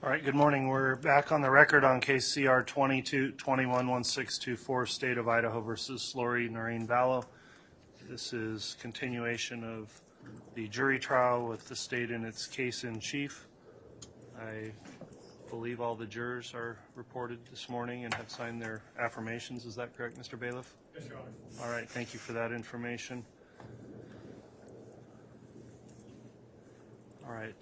All right, good morning. We're back on the record on case CR 22-21-1624, State of Idaho versus Lori Vallow. This is continuation of the jury trial with the state in its case in chief. I believe all the jurors are reported this morning and have signed their affirmations. Is that correct, Mr. Bailiff? Yes, Your Honor. All right, thank you for that information. All right,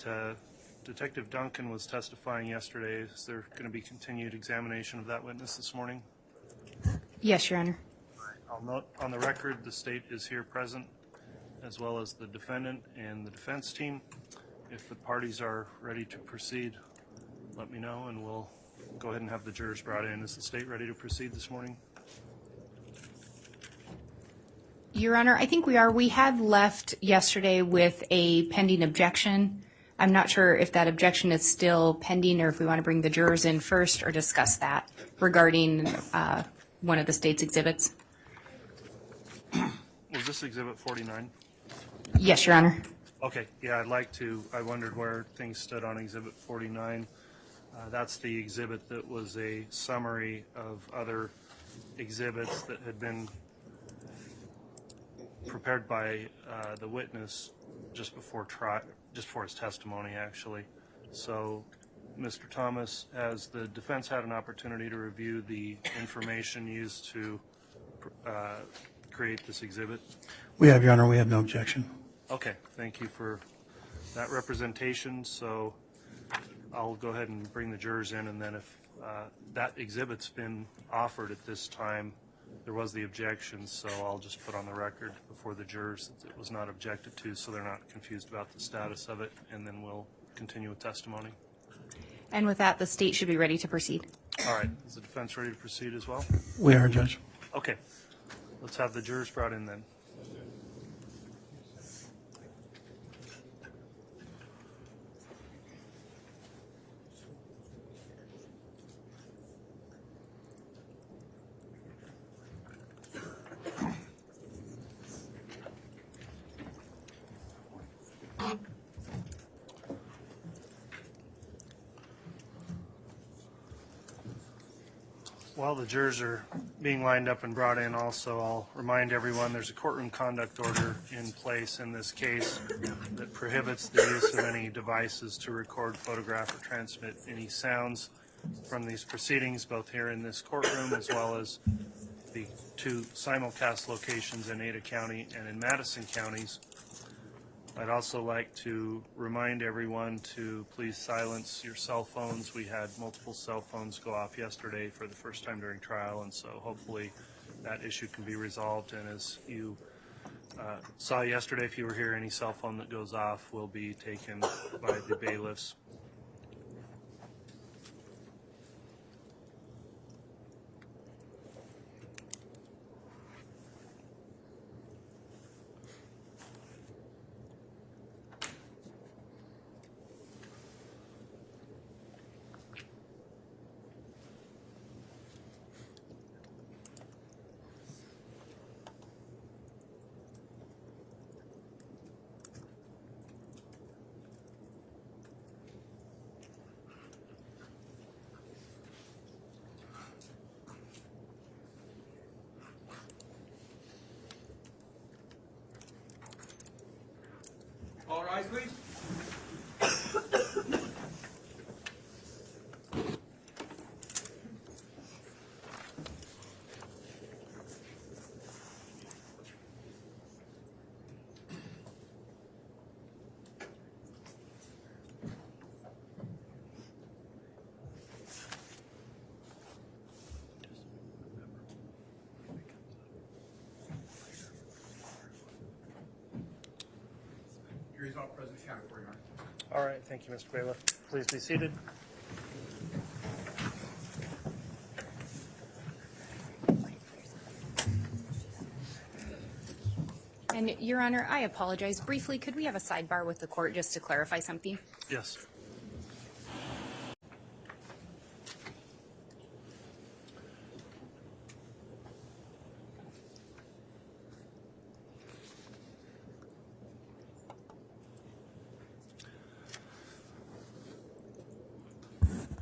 Detective Duncan was testifying yesterday. Is there going to be continued examination of that witness this morning? Yes, Your Honor. I'll note on the record the state is here present, as well as the defendant and the defense team. If the parties are ready to proceed, let me know and we'll go ahead and have the jurors brought in. Is the state ready to proceed this morning? Your Honor, I think we are. We had left yesterday with a pending objection. I'm not sure if that objection is still pending or if we want to bring the jurors in first or discuss that regarding one of the state's exhibits. Was this exhibit 49? Yes, Your Honor. Okay, yeah, I wondered where things stood on exhibit 49. That's the exhibit that was a summary of other exhibits that had been prepared by the witness just before his testimony, actually. So, Mr. Thomas, has the defense had an opportunity to review the information used to create this exhibit? We have, Your Honor. We have no objection. Okay, thank you for that representation. So I'll go ahead and bring the jurors in, and then if that exhibit's been offered at this time, there was the objection, so I'll just put on the record before the jurors that it was not objected to so they're not confused about the status of it, and then we'll continue with testimony. And with that, the state should be ready to proceed. All right, is the defense ready to proceed as well? We are, Judge. Okay, let's have the jurors brought in then. While the jurors are being lined up and brought in also, I'll remind everyone there's a courtroom conduct order in place in this case that prohibits the use of any devices to record, photograph, or transmit any sounds from these proceedings, both here in this courtroom as well as the two simulcast locations in Ada County and in Madison counties. I'd also like to remind everyone to please silence your cell phones. We had multiple cell phones go off yesterday for the first time during trial, and so hopefully that issue can be resolved. And as you saw yesterday, if you were here, any cell phone that goes off will be taken by the bailiffs. All rise, please. Jury's all present. Counted for you, Your Honor. All right, thank you, Mr. Bailiff. Please be seated. And Your Honor, I apologize. Briefly, could we have a sidebar with the court just to clarify something? Yes.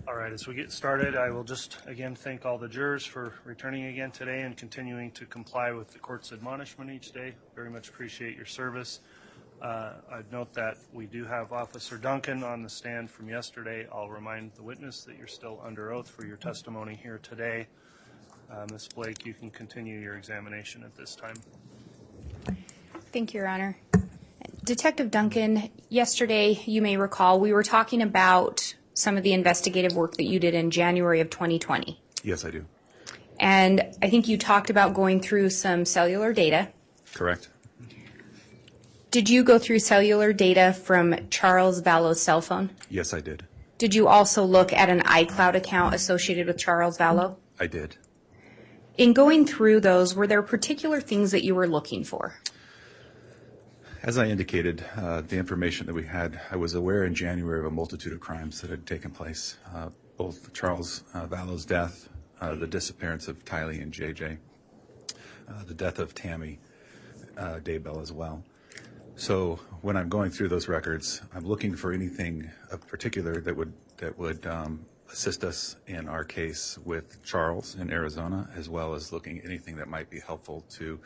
All right, as we get started, I will just again thank all the jurors for returning again today and continuing to comply with the court's admonishment each day. Very much appreciate your service. I'd note that we do have Officer Duncan on the stand from yesterday. I'll remind the witness that you're still under oath for your testimony here today. Ms. Blake, you can continue your examination at this time. Thank you, Your Honor. Detective Duncan, yesterday, you may recall, we were talking about some of the investigative work that you did in January of 2020. Yes, I do. And I think you talked about going through some cellular data. Correct. Did you go through cellular data from Charles Vallow's cell phone? Yes, I did. Did you also look at an iCloud account associated with Charles Vallow? I did. In going through those, were there particular things that you were looking for? As I indicated, the information that we had, I was aware in January of a multitude of crimes that had taken place, both Charles Vallow's death, the disappearance of Tylee and JJ, the death of Tammy Daybell as well. So when I'm going through those records, I'm looking for anything of particular that would assist us in our case with Charles in Arizona, as well as looking at anything that might be helpful to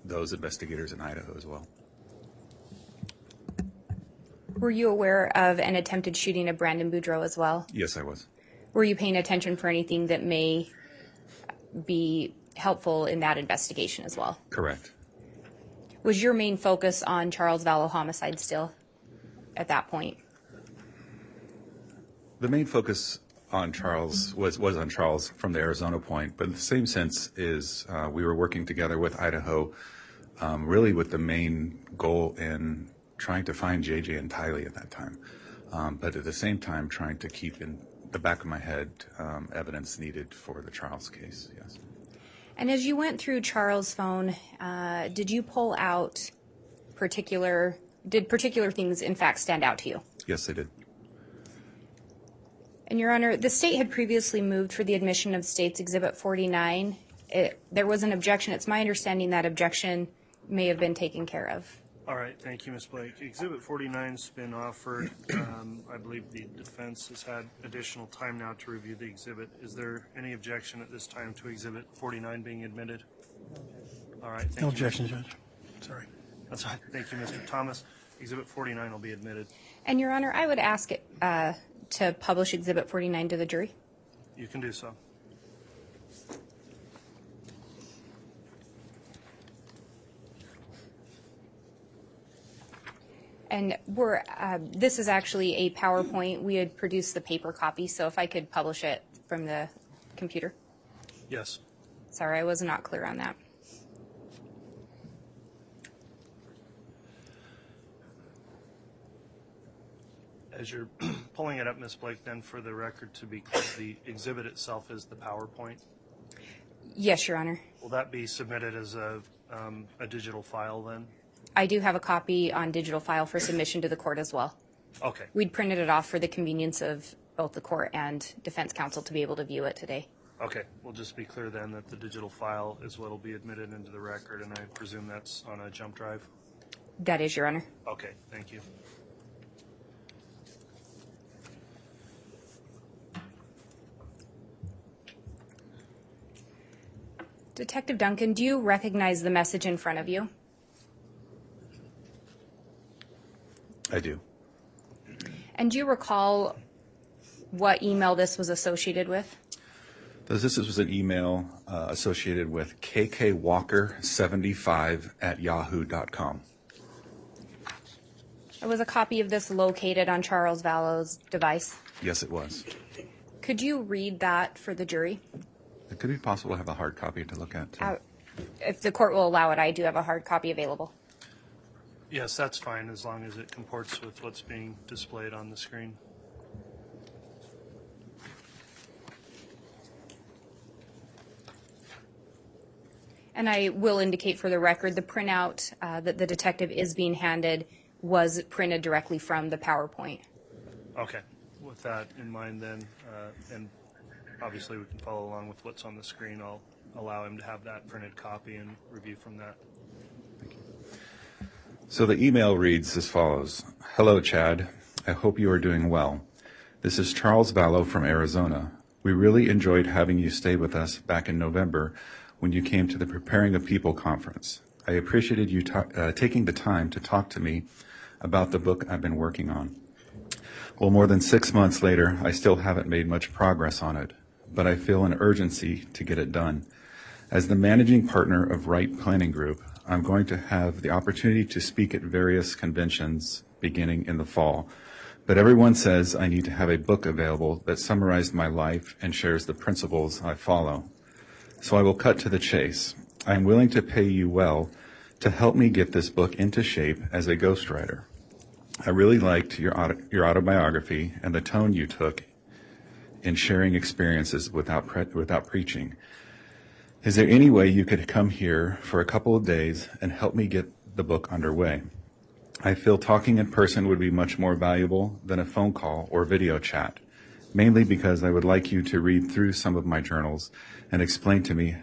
those investigators in Idaho as well. Were you aware of an attempted shooting of Brandon Boudreaux as well? Yes, I was. Were you paying attention for anything that may be helpful in that investigation as well? Correct. Was your main focus on Charles Vallow homicide still at that point? The main focus on Charles was on Charles from the Arizona point, but in the same sense is we were working together with Idaho, really with the main goal in trying to find JJ and Tylee at that time, but at the same time trying to keep in the back of my head evidence needed for the Charles case, yes. And as you went through Charles' phone, did you pull out particular things in fact stand out to you? Yes, I did. And Your Honor, the state had previously moved for the admission of State's Exhibit 49. There was an objection. It's my understanding that objection may have been taken care of. All right, thank you, Ms. Blake. Exhibit 49's been offered. I believe the defense has had additional time now to review the exhibit. Is there any objection at this time to Exhibit 49 being admitted? All right, thank you. No objection, Judge. Sorry. That's right. Thank you, Mr. Thomas. Exhibit 49 will be admitted. And Your Honor, I would ask it to publish Exhibit 49 to the jury. You can do so. And this is actually a PowerPoint. We had produced the paper copy, so if I could publish it from the computer. Yes. Sorry, I was not clear on that. As you're pulling it up, Ms. Blake, then for the record to be clear, the exhibit itself is the PowerPoint. Yes, Your Honor. Will that be submitted as a digital file then? I do have a copy on digital file for submission to the court as well. Okay. We'd printed it off for the convenience of both the court and defense counsel to be able to view it today. Okay. We'll just be clear then that the digital file is what will be admitted into the record, and I presume that's on a jump drive? That is, Your Honor. Okay. Thank you. Detective Duncan, do you recognize the message in front of you? I do. And do you recall what email this was associated with? This was an email associated with kkwalker75@yahoo.com. Was a copy of this located on Charles Vallow's device? Yes, it was. Could you read that for the jury? It could be possible to have a hard copy to look at, too. If the court will allow it, I do have a hard copy available. Yes, that's fine as long as it comports with what's being displayed on the screen. And I will indicate for the record, the printout that the detective is being handed was printed directly from the PowerPoint. Okay. With that in mind then, and obviously we can follow along with what's on the screen, I'll allow him to have that printed copy and review from that. So the email reads as follows. Hello, Chad. I hope you are doing well. This is Charles Vallow from Arizona. We really enjoyed having you stay with us back in November when you came to the Preparing a People conference. I appreciated you taking the time to talk to me about the book I've been working on. Well, more than 6 months later, I still haven't made much progress on it, but I feel an urgency to get it done. As the managing partner of Right Planning Group, I'm going to have the opportunity to speak at various conventions beginning in the fall. But everyone says I need to have a book available that summarizes my life and shares the principles I follow. So I will cut to the chase. I am willing to pay you well to help me get this book into shape as a ghostwriter. I really liked your autobiography and the tone you took in sharing experiences without preaching. Is there any way you could come here for a couple of days and help me get the book underway? I feel talking in person would be much more valuable than a phone call or video chat, mainly because I would like you to read through some of my journals and explain to me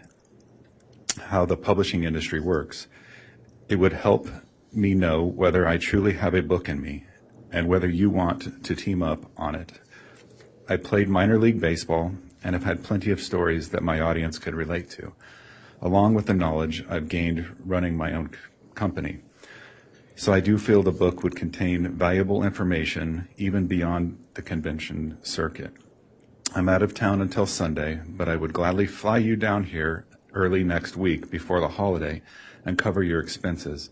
how the publishing industry works. It would help me know whether I truly have a book in me and whether you want to team up on it. I played minor league baseball and have had plenty of stories that my audience could relate to, along with the knowledge I've gained running my own company. So I do feel the book would contain valuable information even beyond the convention circuit. I'm out of town until Sunday, but I would gladly fly you down here early next week before the holiday and cover your expenses.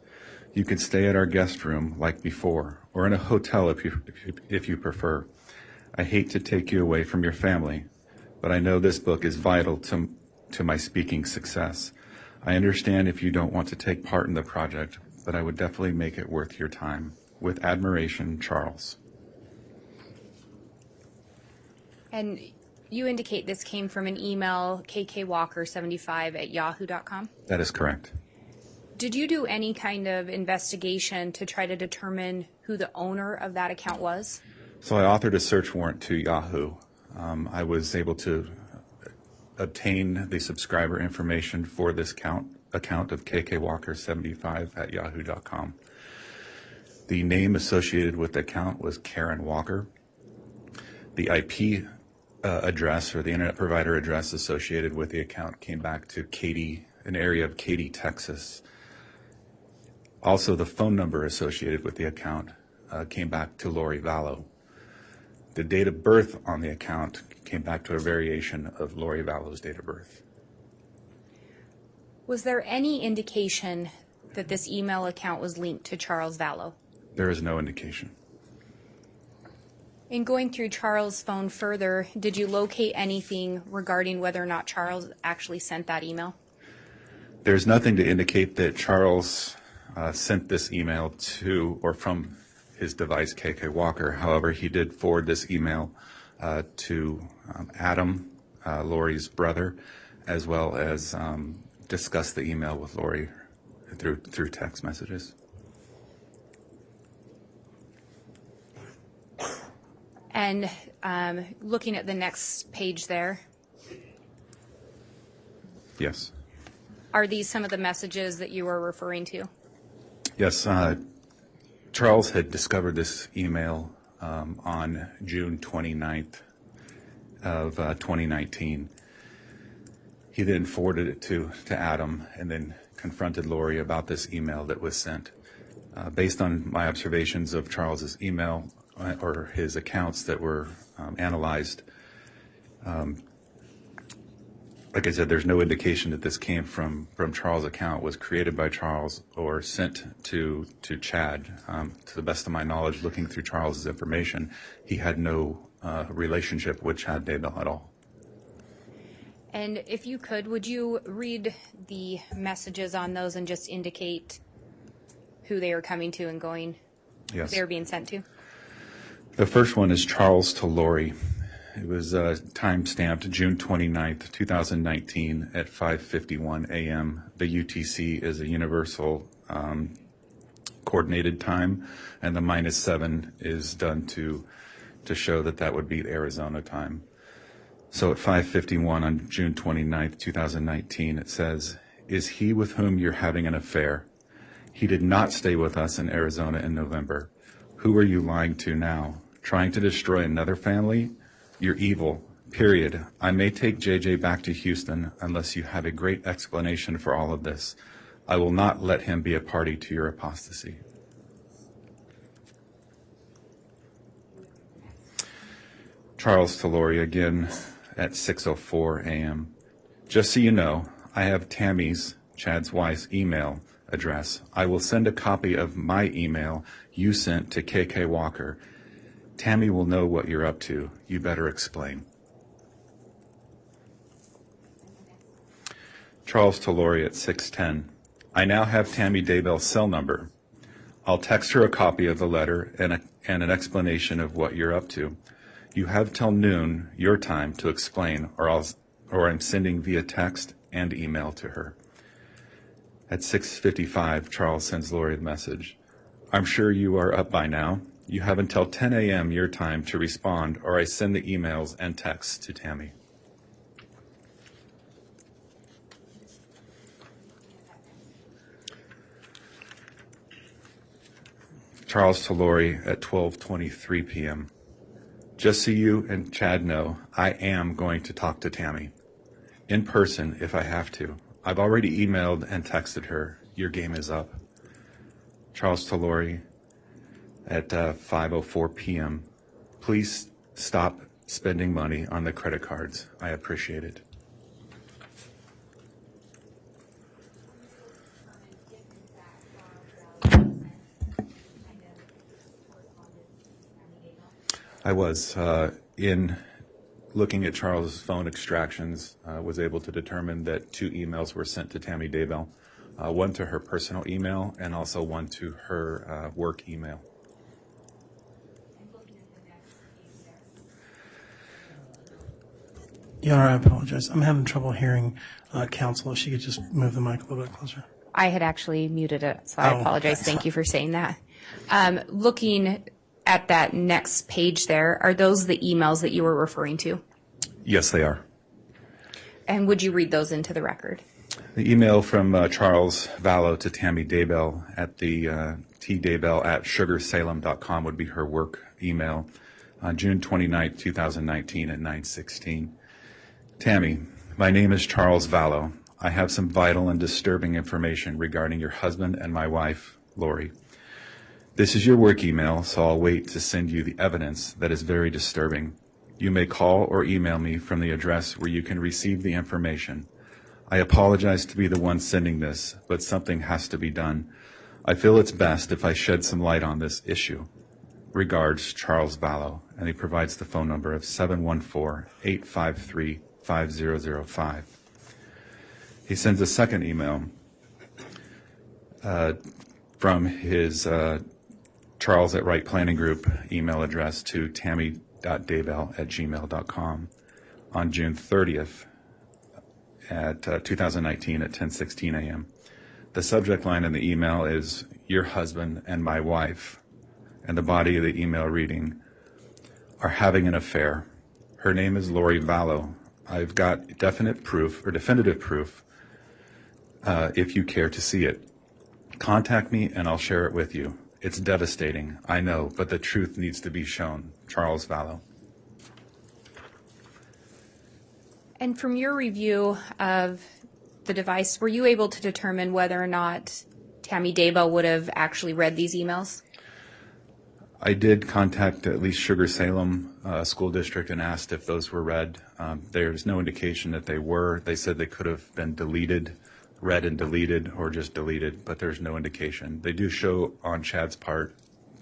You could stay at our guest room like before, or in a hotel if you prefer. I hate to take you away from your family, but I know this book is vital to my speaking success. I understand if you don't want to take part in the project, but I would definitely make it worth your time. With admiration, Charles. And you indicate this came from an email, kkwalker75@yahoo.com? That is correct. Did you do any kind of investigation to try to determine who the owner of that account was? So I authored a search warrant to Yahoo. I was able to obtain the subscriber information for this account of kkwalker75@yahoo.com. The name associated with the account was Karen Walker. The IP address or the internet provider address associated with the account came back to Katy, an area of Katy, Texas. Also, the phone number associated with the account came back to Lori Vallow. The date of birth on the account came back to a variation of Lori Vallow's date of birth. Was there any indication that this email account was linked to Charles Vallow? There is no indication. In going through Charles' phone further, did you locate anything regarding whether or not Charles actually sent that email? There's nothing to indicate that Charles sent this email to or from his device, KK Walker. However, he did forward this email to Adam, Lori's brother, as well as discuss the email with Lori through text messages. And looking at the next page there, Yes. are these some of the messages that you were referring to? Yes. Charles had discovered this email on June 29th of 2019. He then forwarded it to Adam and then confronted Lori about this email that was sent. Based on my observations of Charles's email or his accounts that were analyzed, like I said, there's no indication that this came from Charles' account, was created by Charles or sent to Chad. To the best of my knowledge, looking through Charles's information, he had no relationship with Chad Daybell at all. And if you could, would you read the messages on those and just indicate who they are coming to and going, Yes. they are being sent to? The first one is Charles to Lori. It was time-stamped June 29th, 2019 at 5:51 a.m. The UTC is a universal coordinated time, and the -7 is done to show that would be Arizona time. So at 5:51 on June 29th, 2019, it says, "Is he with whom you're having an affair? He did not stay with us in Arizona in November. Who are you lying to now? trying to destroy another family? You're evil, period. I may take JJ back to Houston unless you have a great explanation for all of this. I will not let him be a party to your apostasy. Charles to Lori again at 6:04 a.m. Just so you know, I have Tammy's, Chad's wife's, email address. I will send a copy of my email you sent to KK Walker. Tammy will know what you're up to. You better explain. Charles to Lori at 6:10. I now have Tammy Daybell's cell number. I'll text her a copy of the letter and an explanation of what you're up to. You have till noon, your time, to explain, or I'm sending via text and email to her. At 6:55, Charles sends Lori a message. I'm sure you are up by now. You have until 10 a.m. your time to respond, or I send the emails and texts to Tammy. Charles to Lori at 12:23 p.m. Just so you and Chad know, I am going to talk to Tammy. In person, if I have to. I've already emailed and texted her. Your game is up. Charles to Lori at 5:04 p.m. Please stop spending money on the credit cards. I appreciate it. I was in looking at Charles' phone extractions, was able to determine that 2 emails were sent to Tammy Daybell, one to her personal email and also one to her work email. Your Honor, I apologize. I'm having trouble hearing counsel. If she could just move the mic a little bit closer. I had actually muted it, so I apologize. Okay. Thank you for saying that. Looking at that next page there, are those the emails that you were referring to? Yes, they are. And would you read those into the record? The email from Charles Vallow to Tammy Daybell at the tdaybell@sugarsalem.com would be her work email on June 29, 2019 at 9:16. Tammy, my name is Charles Vallow. I have some vital and disturbing information regarding your husband and my wife, Lori. This is your work email, so I'll wait to send you the evidence that is very disturbing. You may call or email me from the address where you can receive the information. I apologize to be the one sending this, but something has to be done. I feel it's best if I shed some light on this issue. Regards, Charles Vallow, and he provides the phone number of 714-853-5005. He sends a second email from his Charles at Wright Planning Group email address to tammy.daybell@gmail.com on June 30th at 2019 at 10:16 a.m. The subject line in the email is, your husband and my wife, and the body of the email reading, are having an affair. Her name is Lori Vallow. I've got definitive proof if you care to see it. Contact me and I'll share it with you. It's devastating, I know, but the truth needs to be shown. Charles Vallow. And from your review of the device, were you able to determine whether or not Tammy Daybell would have actually read these emails? I did contact at least Sugar Salem School District and asked if those were read. There's no indication that they were. They said they could have been deleted, read and deleted, or just deleted, but there's no indication. They do show on Chad's part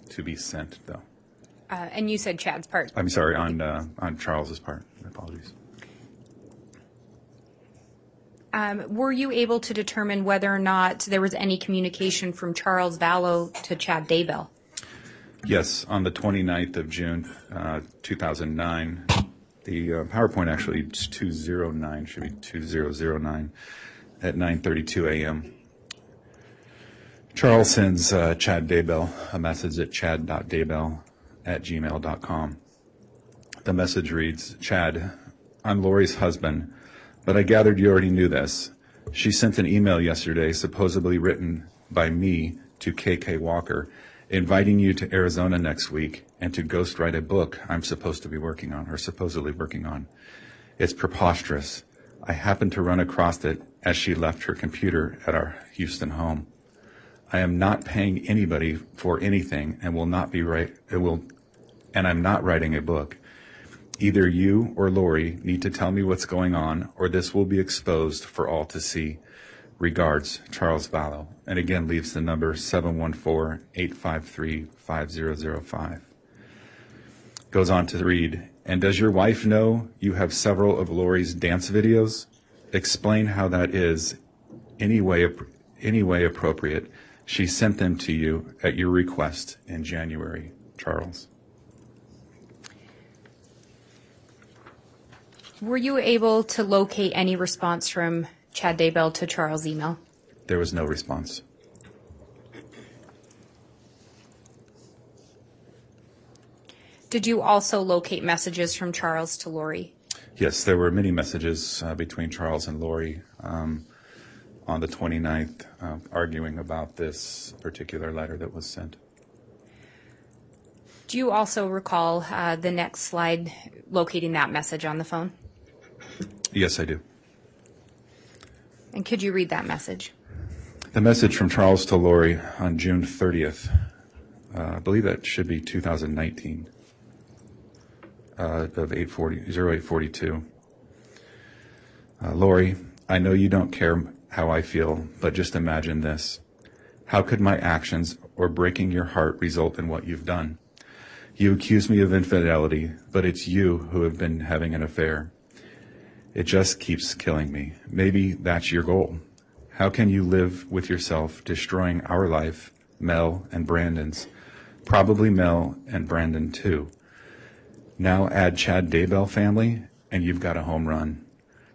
to be sent, though. And you said Chad's part. I'm sorry, on Charles's part. Apologies. Were you able to determine whether or not there was any communication from Charles Vallow to Chad Daybell? Yes, on the 29th of June, 2009. The PowerPoint actually is 209, should be 2009 at 9:32 a.m. Charles sends Chad Daybell a message at chad.daybell@gmail.com. The message reads, Chad, I'm Lori's husband, but I gathered you already knew this. She sent an email yesterday, supposedly written by me to KK Walker, inviting you to Arizona next week and to ghostwrite a book I'm supposed to be working on, or supposedly working on. It's preposterous. I happened to run across it as she left her computer at our Houston home. I am not paying anybody for anything and I'm not writing a book. Either you or Lori need to tell me what's going on, or this will be exposed for all to see. Regards, Charles Vallow. And again, leaves the number 714-853-5005. Goes on to read, and does your wife know you have several of Lori's dance videos? Explain how that is any way appropriate. She sent them to you at your request in January. Charles. Were you able to locate any response from Chad Daybell to Charles' email? There was no response. Did you also locate messages from Charles to Lori? Yes, there were many messages between Charles and Lori on the 29th arguing about this particular letter that was sent. Do you also recall the next slide locating that message on the phone? Yes, I do. And could you read that message? The message from Charles to Lori on June 30th, I believe that should be 2019, of 0842. Lori, I know you don't care how I feel, but just imagine this. How could my actions or breaking your heart result in what you've done? You accuse me of infidelity, but it's you who have been having an affair. It just keeps killing me. Maybe that's your goal. How can you live with yourself destroying our life, Mel and Brandon's? Probably Mel and Brandon too. Now add Chad Daybell family, and you've got a home run.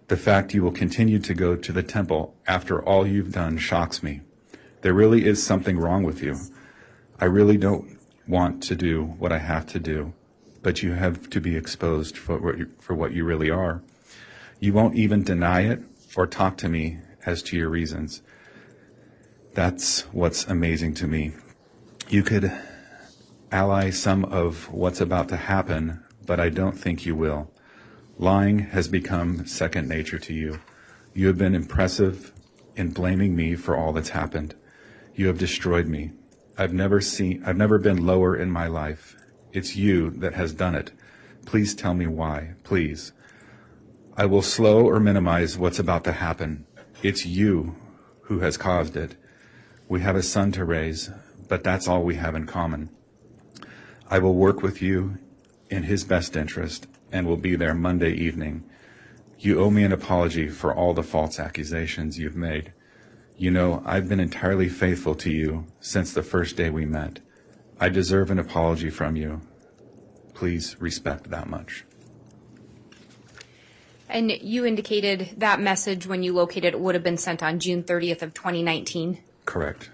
The fact you will continue to go to the temple after all you've done shocks me. There really is something wrong with you. I really don't want to do what I have to do, but you have to be exposed for what you really are. You won't even deny it or talk to me as to your reasons. That's what's amazing to me. You could ally some of what's about to happen, but I don't think you will. Lying has become second nature to you. You have been impressive in blaming me for all that's happened. You have destroyed me. I've never been lower in my life. It's you that has done it. Please tell me why, please. I will slow or minimize what's about to happen. It's you who has caused it. We have a son to raise, but that's all we have in common. I will work with you in his best interest and will be there Monday evening. You owe me an apology for all the false accusations you've made. You know, I've been entirely faithful to you since the first day we met. I deserve an apology from you. Please respect that much. And you indicated that message when you located it would have been sent on June 30th of 2019? Correct.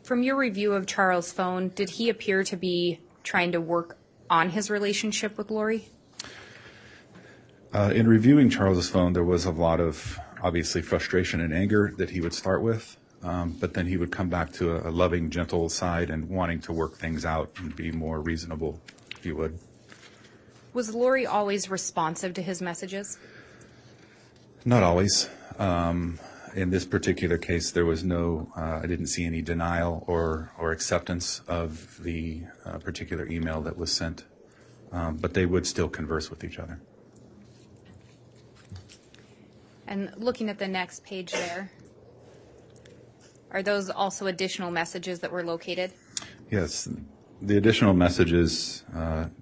From your review of Charles' phone, did he appear to be trying to work on his relationship with Lori? In reviewing Charles's phone, there was a lot of, obviously, frustration and anger that he would start with, but then he would come back to a loving, gentle side and wanting to work things out and be more reasonable, if you would. Was Lori always responsive to his messages? Not always. In this particular case, there was I didn't see any denial or acceptance of the particular email that was sent, but they would still converse with each other. And looking at the next page there, are those also additional messages that were located? Yes. The additional messages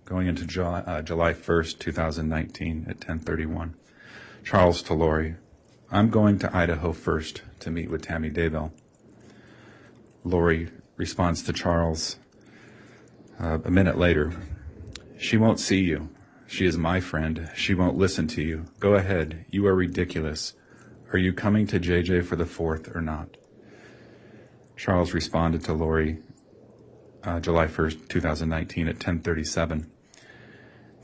going into July 1st, 2019 at 10:31. Charles to Lori, I'm going to Idaho first to meet with Tammy Daybell. Lori responds to Charles a minute later. She won't see you. She is my friend. She won't listen to you. Go ahead. You are ridiculous. Are you coming to JJ for the 4th or not? Charles responded to Lori July 1st, 2019 at 10:37.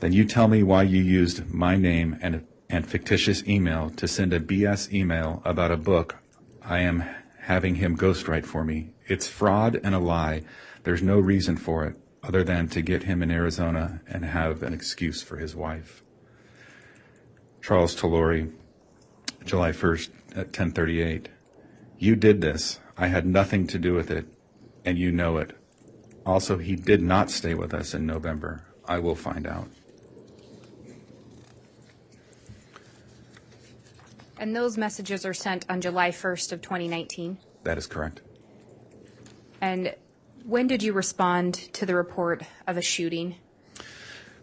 Then you tell me why you used my name and fictitious email to send a BS email about a book I am having him ghostwrite for me. It's fraud and a lie. There's no reason for it other than to get him in Arizona and have an excuse for his wife. Charles to Lori, July 1st at 10:38. You did this. I had nothing to do with it, and you know it. Also, he did not stay with us in November. I will find out. And those messages are sent on July 1st of 2019? That is correct. And when did you respond to the report of a shooting?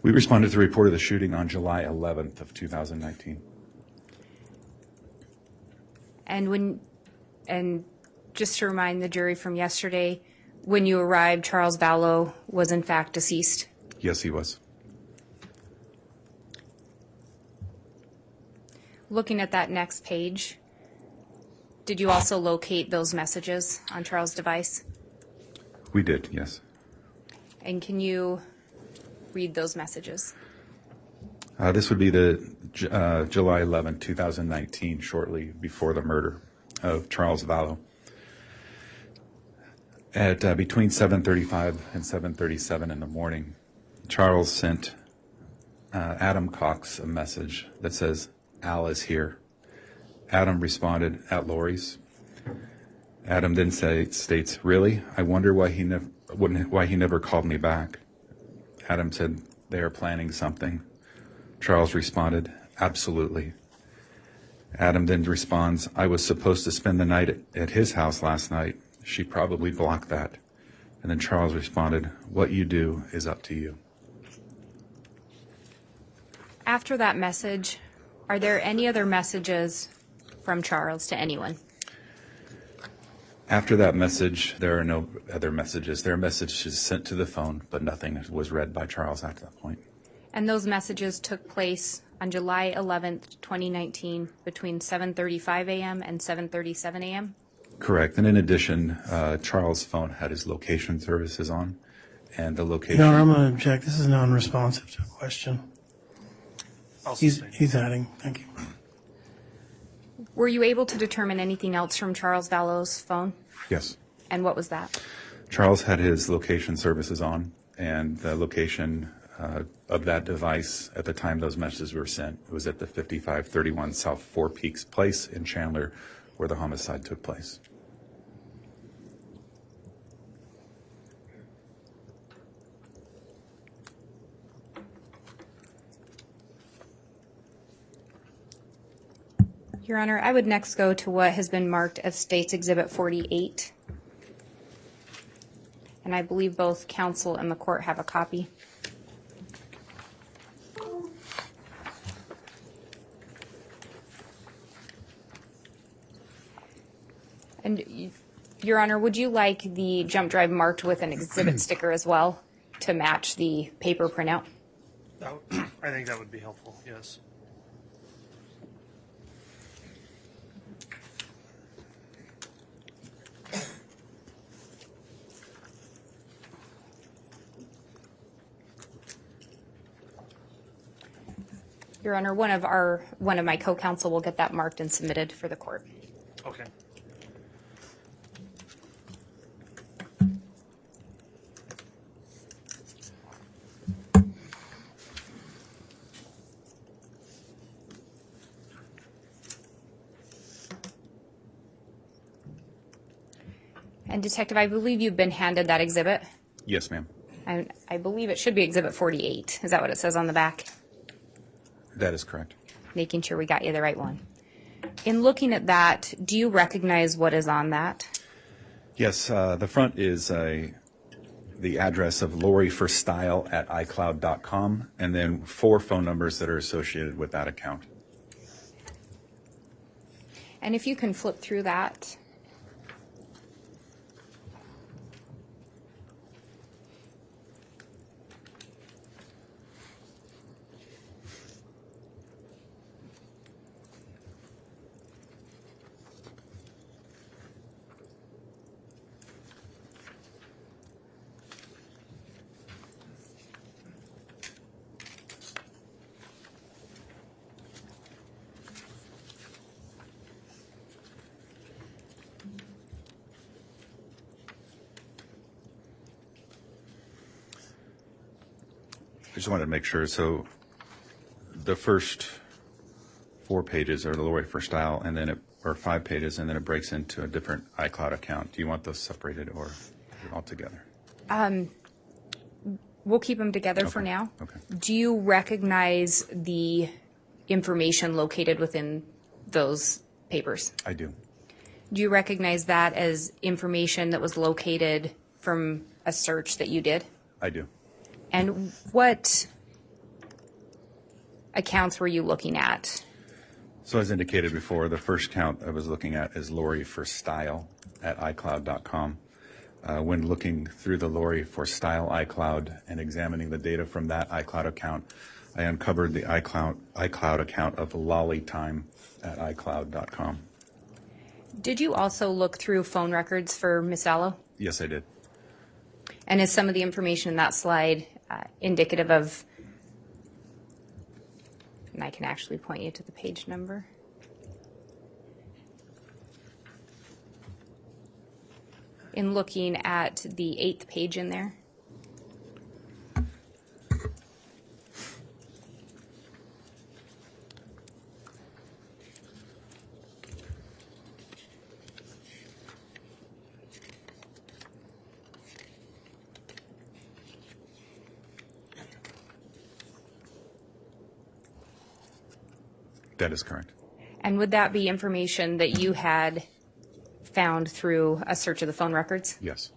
We responded to the report of the shooting on July 11th of 2019. And just to remind the jury from yesterday, when you arrived, Charles Vallow was in fact deceased? Yes, he was. Looking at that next page, did you also locate those messages on Charles' device? We did, yes. And can you read those messages? This would be the July 11, 2019, shortly before the murder of Charles Vallow. At between 7:35 and 7:37 in the morning, Charles sent Adam Cox a message that says, "Al is here." Adam responded, "At Lori's." Adam then states, "Really? I wonder why he never called me back." Adam said, "They are planning something." Charles responded, "Absolutely." Adam then responds, "I was supposed to spend the night at his house last night. She probably blocked that." And then Charles responded, "What you do is up to you." After that message, are there any other messages from Charles to anyone? After that message, there are no other messages. There are messages sent to the phone, but nothing was read by Charles at that point. And those messages took place on July 11th, 2019, between 7:35 a.m. and 7:37 a.m.? Correct. And in addition, Charles' phone had his location services on, and the location... Your Honor, I'm going to object. This is non-responsive to a question. He's adding. Thank you. Were you able to determine anything else from Charles Vallow's phone? Yes. And what was that? Charles had his location services on, and the location of that device at the time those messages were sent was at the 5531 South Four Peaks Place in Chandler, where the homicide took place. Your Honor, I would next go to what has been marked as State's Exhibit 48. And I believe both counsel and the court have a copy. And Your Honor, would you like the jump drive marked with an exhibit sticker as well to match the paper printout? I think that would be helpful, yes. Your Honor, one of my co-counsel will get that marked and submitted for the court. Okay. And Detective, I believe you've been handed that exhibit. Yes, ma'am. I believe it should be Exhibit 48. Is that what it says on the back? That is correct. Making sure we got you the right one. In looking at that, do you recognize what is on that? Yes, the front is the address of loriforstyle@icloud.com, and then 4 phone numbers that are associated with that account. And if you can flip through that. just wanted to make sure. So the first 4 pages are the Lori for Style, and then or 5 pages, and then it breaks into a different iCloud account. Do you want those separated or all together? We'll keep them together for now. Okay. Do you recognize the information located within those papers? I do. Do you recognize that as information that was located from a search that you did? I do. And what accounts were you looking at? So as indicated before, the first count I was looking at is Lori for Style at iCloud.com. When looking through the Lori for Style iCloud and examining the data from that iCloud account, I uncovered the iCloud account of Lollytime at iCloud.com. Did you also look through phone records for Ms. Vallow? Yes, I did. And is some of the information in that slide indicative of, and I can actually point you to the page number. In looking at the 8th page in there. That is correct. And would that be information that you had found through a search of the phone records? Yes.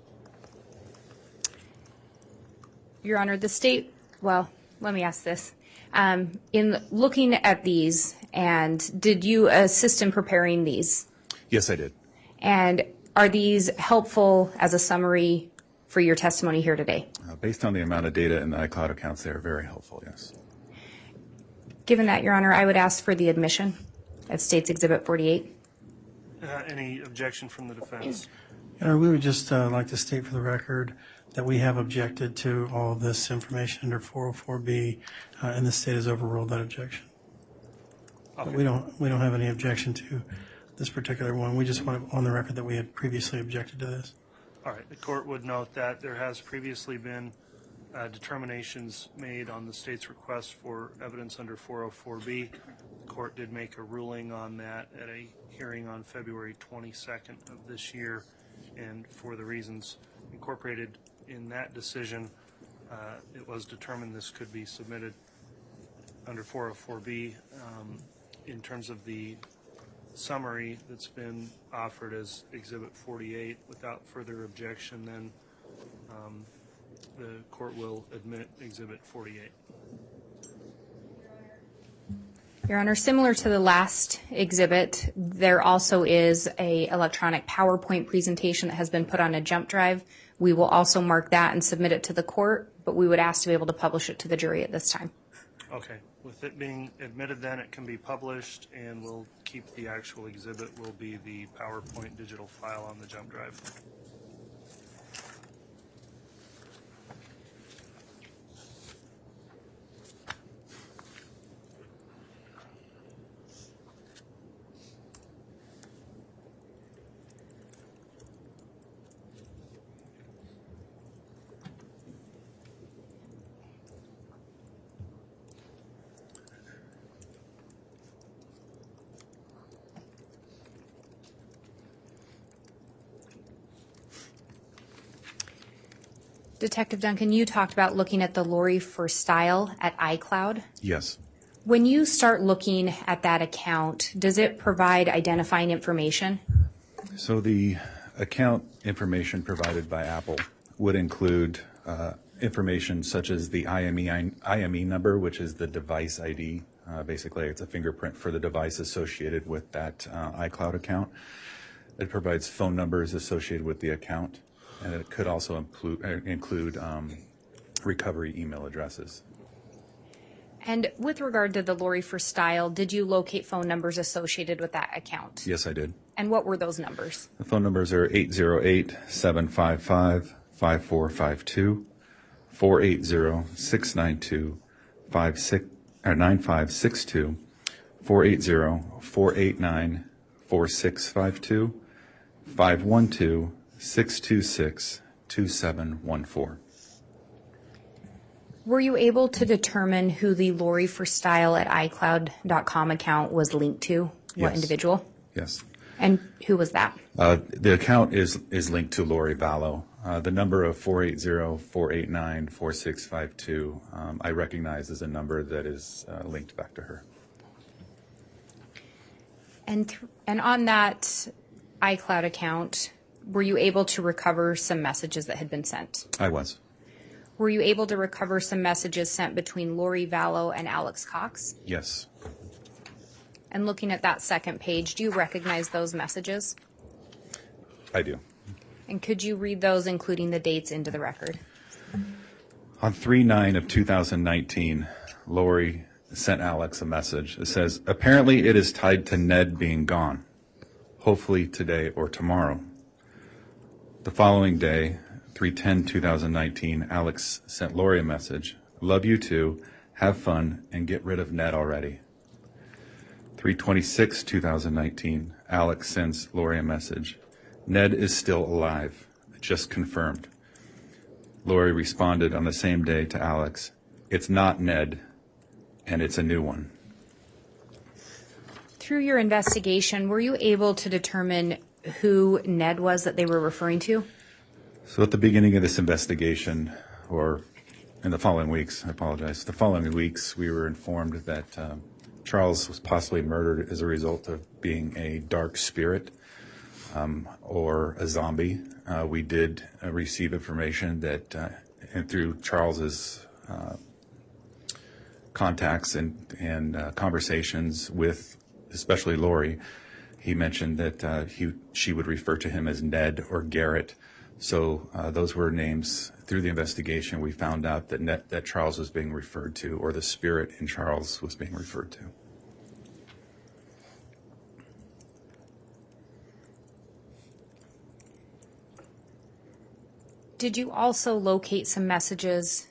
Your Honor, the state, well, let me ask this. In looking at these, and did you assist in preparing these? Yes, I did. And are these helpful as a summary for your testimony here today? Based on the amount of data in the iCloud accounts, they are very helpful, yes. Given that, Your Honor, I would ask for the admission of State's Exhibit 48. Any objection from the defense? Your Honor, we would just like to state for the record that we have objected to all of this information under 404B, and the state has overruled that objection. Okay. But we don't have any objection to this particular one. We just want it on the record that we had previously objected to this. All right. The court would note that there has previously been determinations made on the state's request for evidence under 404B. The court did make a ruling on that at a hearing on February 22nd of this year, and for the reasons incorporated in that decision, it was determined this could be submitted under 404B. In terms of the summary that's been offered as Exhibit 48, without further objection, then the court will admit Exhibit 48. Your Honor, similar to the last exhibit, there also is a electronic PowerPoint presentation that has been put on a jump drive. We will also mark that and submit it to the court, but we would ask to be able to publish it to the jury at this time. Okay. With it being admitted, then it can be published, and we'll keep the actual exhibit will be the PowerPoint digital file on the jump drive. Detective Duncan, you talked about looking at the Lori for Style at iCloud. Yes. When you start looking at that account, does it provide identifying information? So the account information provided by Apple would include information such as the IME number, which is the device ID. Basically, it's a fingerprint for the device associated with that iCloud account. It provides phone numbers associated with the account, and it could also include recovery email addresses. And with regard to the Lori for Style, did you locate phone numbers associated with that account? Yes, I did. And what were those numbers? The phone numbers are 808-755-5452, 480-692-9562, 480-489-4652, 512-626-2714. Were you able to determine who the Lori for Style at iCloud.com account was linked to? What Yes. individual? Yes. And who was that? The account is linked to Lori Vallow. The number of 480-489-4652, I recognize as a number that is linked back to her. And on that iCloud account, were you able to recover some messages that had been sent? I was. Were you able to recover some messages sent between Lori Vallow and Alex Cox? Yes. And looking at that second page, do you recognize those messages? I do. And could you read those, including the dates, into the record? On 3/9 of 2019, Lori sent Alex a message that says, apparently it is tied to Ned being gone, hopefully today or tomorrow. The following day, 3/10/2019, Alex sent Lori a message, love you too, have fun, and get rid of Ned already. 3/26/2019, Alex sends Lori a message, Ned is still alive, just confirmed. Lori responded on the same day to Alex, it's not Ned, and it's a new one. Through your investigation, were you able to determine who Ned was that they were referring to? So at the beginning of this investigation, or in the following weeks, I apologize, the following weeks, we were informed that Charles was possibly murdered as a result of being a dark spirit or a zombie. We did receive information that, and through Charles's contacts and conversations with especially Lori, he mentioned that she would refer to him as Ned or Garrett. So those were names. Through the investigation, we found out that Charles was being referred to, or the spirit in Charles was being referred to. Did you also locate some messages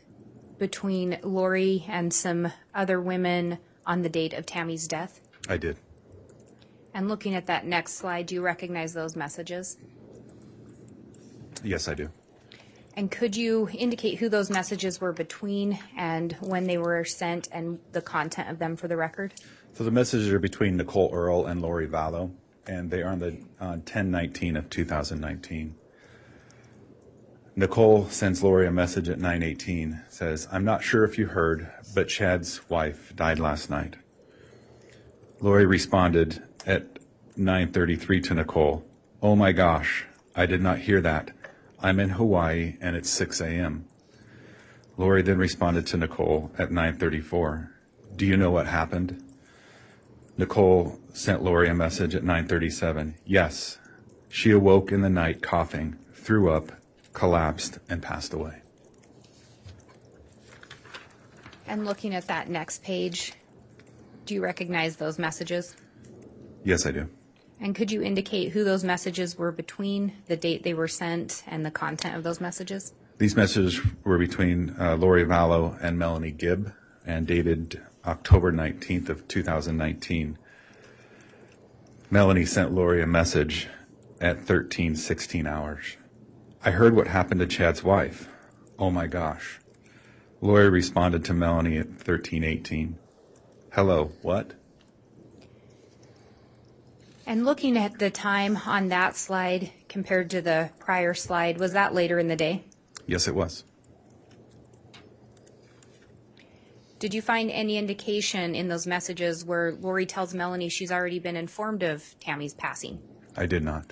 between Lori and some other women on the date of Tammy's death? I did. And looking at that next slide, do you recognize those messages? Yes, I do. And could you indicate who those messages were between and when they were sent and the content of them for the record? So the messages are between Nicole Earle and Lori Vallow, and they are on 10/19 of 2019. Nicole sends Lori a message at 9:18, says, I'm not sure if you heard, but Chad's wife died last night. Lori responded at 9:33 to Nicole, oh my gosh, I did not hear that. I'm in Hawaii and it's 6 a.m. Lori then responded to Nicole at 9:34, do you know what happened? Nicole sent Lori a message at 9:37, yes, she awoke in the night coughing, threw up, collapsed, and passed away. And looking at that next page, do you recognize those messages? Yes, I do. And could you indicate who those messages were between, the date they were sent, and the content of those messages? These messages were between Lori Vallow and Melanie Gibb and dated October 19th of 2019. Melanie sent Lori a message at 13:16 hours. I heard what happened to Chad's wife. Oh my gosh. Lori responded to Melanie at 13:18. Hello, what? And looking at the time on that slide compared to the prior slide, was that later in the day? Yes, it was. Did you find any indication in those messages where Lori tells Melanie she's already been informed of Tammy's passing? I did not.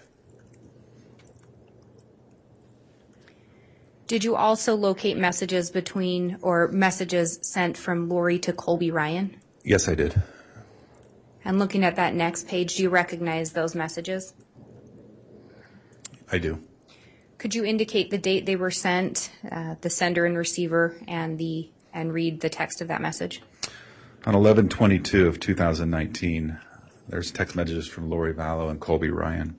Did you also locate messages between, or messages sent from Lori to Colby Ryan? Yes, I did. And looking at that next page, do you recognize those messages? I do. Could you indicate the date they were sent, the sender and receiver, and read the text of that message? On 11/22 of 2019, there's text messages from Lori Vallow and Colby Ryan.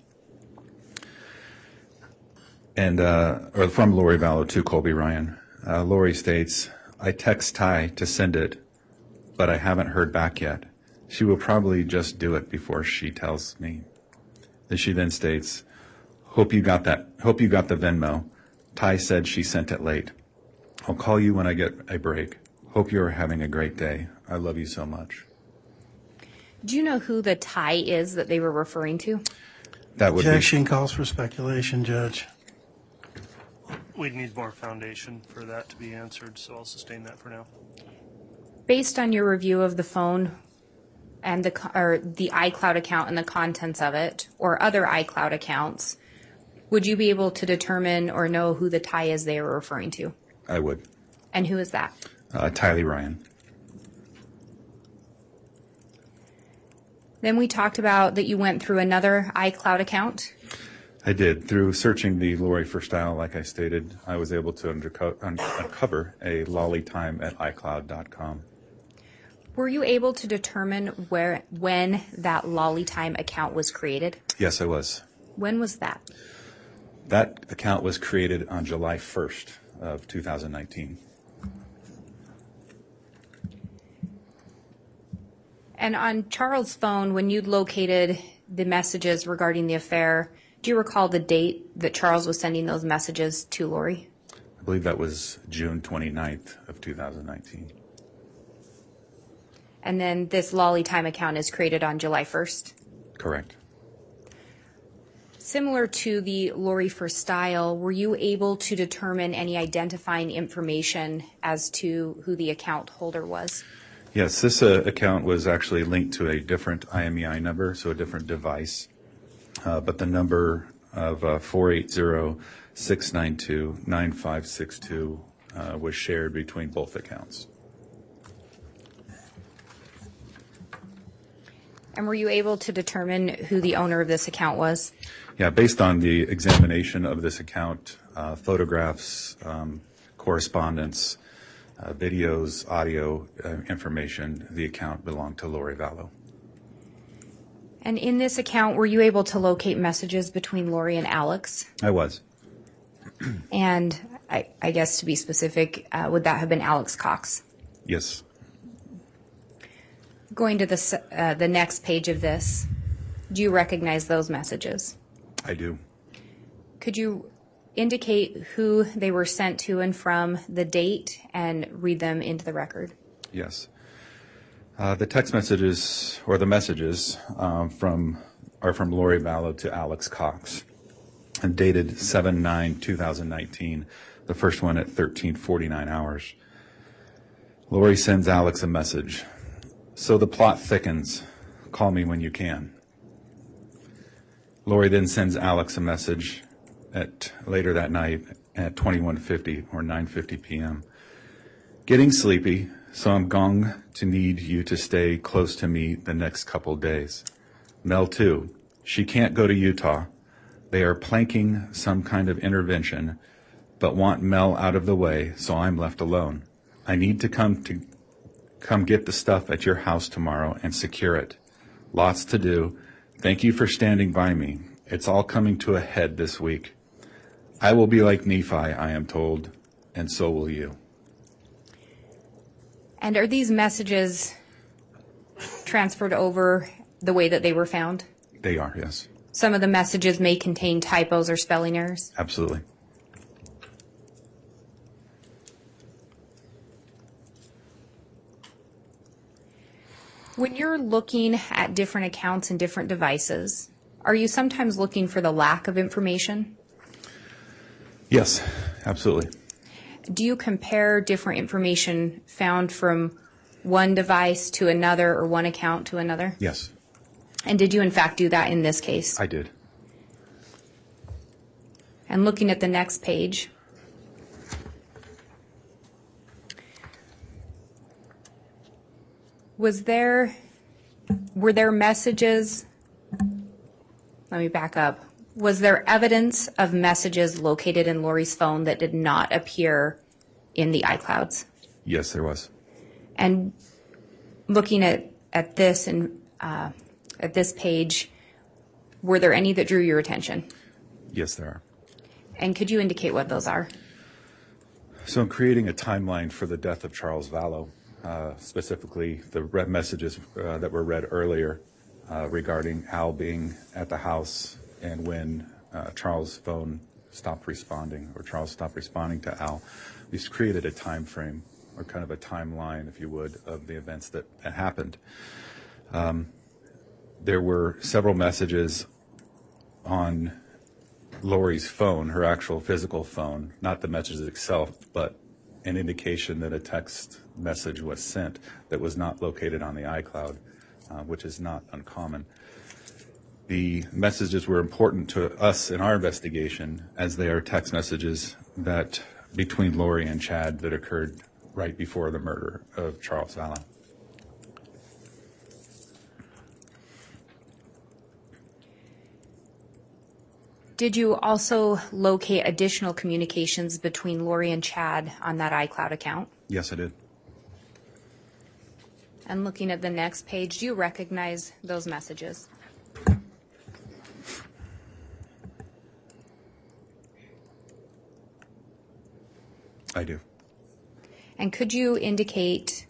And or from Lori Vallow to Colby Ryan. Lori states, I text Ty to send it, but I haven't heard back yet. She will probably just do it before she tells me. And she then states, hope you got the Venmo. Ty said she sent it late. I'll call you when I get a break. Hope you're having a great day. I love you so much. Do you know who the tie is that they were referring to? That would Objection calls for speculation, Judge. We'd need more foundation for that to be answered, so I'll sustain that for now. Based on your review of the phone and the iCloud account and the contents of it, or other iCloud accounts, would you be able to determine or know who the tie is they were referring to? I would. And who is that? Tylee Ryan. Then we talked about that you went through another iCloud account. I did. Through searching the Lori for style, like I stated, I was able to uncover a lolly time at iCloud.com. Were you able to determine when that lolly time account was created? Yes, I was. When was that? That account was created on July 1st of 2019. And on Charles' phone, when you'd located the messages regarding the affair, do you recall the date that Charles was sending those messages to Lori? I believe that was June 29th of 2019. And then this lolly time account is created on July 1st? Correct. Similar to the Lori for style, were you able to determine any identifying information as to who the account holder was? Yes, this account was actually linked to a different IMEI number, so a different device. But the number of 480-692-9562 was shared between both accounts. And were you able to determine who the owner of this account was? Yeah, based on the examination of this account, photographs, correspondence, videos, audio information, the account belonged to Lori Vallow. And in this account, were you able to locate messages between Lori and Alex? I was. And I guess to be specific, would that have been Alex Cox? Yes. Going to the next page of this, do you recognize those messages? I do. Could you indicate who they were sent to and from, the date, and read them into the record? Yes. The text messages, or the messages, are from Lori Vallow to Alex Cox, and dated 7/9/2019, the first one at 13:49 hours. Lori sends Alex a message. So the plot thickens. Call me when you can. Lori then sends Alex a message later that night at 21:50 or 9:50 p.m. Getting sleepy, so I'm going to need you to stay close to me the next couple days. Mel too. She can't go to Utah. They are planking some kind of intervention, but want Mel out of the way, so I'm left alone. I need to come get the stuff at your house tomorrow and secure it. Lots to do. Thank you for standing by me. It's all coming to a head this week. I will be like Nephi, I am told, and so will you. And are these messages transferred over the way that they were found? They are, yes. Some of the messages may contain typos or spelling errors. Absolutely. When you're looking at different accounts and different devices, are you sometimes looking for the lack of information? Yes, absolutely. Do you compare different information found from one device to another or one account to another? Yes, And did you in fact do that in this case? I did. And looking at the next page, were there messages? Let me back up. Was there evidence of messages located in Lori's phone that did not appear in the iClouds? Yes, there was. And looking at this and at this page, were there any that drew your attention? Yes, there are. And could you indicate what those are? So I'm creating a timeline for the death of Charles Vallow, specifically the messages that were read earlier regarding Al being at the house and when Charles' phone stopped responding, or Charles stopped responding to Al, we created a time frame, or kind of a timeline, if you would, of the events that happened. There were several messages on Lori's phone, her actual physical phone, not the message itself, but an indication that a text message was sent that was not located on the iCloud, which is not uncommon. The messages were important to us in our investigation, as they are text messages that between Lori and Chad that occurred right before the murder of Charles Vallow. Did you also locate additional communications between Lori and Chad on that iCloud account? Yes, I did. And looking at the next page, do you recognize those messages? I do. And could you indicate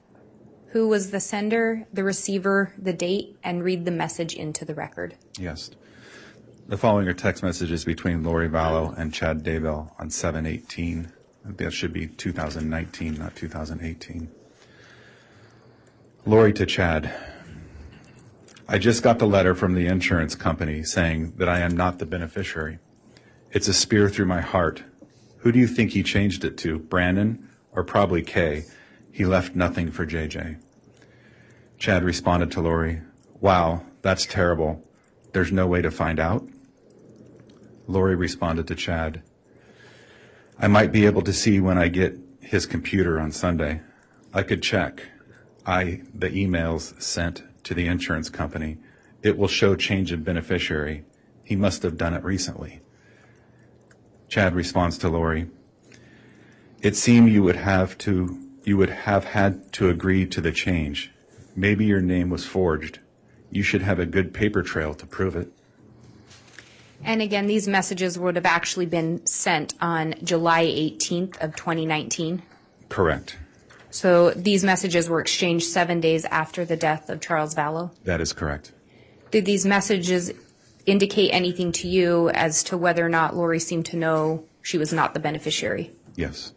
who was the sender, the receiver, the date, and read the message into the record? Yes. The following are text messages between Lori Vallow and Chad Daybell on 7/18. That should be 2019, not 2018. Lori to Chad. I just got the letter from the insurance company saying that I am not the beneficiary. It's a spear through my heart. Who do you think he changed it to? Brandon? Or probably Kay. He left nothing for JJ. Chad responded to Lori, wow, that's terrible. There's no way to find out? Lori responded to Chad, I might be able to see when I get his computer on Sunday. I could check. The emails sent to the insurance company. It will show change of beneficiary. He must have done it recently. Chad responds to Lori, it seemed you would have had to agree to the change. Maybe your name was forged. You should have a good paper trail to prove it. And again, these messages would have actually been sent on July 18th of 2019. Correct. So these messages were exchanged 7 days after the death of Charles Vallow. That is correct. Did these messages indicate anything to you as to whether or not Lori seemed to know she was not the beneficiary? Yes.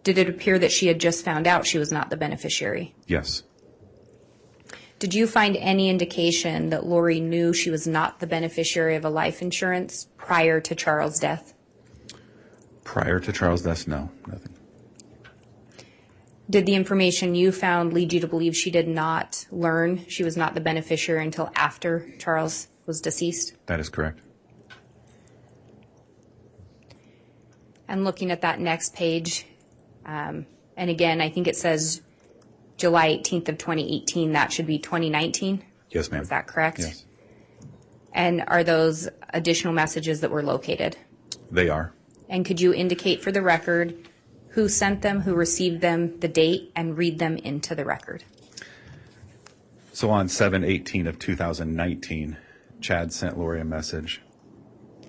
Did it appear that she had just found out she was not the beneficiary? Yes. Did you find any indication that Lori knew she was not the beneficiary of a life insurance prior to Charles' death? Prior to Charles' death, no, nothing. Did the information you found lead you to believe she did not learn she was not the beneficiary until after Charles was deceased? That is correct. And looking at that next page, and again, I think it says July 18th of 2018. That should be 2019? Yes, ma'am. Is that correct? Yes. And are those additional messages that were located? They are. And could you indicate for the record who sent them, who received them, the date, and read them into the record? So on 7/18 of 2019, Chad sent Lori a message.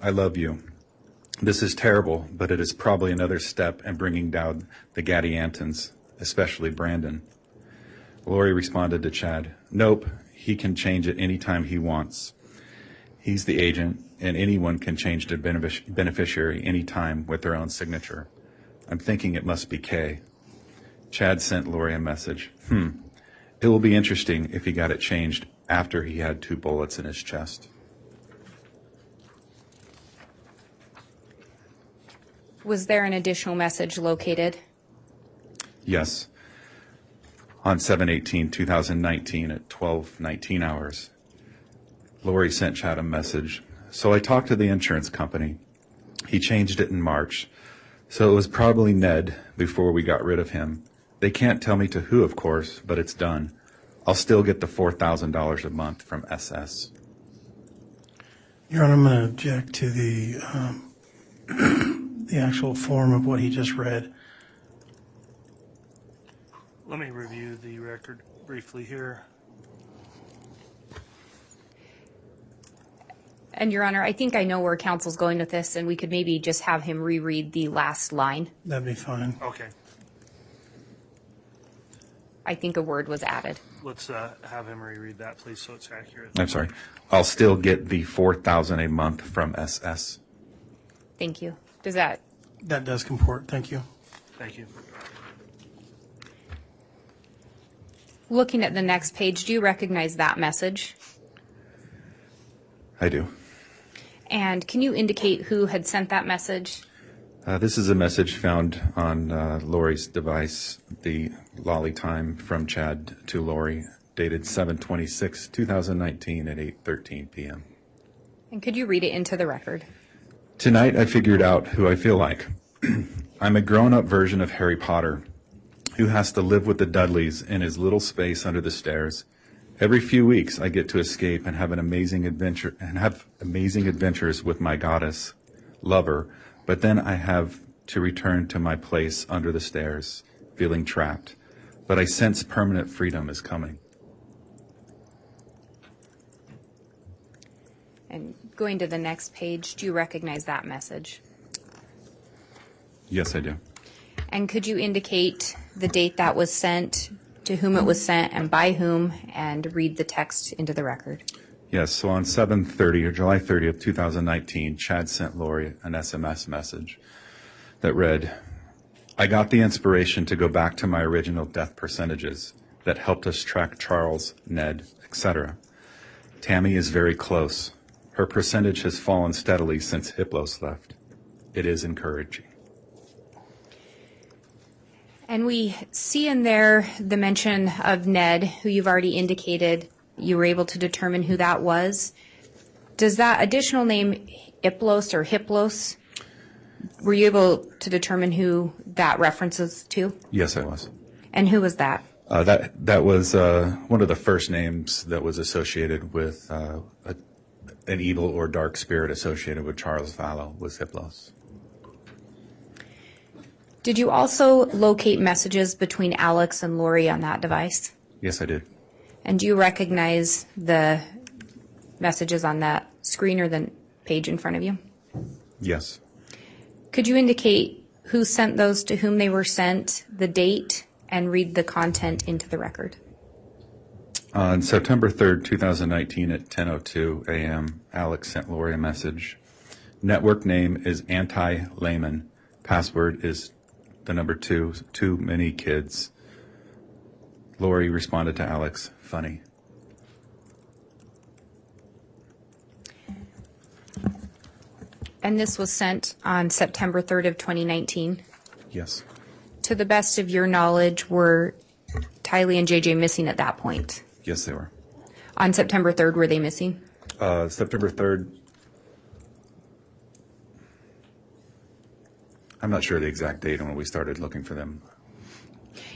I love you. This is terrible, but it is probably another step in bringing down the Gadiantons, especially Brandon. Lori responded to Chad, nope, he can change it anytime he wants. He's the agent, and anyone can change the beneficiary anytime with their own signature. I'm thinking it must be Kay. Chad sent Lori a message. It will be interesting if he got it changed after he had 2 bullets in his chest. Was there an additional message located? Yes. On 7/18/2019 at 12:19 hours, Lori sent Chad a message. So I talked to the insurance company. He changed it in March. So it was probably Ned before we got rid of him. They can't tell me to who, of course, but it's done. I'll still get the $4,000 a month from SS. Your Honor, I'm going to object to the actual form of what he just read. Let me review the record briefly here. And Your Honor, I think I know where counsel's going with this, and we could maybe just have him reread the last line. That'd be fine. Okay, I think a word was added. let's have him reread that, please, so it's accurate. I'm sorry. I'll still get the $4,000 a month from SS. Thank you. Does that, That does comport. Thank you. Thank you. looking at the next page, do you recognize that message? I do. And can you indicate who had sent that message? This is a message found on Lori's device, the Lolly time from Chad to Lori, dated 7/26/2019 at 8:13 p.m. And could you read it into the record? Tonight I figured out who I feel like. I'm a grown-up version of Harry Potter who has to live with the Dudleys in his little space under the stairs. Every few weeks I get to escape and have amazing adventures with my goddess, lover, but then I have to return to my place under the stairs, feeling trapped. But I sense permanent freedom is coming. And going to the next page, do you recognize that message? Yes, I do. And could you indicate the date that was sent, to whom it was sent, and by whom, and read the text into the record? Yes, so on 7/30 or July 30th, 2019, Chad sent Lori an SMS message that read, I got the inspiration to go back to my original death percentages that helped us track Charles, Ned, etc. Tammy is very close. Her percentage has fallen steadily since Hiplos left. It is encouraging. And we see in there the mention of Ned, who you've already indicated you were able to determine who that was. Does that additional name, Iplos or Hiplos, were you able to determine who that references to? Yes, I was. And who was that? That was one of the first names that was associated with an evil or dark spirit associated with Charles Vallow was Hiplos. Did you also locate messages between Alex and Lori on that device? Yes, I did. And do you recognize the messages on that screen or the page in front of you? Yes. Could you indicate who sent those, to whom they were sent, the date, and read the content into the record? On September 3rd, 2019 at 10:02 a.m., Alex sent Lori a message. Network name is Anti-Layman. Password is the number 2, too many kids. Lori responded to Alex, funny. And this was sent on September 3rd of 2019. Yes. To the best of your knowledge, were Tylee and JJ missing at that point? Yes, they were. On September 3rd, were they missing? September 3rd, I'm not sure the exact date when we started looking for them.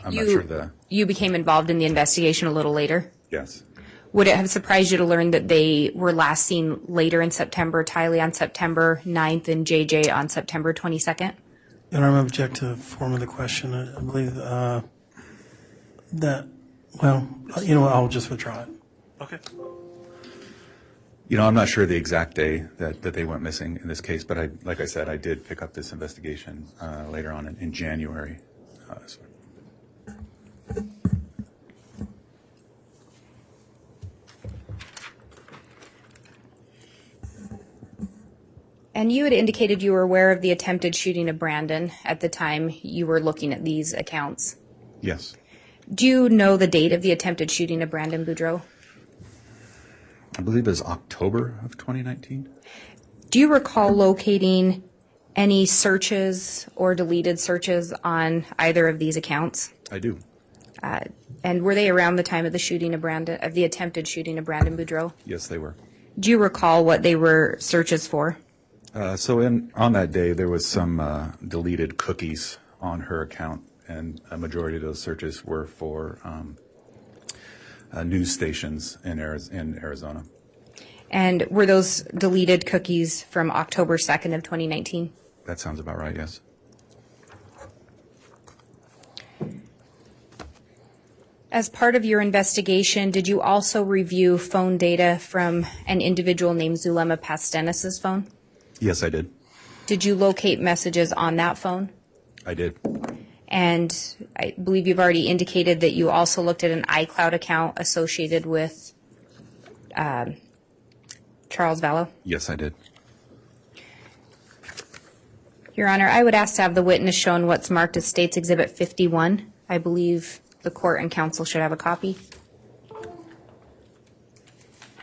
I'm not sure You became involved in the investigation a little later? Yes. Would it have surprised you to learn that they were last seen later in September, Tylee on September 9th and JJ on September 22nd? And I'm object to the form of the question. I believe that, well, you know what, I'll just withdraw it. Okay. You know, I'm not sure the exact day that they went missing in this case, but like I said, I did pick up this investigation later on in January. And you had indicated you were aware of the attempted shooting of Brandon at the time you were looking at these accounts. Yes. Do you know the date of the attempted shooting of Brandon Boudreaux? I believe it was October of 2019. Do you recall locating any searches or deleted searches on either of these accounts? I do. And were they around the time of the shooting of the attempted shooting of Brandon Boudreaux? Yes, they were. Do you recall what they were searches for? So on that day, there was some deleted cookies on her account, and a majority of those searches were for news stations in Arizona. And were those deleted cookies from October 2nd of 2019? That sounds about right, yes. As part of your investigation, did you also review phone data from an individual named Zulema Pastenes' phone? Yes, I did. Did you locate messages on that phone? I did. And I believe you've already indicated that you also looked at an iCloud account associated with Charles Vallow. Yes, I did. Your Honor, I would ask to have the witness shown what's marked as State's Exhibit 51. I believe the court and counsel should have a copy.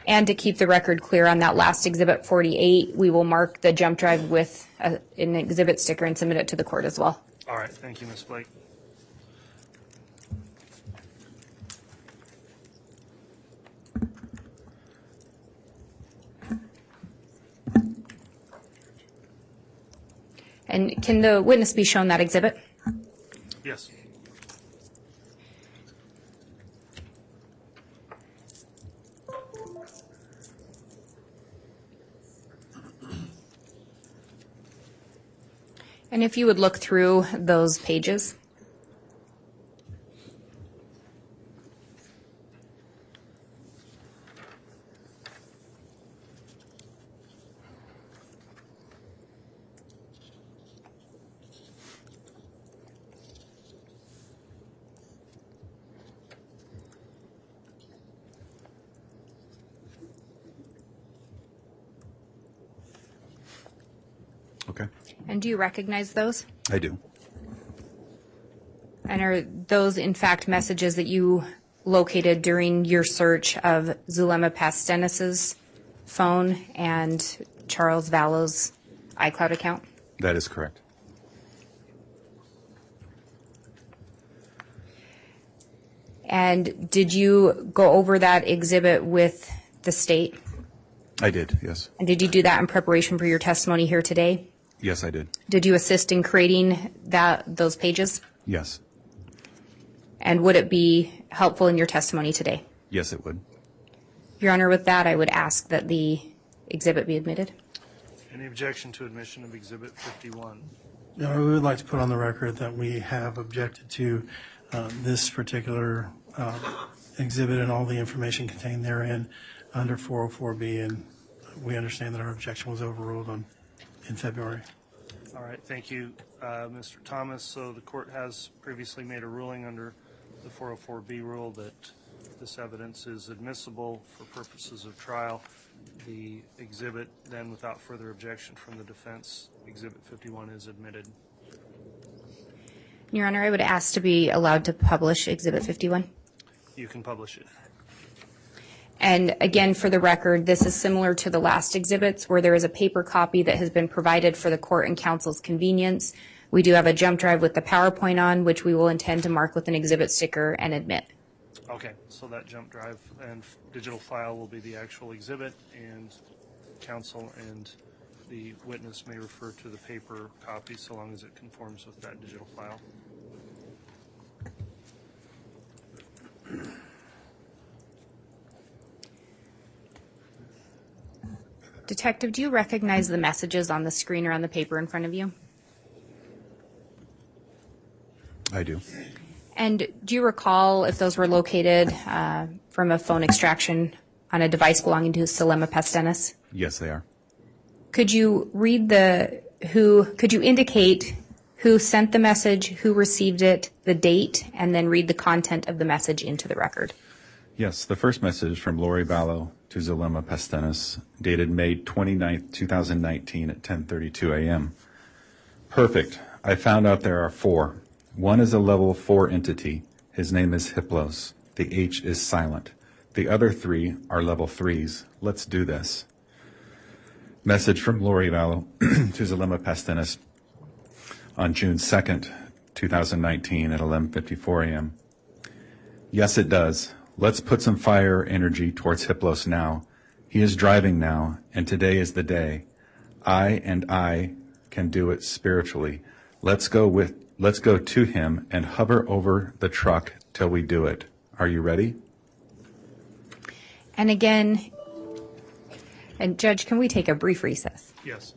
And to keep the record clear on that last Exhibit 48, we will mark the jump drive with an exhibit sticker and submit it to the court as well. All right, thank you, Ms. Blake. And can the witness be shown that exhibit? Yes. And if you would look through those pages. Okay. And do you recognize those? I do. And are those, in fact, messages that you located during your search of Zulema Pastenes' phone and Charles Vallow's iCloud account? That is correct. And did you go over that exhibit with the state? I did, yes. And did you do that in preparation for your testimony here today? Yes, I did. Did you assist in creating those pages? Yes. And would it be helpful in your testimony today? Yes, it would. Your Honor, with that, I would ask that the exhibit be admitted. Any objection to admission of Exhibit 51? No, we would like to put on the record that we have objected to this particular exhibit and all the information contained therein under 404B, and we understand that our objection was overruled in February. All right, thank you, Mr. Thomas. So the court has previously made a ruling under the 404B rule that this evidence is admissible for purposes of trial. The exhibit, then, without further objection from the defense, Exhibit 51 is admitted. Your Honor, I would ask to be allowed to publish Exhibit 51. You can publish it. And again, for the record, this is similar to the last exhibits where there is a paper copy that has been provided for the court and counsel's convenience. We do have a jump drive with the PowerPoint on, which we will intend to mark with an exhibit sticker and admit. Okay, so that jump drive and digital file will be the actual exhibit, and counsel and the witness may refer to the paper copy so long as it conforms with that digital file. Detective, do you recognize the messages on the screen or on the paper in front of you? I do. And do you recall if those were located from a phone extraction on a device belonging to Zulema Pastenes? Yes, they are. Could you read could you indicate who sent the message, who received it, the date, and then read the content of the message into the record? Yes, the first message from Lori Vallow to Zulema Pastenes, dated May 29th, 2019 at 10:32 a.m. Perfect. I found out there are 4. One is a level 4 entity. His name is Hiplos. The H is silent. The other 3 are level 3s. Let's do this. Message from Lori Vallow to Zulema Pastenes on June 2nd, 2019 at 11:54 a.m. Yes, it does. Let's put some fire energy towards Hiplos now. He is driving now, and today is the day. I can do it spiritually. Let's go to him and hover over the truck till we do it. Are you ready? And again, and Judge, can we take a brief recess? Yes.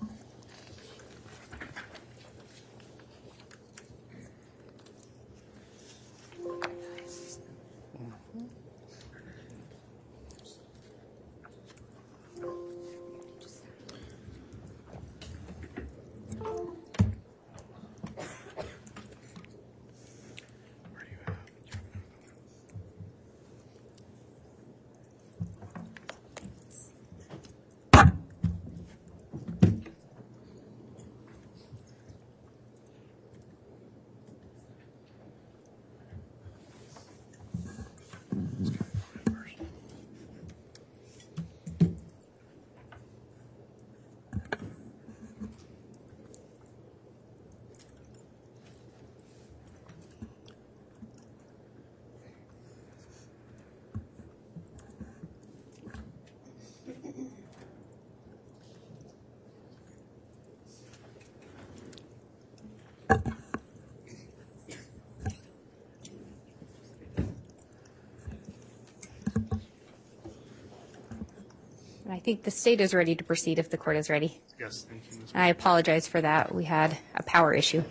And I think the state is ready to proceed if the court is ready. Yes, thank you, Ms. And I apologize for that. We had a power issue.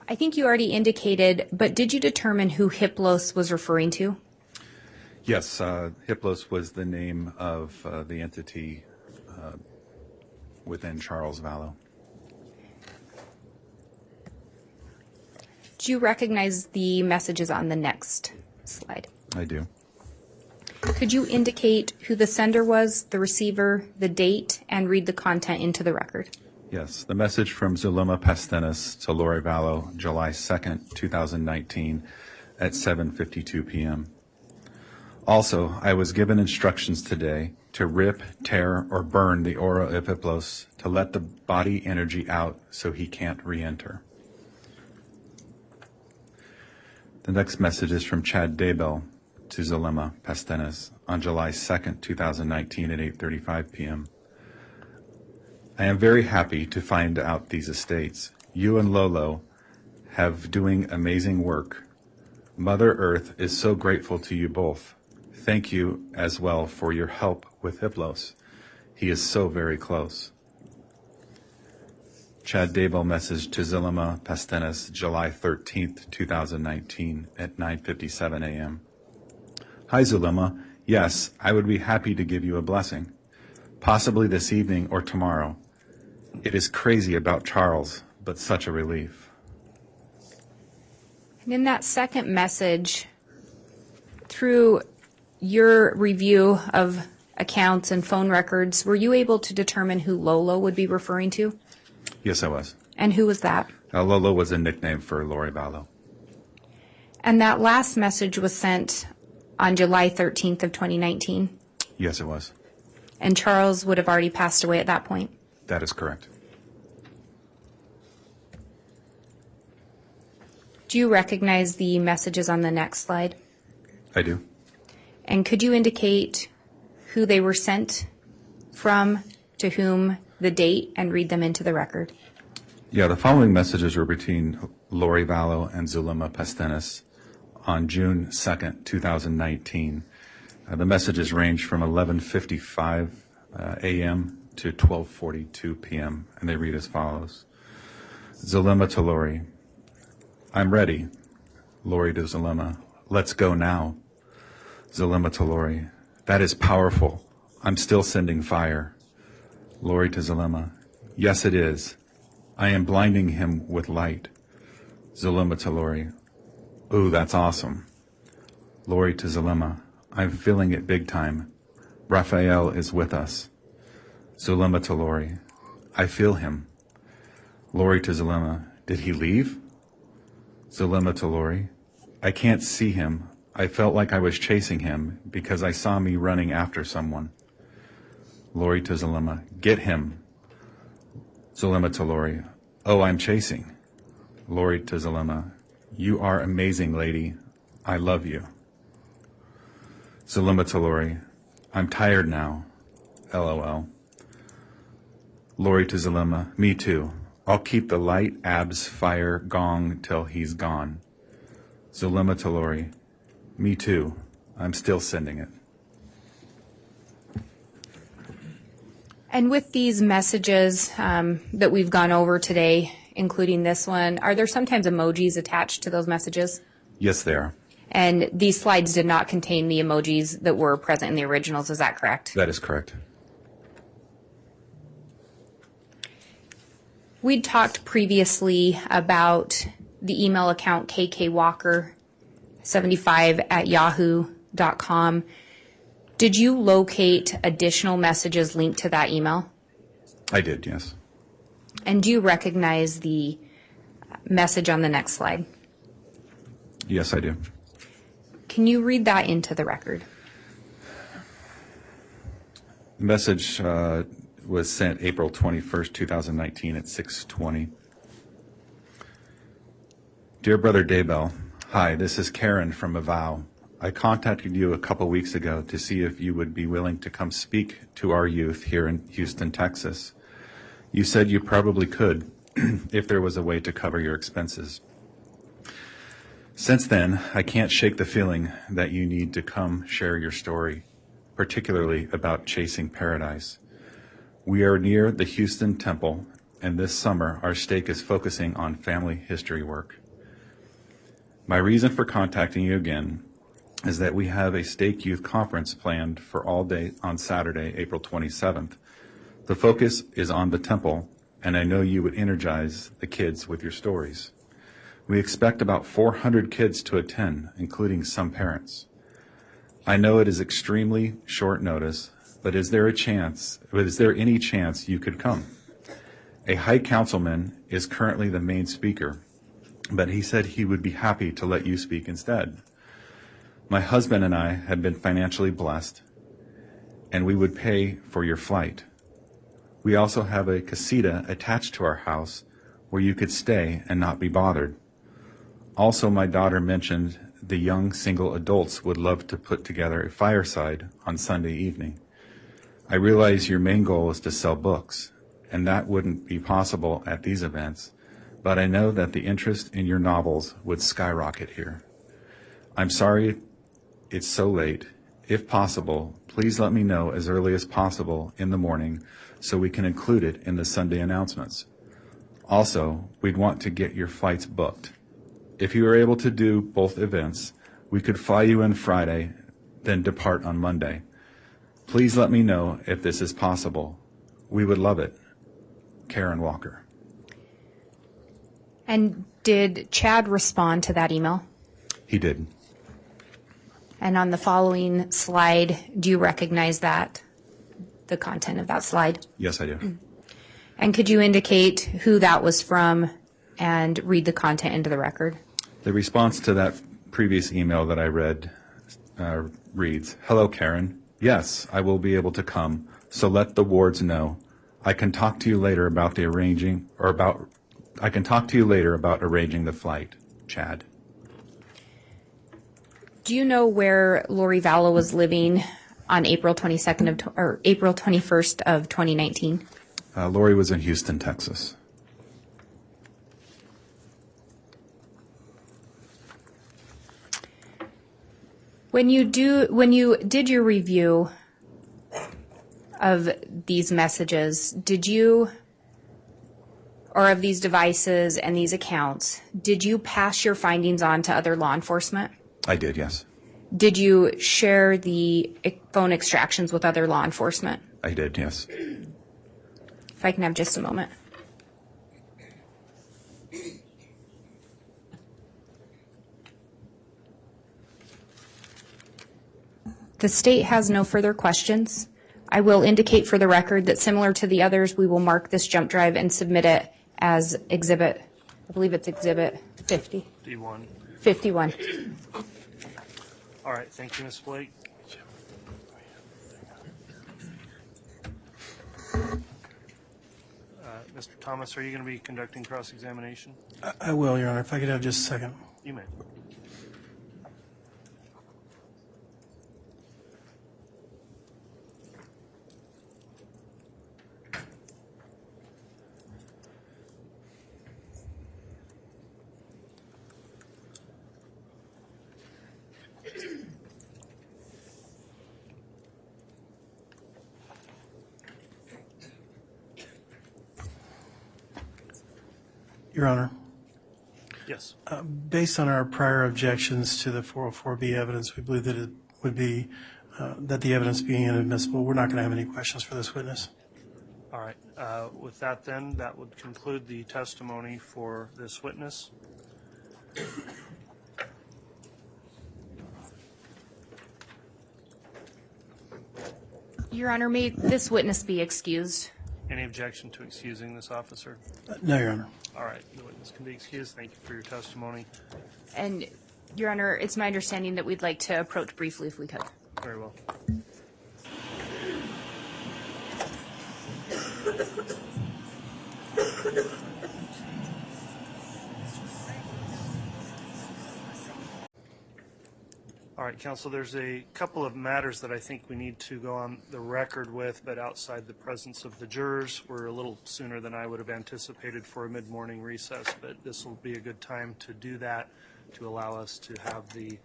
I think you already indicated, but did you determine who Hiplos was referring to? Yes, Hiplos was the name of the entity within Charles Vallow. Do you recognize the messages on the next slide? I do. Could you indicate who the sender was, the receiver, the date, and read the content into the record? Yes, the message from Zulema Pastenes to Lori Vallow, July 2nd, 2019, at 7:52 p.m. Also, I was given instructions today to rip, tear, or burn the aura of Hiplos to let the body energy out so he can't re-enter. The next message is from Chandler Daybell to Zulema Pastenes on July 2nd, 2019 at 8:35 p.m. I am very happy to find out these estates. You and Lolo have doing amazing work. Mother Earth is so grateful to you both. Thank you as well for your help with Hiplos. He is so very close. Chad Daybell message to Zulema Pastenes, July 13th, 2019 at 9:57 a.m. Hi, Zulema. Yes, I would be happy to give you a blessing, possibly this evening or tomorrow. It is crazy about Charles, but such a relief. And in that second message, through your review of accounts and phone records, were you able to determine who Lolo would be referring to? Yes, I was. And who was that? Lolo was a nickname for Lori Vallow. And that last message was sent on July 13th of 2019? Yes, it was. And Charles would have already passed away at that point? That is correct. Do you recognize the messages on the next slide? I do. And could you indicate who they were sent from, to whom, the date, and read them into the record? Yeah, the following messages were between Lori Vallow and Zulema Pastenes on June 2nd, 2019. The messages range from 11:55 a.m. to 12:42 p.m., and they read as follows. Zulema to Lori. I'm ready. Lori to Zulema. Let's go now. Zulema to Lori. That is powerful. I'm still sending fire. Lori to Zulema. Yes, it is. I am blinding him with light. Zulema to Lori. Ooh, that's awesome. Lori to Zulema. I'm feeling it big time. Raphael is with us. Zulema to Lori. I feel him. Lori to Zulema. Did he leave? Zulema to Lori. I can't see him. I felt like I was chasing him because I saw me running after someone. Lori to Zulema. Get him. Zulema to Lori. Oh, I'm chasing. Lori to Zulema. You are amazing, lady. I love you. Zulema to Lori. I'm tired now. LOL. Lori to Zulema. Me too. I'll keep the light, abs, fire, gong till he's gone. Zulema to Lori. Me too. I'm still sending it. And with these messages that we've gone over today, including this one, are there sometimes emojis attached to those messages? Yes, they are. And these slides did not contain the emojis that were present in the originals, is that correct? That is correct. We'd talked previously about the email account kkwalker75@yahoo.com. Did you locate additional messages linked to that email? I did, yes. And do you recognize the message on the next slide? Yes, I do. Can you read that into the record? The message was sent April 21st, 2019 at 6:20. Dear Brother Daybell, hi, this is Karen from Avow. I contacted you a couple weeks ago to see if you would be willing to come speak to our youth here in Houston, Texas. You said you probably could if there was a way to cover your expenses. Since then, I can't shake the feeling that you need to come share your story. particularly about chasing paradise. We are near the Houston Temple, and this summer our stake is focusing on family history work. My reason for contacting you again is that we have a stake youth conference planned for all day on Saturday, April 27th. The focus is on the temple, and I know you would energize the kids with your stories. We expect about 400 kids to attend, including some parents. I know it is extremely short notice, but is there any chance you could come? A high councilman is currently the main speaker, but he said he would be happy to let you speak instead. My husband and I have been financially blessed, and we would pay for your flight. We also have a casita attached to our house where you could stay and not be bothered. Also, my daughter mentioned the young single adults would love to put together a fireside on Sunday evening. I realize your main goal is to sell books, and that wouldn't be possible at these events, but I know that the interest in your novels would skyrocket here. I'm sorry it's so late. If possible, please let me know as early as possible in the morning so we can include it in the Sunday announcements. Also, we'd want to get your flights booked. If you are able to do both events, we could fly you in Friday, then depart on Monday. Please let me know if this is possible. We would love it. Karen Walker. And did Chad respond to that email? He did. And on the following slide, do you recognize that, the content of that slide? Yes, I do. And could you indicate who that was from and read the content into the record? The response to that previous email that I read reads, "Hello, Karen. Yes, I will be able to come, so let the wards know. I can talk to you later about arranging the flight. Chad." Do you know where Lori Vallow was living on April 21st of 2019? Lori was in Houston, Texas. When you did your review of these messages, or of these devices and these accounts, did you pass your findings on to other law enforcement? I did, yes. Did you share the phone extractions with other law enforcement? I did, yes. If I can have just a moment. The state has no further questions. I will indicate for the record that similar to the others, we will mark this jump drive and submit it as exhibit, I believe it's exhibit 50. D1. 51. All right, thank you, Ms. Blake. Mr. Thomas, are you going to be conducting cross-examination? I will, Your Honor. If I could have just a second. You may. Your Honor, Yes. based on our prior objections to the 404B evidence, we believe that it would be, that the evidence being inadmissible, we're not going to have any questions for this witness. All right. With that then, that would conclude the testimony for this witness. Your Honor, may this witness be excused? Any objection to excusing this officer? No, Your Honor. All right. The witness can be excused. Thank you for your testimony. And, Your Honor, it's my understanding that we'd like to approach briefly if we could. Very well. All right, counsel, there's a couple of matters that I think we need to go on the record with, but outside the presence of the jurors. We're a little sooner than I would have anticipated for a mid-morning recess, but this will be a good time to do that, to allow us to have the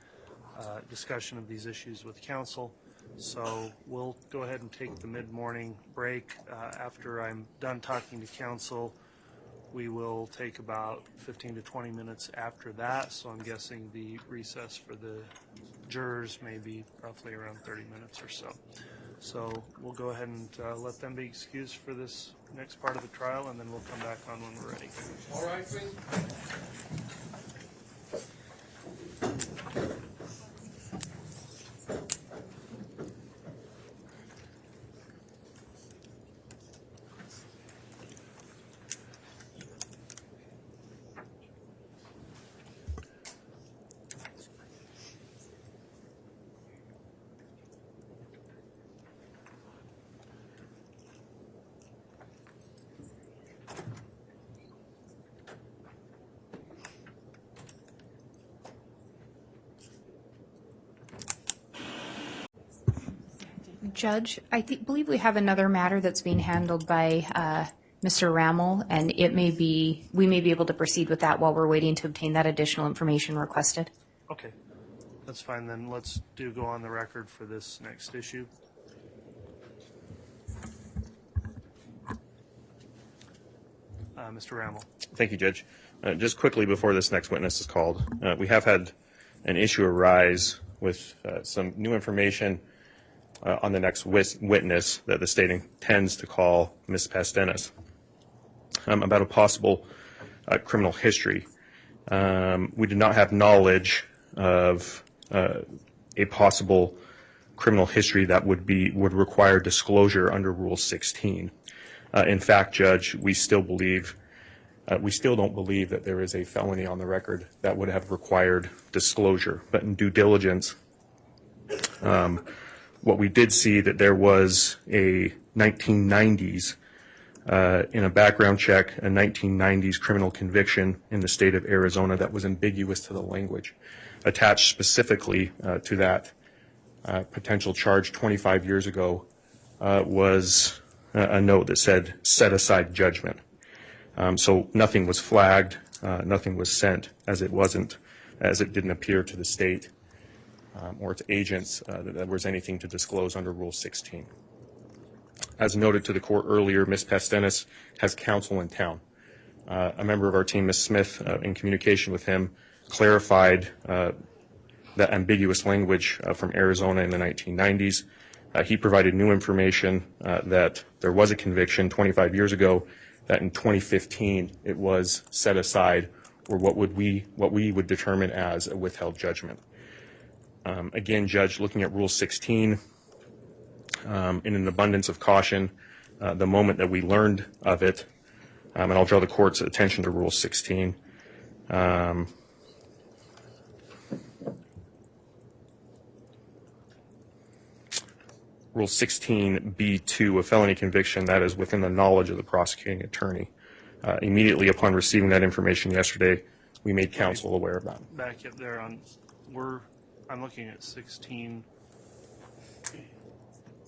discussion of these issues with counsel. So we'll go ahead and take the mid-morning break. After I'm done talking to counsel, we will take about 15 to 20 minutes after that. So I'm guessing the recess for the jurors may be roughly around 30 minutes or so. So we'll go ahead and let them be excused for this next part of the trial, and then we'll come back on when we're ready. All right, please. Judge, I believe we have another matter that's being handled by Mr. Rammel, and we may be able to proceed with that while we're waiting to obtain that additional information requested. Okay, that's fine then. Let's go on the record for this next issue. Mr. Rammel. Thank you, Judge. Just quickly before this next witness is called, we have had an issue arise with some new information on the next witness that the state intends to call Ms. Pastenes about a possible criminal history. We did not have knowledge of a possible criminal history that would require disclosure under Rule 16. In fact, Judge, we still don't believe that there is a felony on the record that would have required disclosure. But in due diligence, what we did see that there was a 1990s, in a background check, a 1990s criminal conviction in the state of Arizona that was ambiguous to the language. Attached specifically to that potential charge 25 years ago was a note that said, set aside judgment. So nothing was flagged, nothing was sent, as it didn't appear to the state or its agents that there was anything to disclose under Rule 16. As noted to the court earlier, Ms. Pastenes has counsel in town. A member of our team, Ms. Smith, in communication with him, clarified that ambiguous language from Arizona in the 1990s. He provided new information that there was a conviction 25 years ago, that in 2015 it was set aside, or what we would determine as a withheld judgment. Again, Judge, looking at Rule 16, in an abundance of caution, the moment that we learned of it, and I'll draw the court's attention to Rule 16. Rule 16B2, a felony conviction that is within the knowledge of the prosecuting attorney. Immediately upon receiving that information yesterday, we made counsel aware of that. Back up there I'm looking at 16.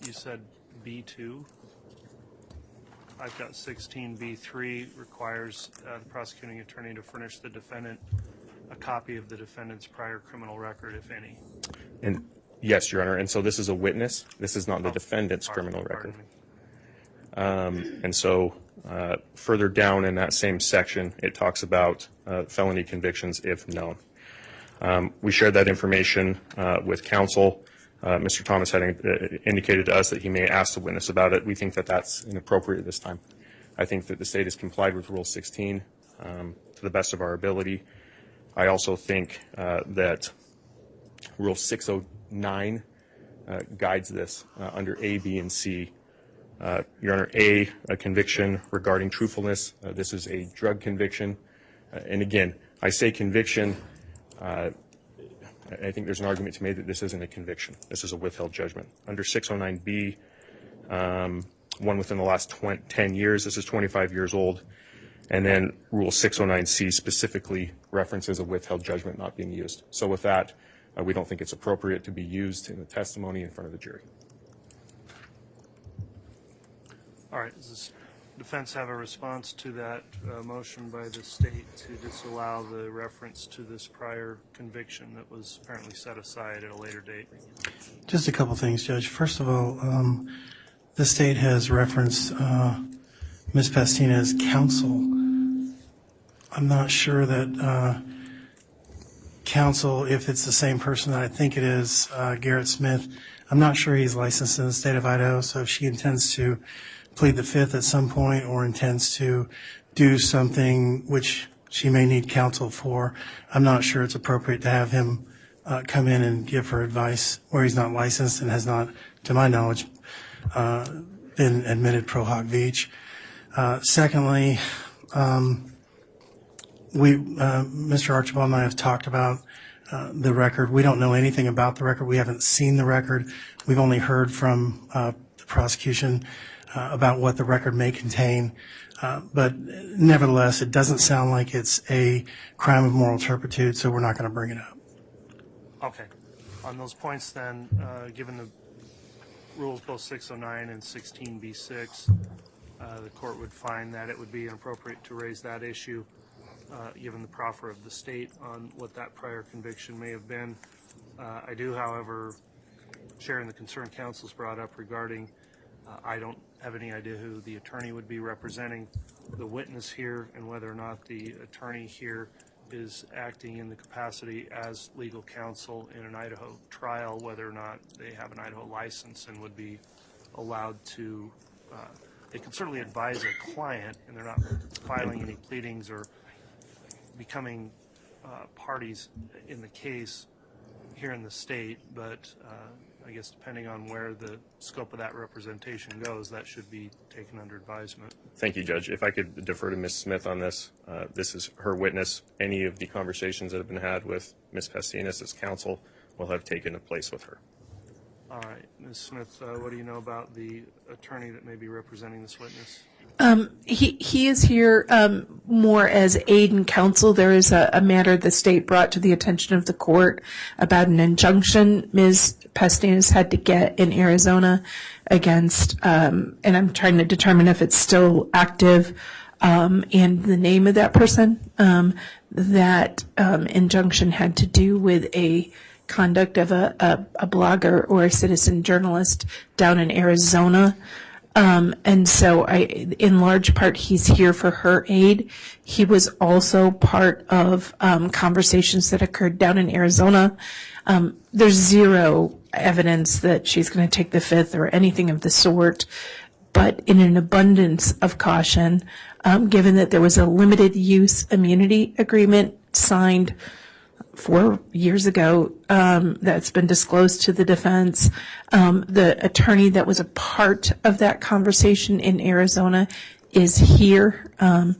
You said B2. I've got 16B3 requires the prosecuting attorney to furnish the defendant a copy of the defendant's prior criminal record, if any. And yes, Your Honor. And so this is a witness. This is not the defendant's criminal record. And so further down in that same section, it talks about felony convictions if known. We shared that information with counsel. Mr. Thomas had indicated to us that he may ask the witness about it. We think that that's inappropriate at this time. I think that the state has complied with Rule 16 to the best of our ability. I also think that Rule 609 guides this under A, B, and C. Your Honor, A, a conviction regarding truthfulness. This is a drug conviction. And again, I say conviction. I think there's an argument to be made that this isn't a conviction. This is a withheld judgment. Under 609B, one within the last 10 years, this is 25 years old. And then Rule 609C specifically references a withheld judgment not being used. So with that, we don't think it's appropriate to be used in the testimony in front of the jury. All right. Is this defense have a response to that motion by the state to disallow the reference to this prior conviction that was apparently set aside at a later date? Just a couple things, Judge. First of all, the state has referenced Ms. Pastenes' counsel. I'm not sure that counsel, if it's the same person that I think it is, Garrett Smith, I'm not sure he's licensed in the state of Idaho, so if she intends to plead the fifth at some point or intends to do something which she may need counsel for, I'm not sure it's appropriate to have him come in and give her advice where he's not licensed and has not, to my knowledge, been admitted pro hoc vice. Secondly, Mr. Archibald and I have talked about the record. We don't know anything about the record. We haven't seen the record. We've only heard from the prosecution about what the record may contain. But nevertheless, it doesn't sound like it's a crime of moral turpitude, so we're not going to bring it up. Okay. On those points then, given the rules both 609 and 16b6, the court would find that it would be inappropriate to raise that issue given the proffer of the state on what that prior conviction may have been. I do, however, share in the concern counsel's brought up regarding I don't have any idea who the attorney would be representing the witness here and whether or not the attorney here is acting in the capacity as legal counsel in an Idaho trial, whether or not they have an Idaho license and would be allowed to, they can certainly advise a client and they're not filing any pleadings or becoming parties in the case here in the state, but I guess depending on where the scope of that representation goes, that should be taken under advisement. Thank you, Judge. If I could defer to Ms. Smith on this. This is her witness. Any of the conversations that have been had with Ms. Pastenes as counsel will have taken place with her. All right. Ms. Smith, what do you know about the attorney that may be representing this witness? He is here more as aid and counsel. There is a matter the state brought to the attention of the court about an injunction Ms. Pastenes had to get in Arizona against, and I'm trying to determine if it's still active, and the name of that person. That injunction had to do with a conduct of a blogger or a citizen journalist down in Arizona. And so in large part, he's here for her aid. He was also part of conversations that occurred down in Arizona. There's zero evidence that she's going to take the fifth or anything of the sort. But in an abundance of caution, given that there was a limited use immunity agreement signed 4 years ago that's been disclosed to the defense. The attorney that was a part of that conversation in Arizona is here, and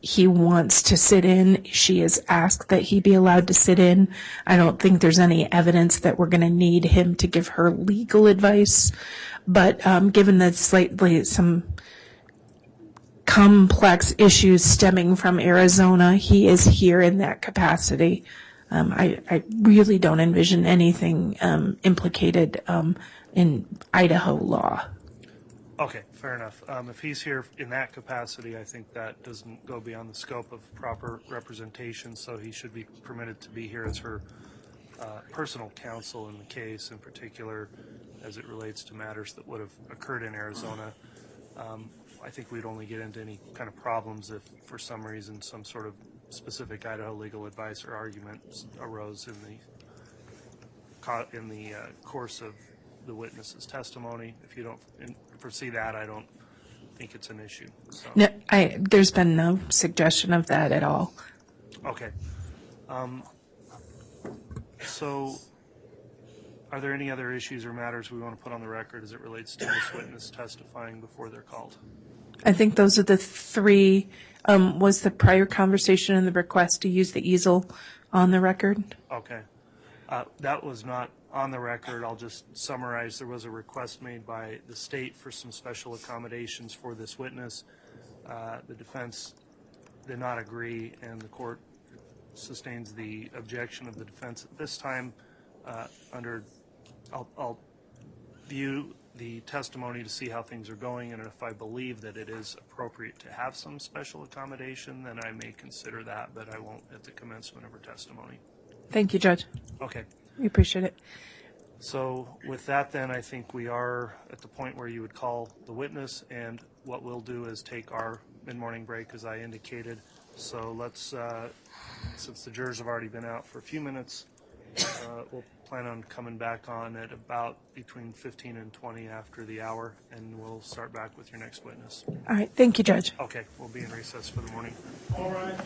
he wants to sit in. She has asked that he be allowed to sit in. I don't think there's any evidence that we're going to need him to give her legal advice, but given that slightly some complex issues stemming from Arizona, he is here in that capacity. I really don't envision anything implicated in Idaho law. Okay, fair enough. If he's here in that capacity, I think that doesn't go beyond the scope of proper representation, so he should be permitted to be here as her personal counsel in the case, in particular as it relates to matters that would have occurred in Arizona. I think we'd only get into any kind of problems if, for some reason, some sort of specific Idaho legal advice or argument arose in the course of the witness's testimony. If you don't foresee that, I don't think it's an issue. So. No, there's been no suggestion of that at all. Okay. So, are there any other issues or matters we want to put on the record as it relates to this witness testifying before they're called? I think those are the three. Was the prior conversation and the request to use the easel on the record? Okay. That was not on the record. I'll just summarize. There was a request made by the state for some special accommodations for this witness. The defense did not agree, and the court sustains the objection of the defense at this time. I'll view the testimony to see how things are going, and if I believe that it is appropriate to have some special accommodation, then I may consider that, but I won't at the commencement of her testimony. Thank you, Judge. Okay. We appreciate it. So with that, then, I think we are at the point where you would call the witness, and what we'll do is take our mid-morning break, as I indicated. So let's, since the jurors have already been out for a few minutes, we'll plan on coming back on at about between 15 and 20 after the hour, and we'll start back with your next witness. All right. Thank you, Judge. Okay, we'll be in recess for the morning. All right.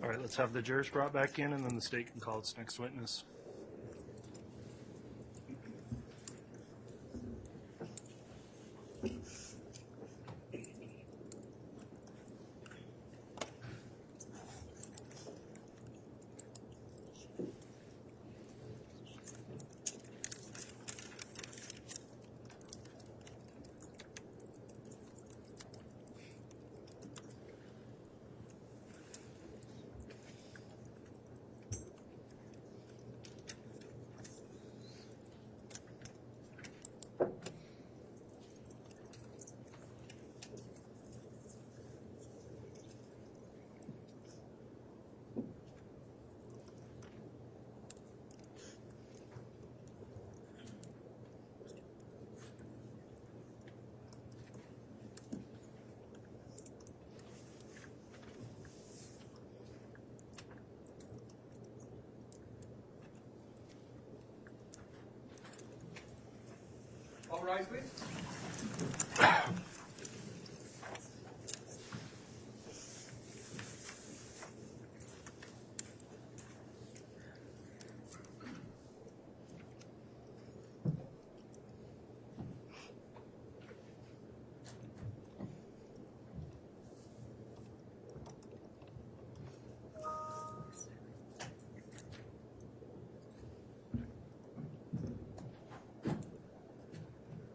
All right, let's have the jurors brought back in, and then the state can call its next witness. All rise, please.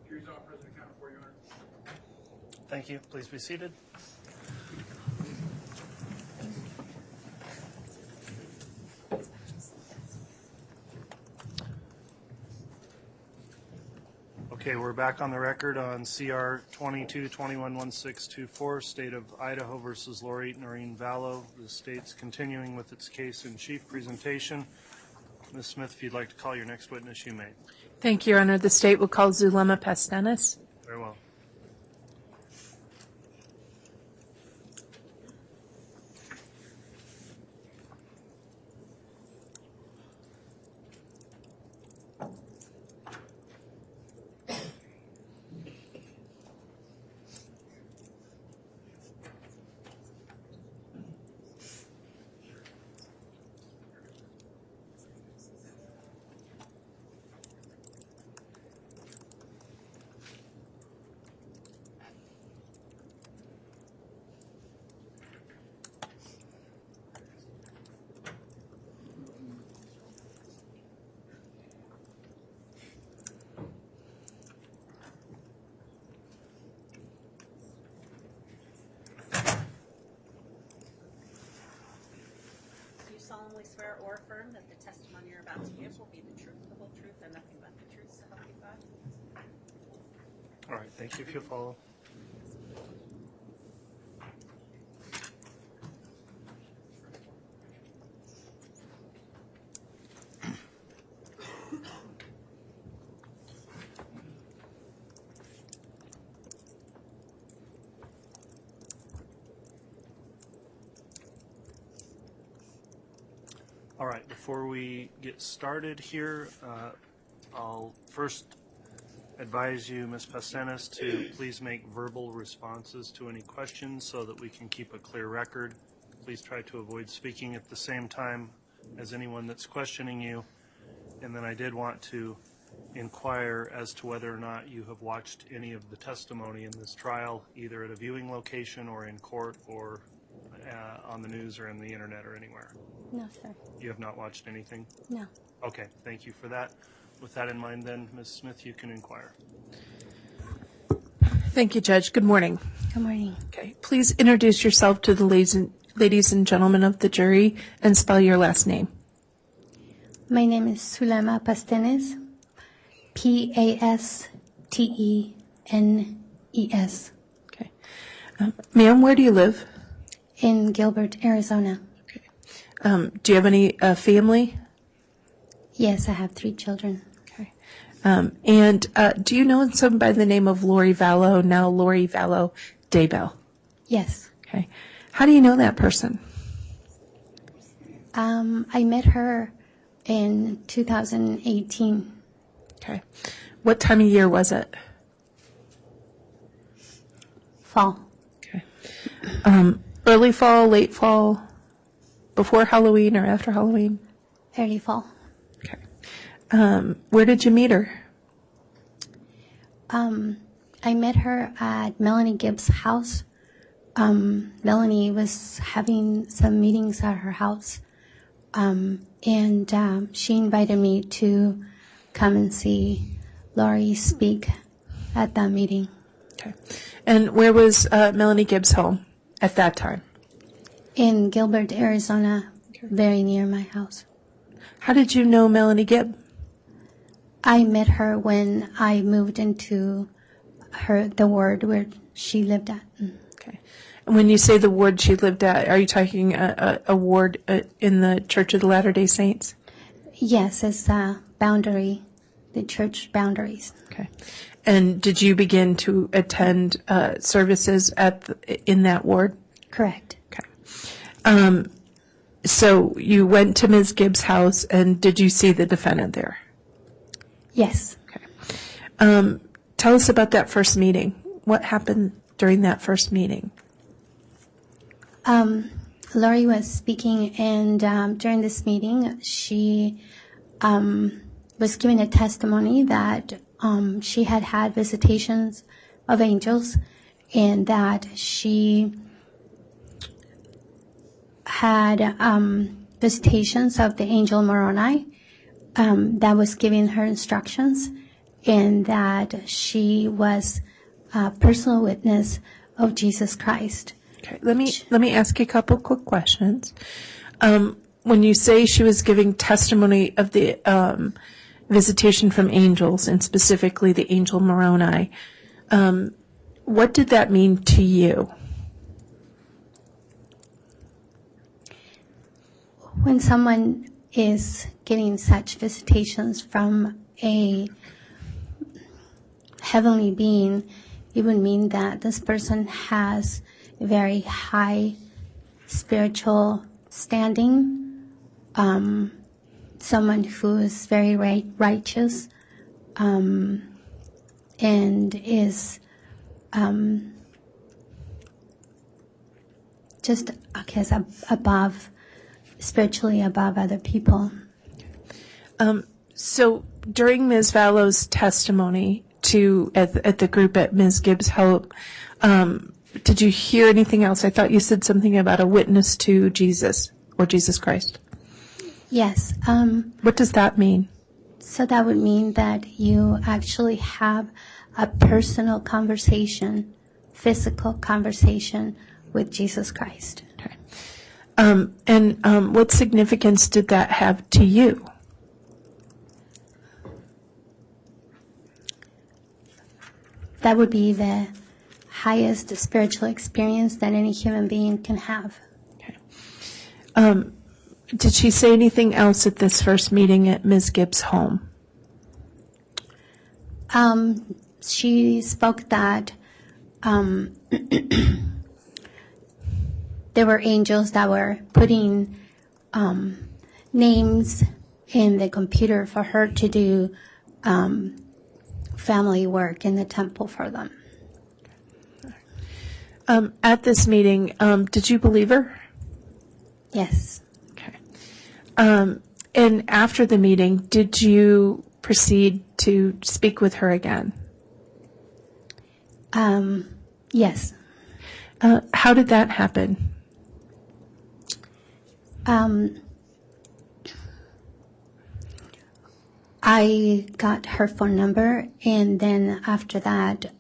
Jury's all present, accounted for, Your Honor. Thank you. Please be seated. Okay, we're back on the record on CR 22-211624, State of Idaho versus Lori Vallow. The state's continuing with its case in chief presentation. Ms. Smith, if you'd like to call your next witness, you may. Thank you, Your Honor. The state will call Zulema Pastenes. Very well. Do you solemnly swear or affirm that the testimony you're about to give will be the truth, the whole truth, and nothing but the truth, so help you God? All right, thank you. If you'll follow. All right, before we get started here, I'll first advise you, Ms. Pastenes, to please make verbal responses to any questions so that we can keep a clear record. Please try to avoid speaking at the same time as anyone that's questioning you. And then I did want to inquire as to whether or not you have watched any of the testimony in this trial, either at a viewing location or in court or on the news or in the internet or anywhere. No, sir. You have not watched anything? No. Okay, thank you for that. With that in mind, then, Ms. Smith, you can inquire. Thank you, Judge. Good morning. Good morning. Okay. Please introduce yourself to the ladies and gentlemen of the jury and spell your last name. My name is Zulema Pastenes, Pastenes. Okay. Ma'am, where do you live? In Gilbert, Arizona. Do you have any family? Yes, I have 3 children. Okay. And do you know someone by the name of Lori Vallow, now Lori Vallow Daybell? Yes. Okay. How do you know that person? I met her in 2018. Okay. What time of year was it? Fall. Okay. Early fall, late fall, before Halloween or after Halloween? Early fall. Okay. Where did you meet her? I met her at Melanie Gibbs' house. Melanie was having some meetings at her house. And she invited me to come and see Lori speak at that meeting. Okay. And where was Melanie Gibbs' home at that time? In Gilbert, Arizona, very near my house. How did you know Melanie Gibb? I met her when I moved into the ward where she lived at. Okay. And when you say the ward she lived at, are you talking a ward in the Church of the Latter-day Saints? Yes, it's a boundary, the church boundaries. Okay. And did you begin to attend services in that ward? Correct. Okay. So you went to Ms. Gibbs' house, and did you see the defendant there? Yes. Okay. Tell us about that first meeting. What happened during that first meeting? Lori was speaking, and during this meeting, she was giving a testimony that she had had visitations of angels, and that she had visitations of the angel Moroni that was giving her instructions, and that she was a personal witness of Jesus Christ. Okay, let me ask you a couple quick questions. When you say she was giving testimony of the visitation from angels, and specifically the angel Moroni, what did that mean to you? When someone is getting such visitations from a heavenly being, it would mean that this person has a very high spiritual standing, someone who is very righteous, and is just, I guess, spiritually above other people. So during Ms. Vallow's testimony at the group at Ms. Gibbs' home, did you hear anything else? I thought you said something about a witness to Jesus or Jesus Christ. Yes. What does that mean? So that would mean that you actually have a personal conversation, physical conversation with Jesus Christ. Okay. And what significance did that have to you? That would be the highest spiritual experience that any human being can have. Okay. Did she say anything else at this first meeting at Ms. Gibbs' home? She spoke that there were angels that were putting names in the computer for her to do family work in the temple for them. At this meeting, did you believe her? Yes. Okay. And after the meeting, did you proceed to speak with her again? Yes. How did that happen? I got her phone number, and then after that,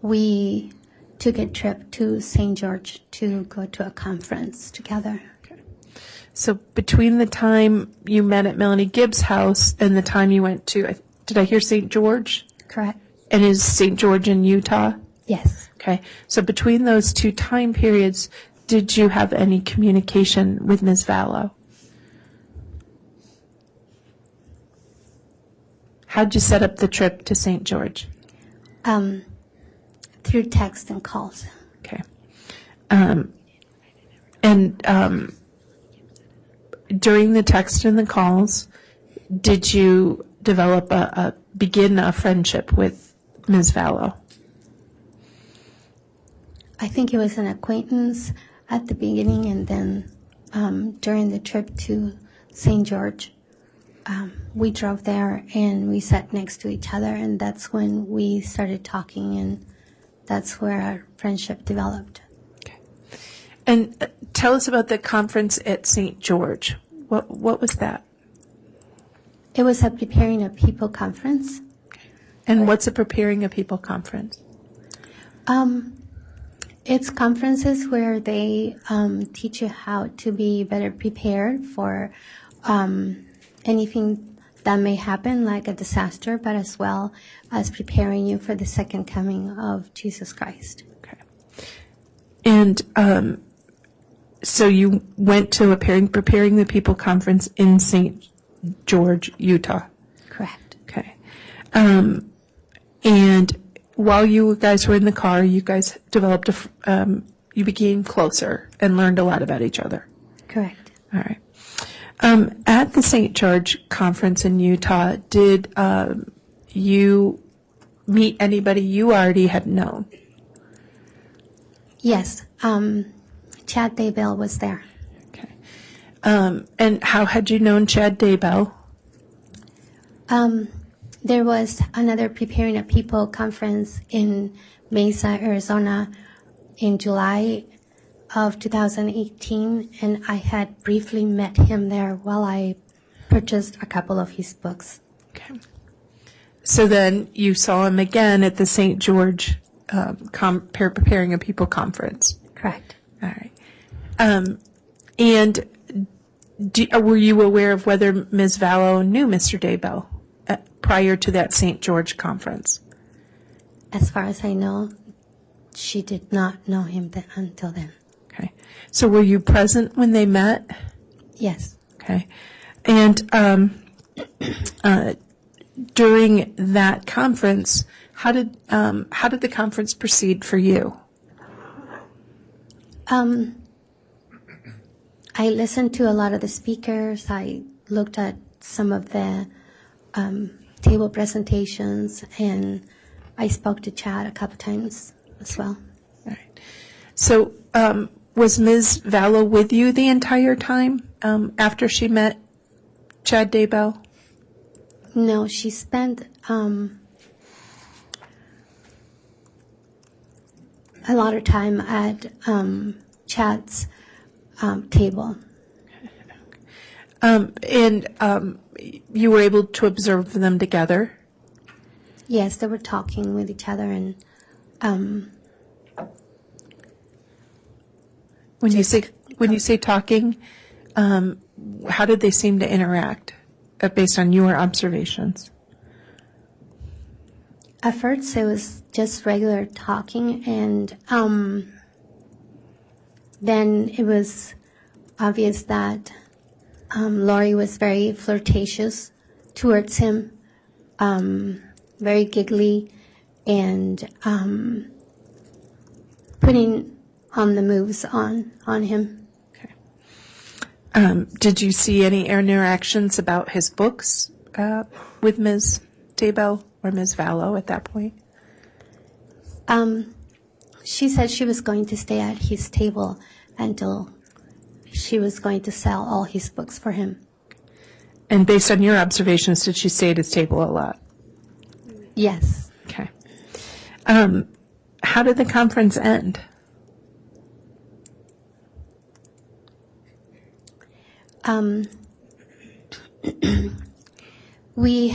we took a trip to St. George to go to a conference together. Okay. So between the time you met at Melanie Gibbs' house and the time you went to, did I hear St. George? Correct. And is St. George in Utah? Yes. Okay. So between those two time periods, did you have any communication with Ms. Vallow? How'd you set up the trip to St. George? Through text and calls. Okay. During the text and the calls, did you develop begin a friendship with Ms. Vallow? I think it was an acquaintance at the beginning, and then during the trip to St. George, we drove there and we sat next to each other, and that's when we started talking, and that's where our friendship developed. Okay. And tell us about the conference at St. George. What was that? It was a Preparing a People conference. And what's a Preparing a People conference? It's conferences where they teach you how to be better prepared for anything that may happen, like a disaster, but as well as preparing you for the second coming of Jesus Christ. Okay. And so you went to a Preparing the People conference in St. George, Utah. Correct. Okay. And while you guys were in the car, you guys developed you became closer and learned a lot about each other. Correct. All right. At the St. George conference in Utah, did you meet anybody you already had known? Yes. Chad Daybell was there. Okay. And how had you known Chad Daybell? There was another Preparing a People conference in Mesa, Arizona in July of 2018, and I had briefly met him there while I purchased a couple of his books. Okay. So then you saw him again at the St. George Preparing a People conference. Correct. All right. And were you aware of whether Ms. Vallow knew Mr. Daybell prior to that St. George conference? As far as I know, she did not know him until then. Okay. So were you present when they met? Yes. Okay. And during that conference, how did the conference proceed for you? I listened to a lot of the speakers. I looked at some of the table presentations, and I spoke to Chad a couple times as well. All right. So was Ms. Vallow with you the entire time after she met Chad Daybell? No, she spent a lot of time at Chad's table. And you were able to observe them together? Yes, they were talking with each other, and when you say talking, how did they seem to interact based on your observations? at first it was just regular talking, and then it was obvious that Lori was very flirtatious towards him, very giggly, and putting on the moves on him. Okay. Did you see any interactions about his books with Ms. Daybell or Ms. Vallow at that point? She said she was going to stay at his table until she was going to sell all his books for him. And based on your observations, did she stay at his table a lot? Yes. Okay. How did the conference end? We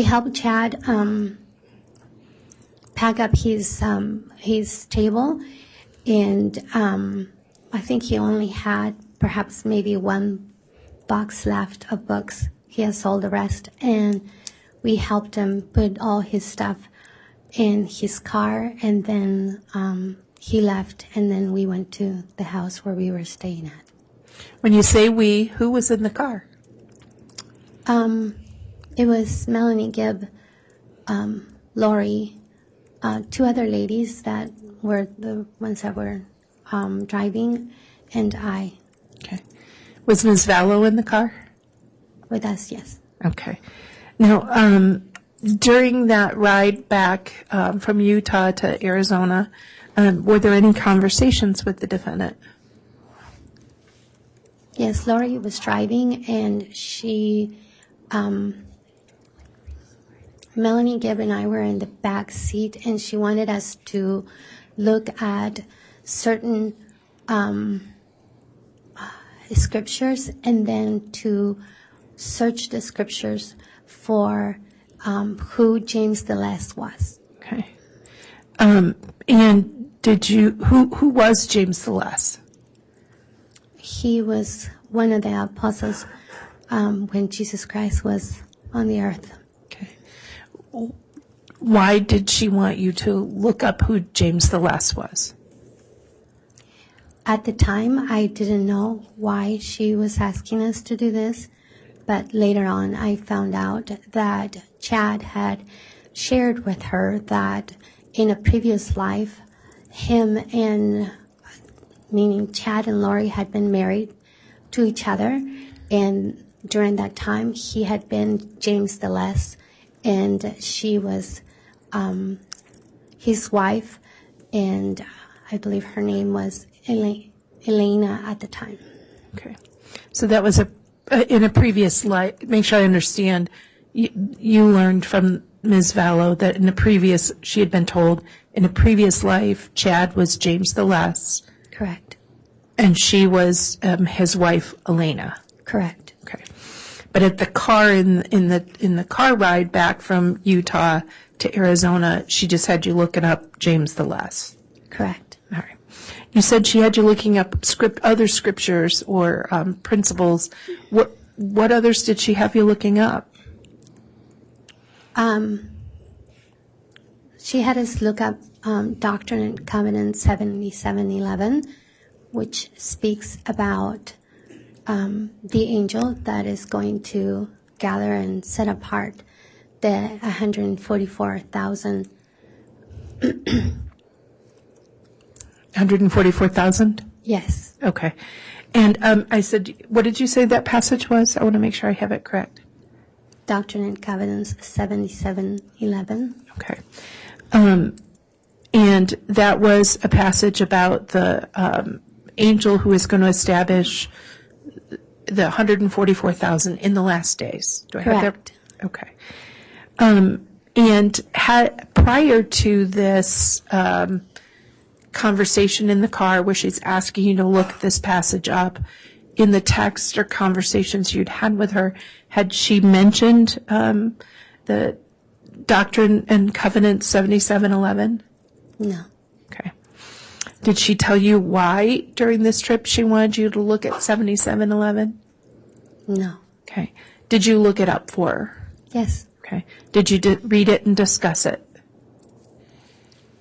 helped Chad pack up his table, and I think he only had perhaps maybe one box left of books. He has sold the rest, and we helped him put all his stuff in his car, and then he left, and then we went to the house where we were staying at. When you say we, who was in the car? It was Melanie Gibb, Lori, two other ladies that were the ones that were driving, and I. Okay. Was Ms. Vallow in the car? With us, yes. Okay. Now, during that ride back from Utah to Arizona, were there any conversations with the defendant? Yes, Lori was driving, and she, Melanie Gibb and I were in the back seat, and she wanted us to look at certain scriptures and then to search the scriptures for who James the Less was. Okay. And did you, who was James the Less? He was one of the apostles when Jesus Christ was on the earth. Okay. Why did she want you to look up who James the Less was? At the time, I didn't know why she was asking us to do this, but later on I found out that Chad had shared with her that in a previous life, him and, meaning Chad and Lori, had been married to each other, and during that time he had been James the Less, and she was his wife, and I believe her name was Elena at the time. Okay. So that was in a previous life. Make sure I understand. You learned from Ms. Vallow that she had been told in a previous life, Chad was James the Less. Correct. And she was his wife, Elena. Correct. Okay. But at the car in the car ride back from Utah to Arizona, she just had you looking up James the Less. Correct. All right. You said she had you looking up other scriptures or principles. What others did she have you looking up? She had us look up Doctrine and Covenants 7711, which speaks about the angel that is going to gather and set apart the 144,000. 144,000? Yes. Okay. And I said, what did you say that passage was? I want to make sure I have it correct. Doctrine and Covenants 7711. Okay. And that was a passage about the angel who is going to establish the 144,000 in the last days. Do I have that? Correct. Okay. And prior to this conversation in the car where she's asking you to look this passage up, in the text or conversations you'd had with her, had she mentioned the Doctrine and Covenants 7711? No. Okay. Did she tell you why during this trip she wanted you to look at 7711? No. Okay. Did you look it up for her? Yes. Okay. Did you read it and discuss it?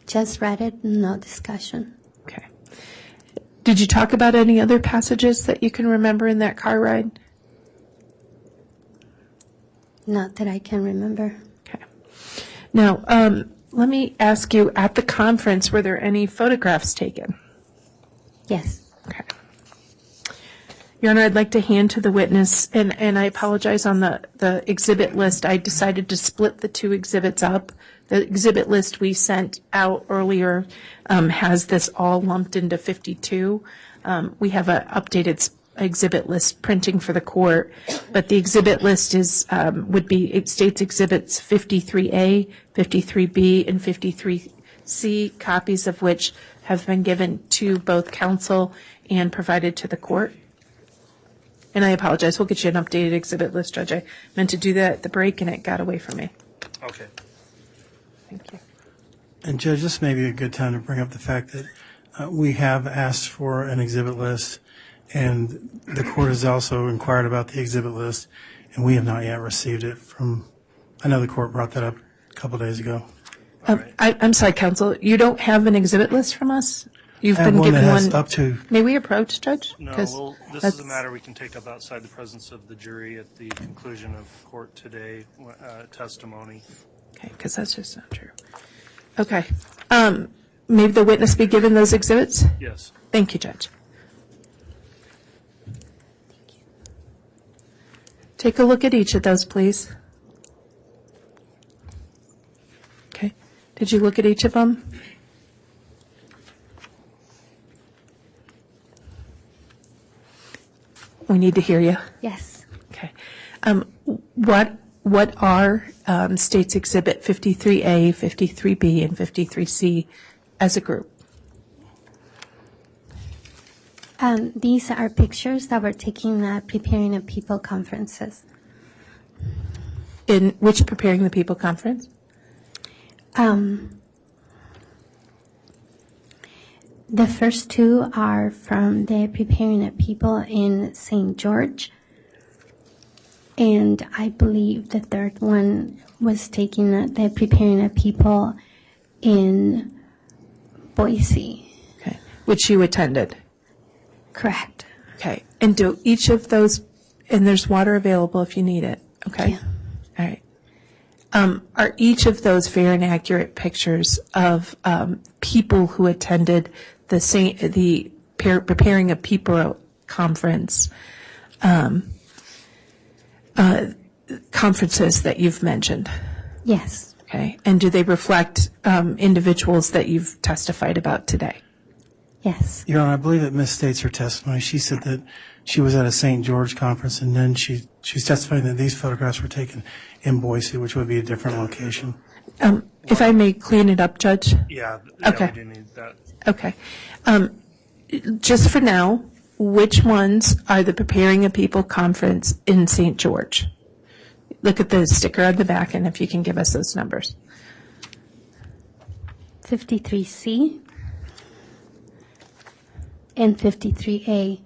Just read it, no discussion. Okay. Did you talk about any other passages that you can remember in that car ride? Not that I can remember. Okay. Now, let me ask you, at the conference, were there any photographs taken? Yes. Okay. Your Honor, I'd like to hand to the witness, and I apologize on the exhibit list. I decided to split the two exhibits up. The exhibit list we sent out earlier has this all lumped into 52. We have an updated exhibit list printing for the court, but the exhibit list it states exhibits 53A, 53B, and 53C, copies of which have been given to both counsel and provided to the court. And I apologize. We'll get you an updated exhibit list, Judge. I meant to do that at the break, and it got away from me. Okay. Thank you. And Judge, this may be a good time to bring up the fact that We have asked for an exhibit list, and the court has also inquired about the exhibit list, and we have not yet received it from, I know the court brought that up a couple days ago. I'm sorry, counsel, you don't have an exhibit list from us? You've I have been one given that has one. up to, May we approach, Judge? No, 'Cause well, this is that's- a matter we can take up outside the presence of the jury at the conclusion of court today testimony. Okay, because that's just not true. Okay. Maybe the witness be given those exhibits? Yes. Thank you, Judge. Take a look at each of those, please. Okay. Did you look at each of them? We need to hear you. Yes. Okay. What are States Exhibit 53A, 53B, and 53C as a group? These are pictures that were taken at Preparing the People conferences. In which Preparing the People conference? The first two are from the Preparing the People in St. George. And I believe the third one was taken at the Preparing the People in Boise. Okay. Which you attended? Correct. Okay. And do each of those, and there's water available if you need it, okay? Yeah. All right. Are each of those fair and accurate pictures of people who attended the Preparing a People conference, conferences that you've mentioned? Yes. Okay. And do they reflect individuals that you've testified about today? Yes. Your Honor, I believe it misstates her testimony. She said that she was at a St. George conference, and then she's testifying that these photographs were taken in Boise, which would be a different location. If I may clean it up, Judge? Yeah, Okay. we do need that. Okay. Just for now, which ones are the Preparing a People conference in St. George? Look at the sticker on the back, and if you can give us those numbers. 53C and 53A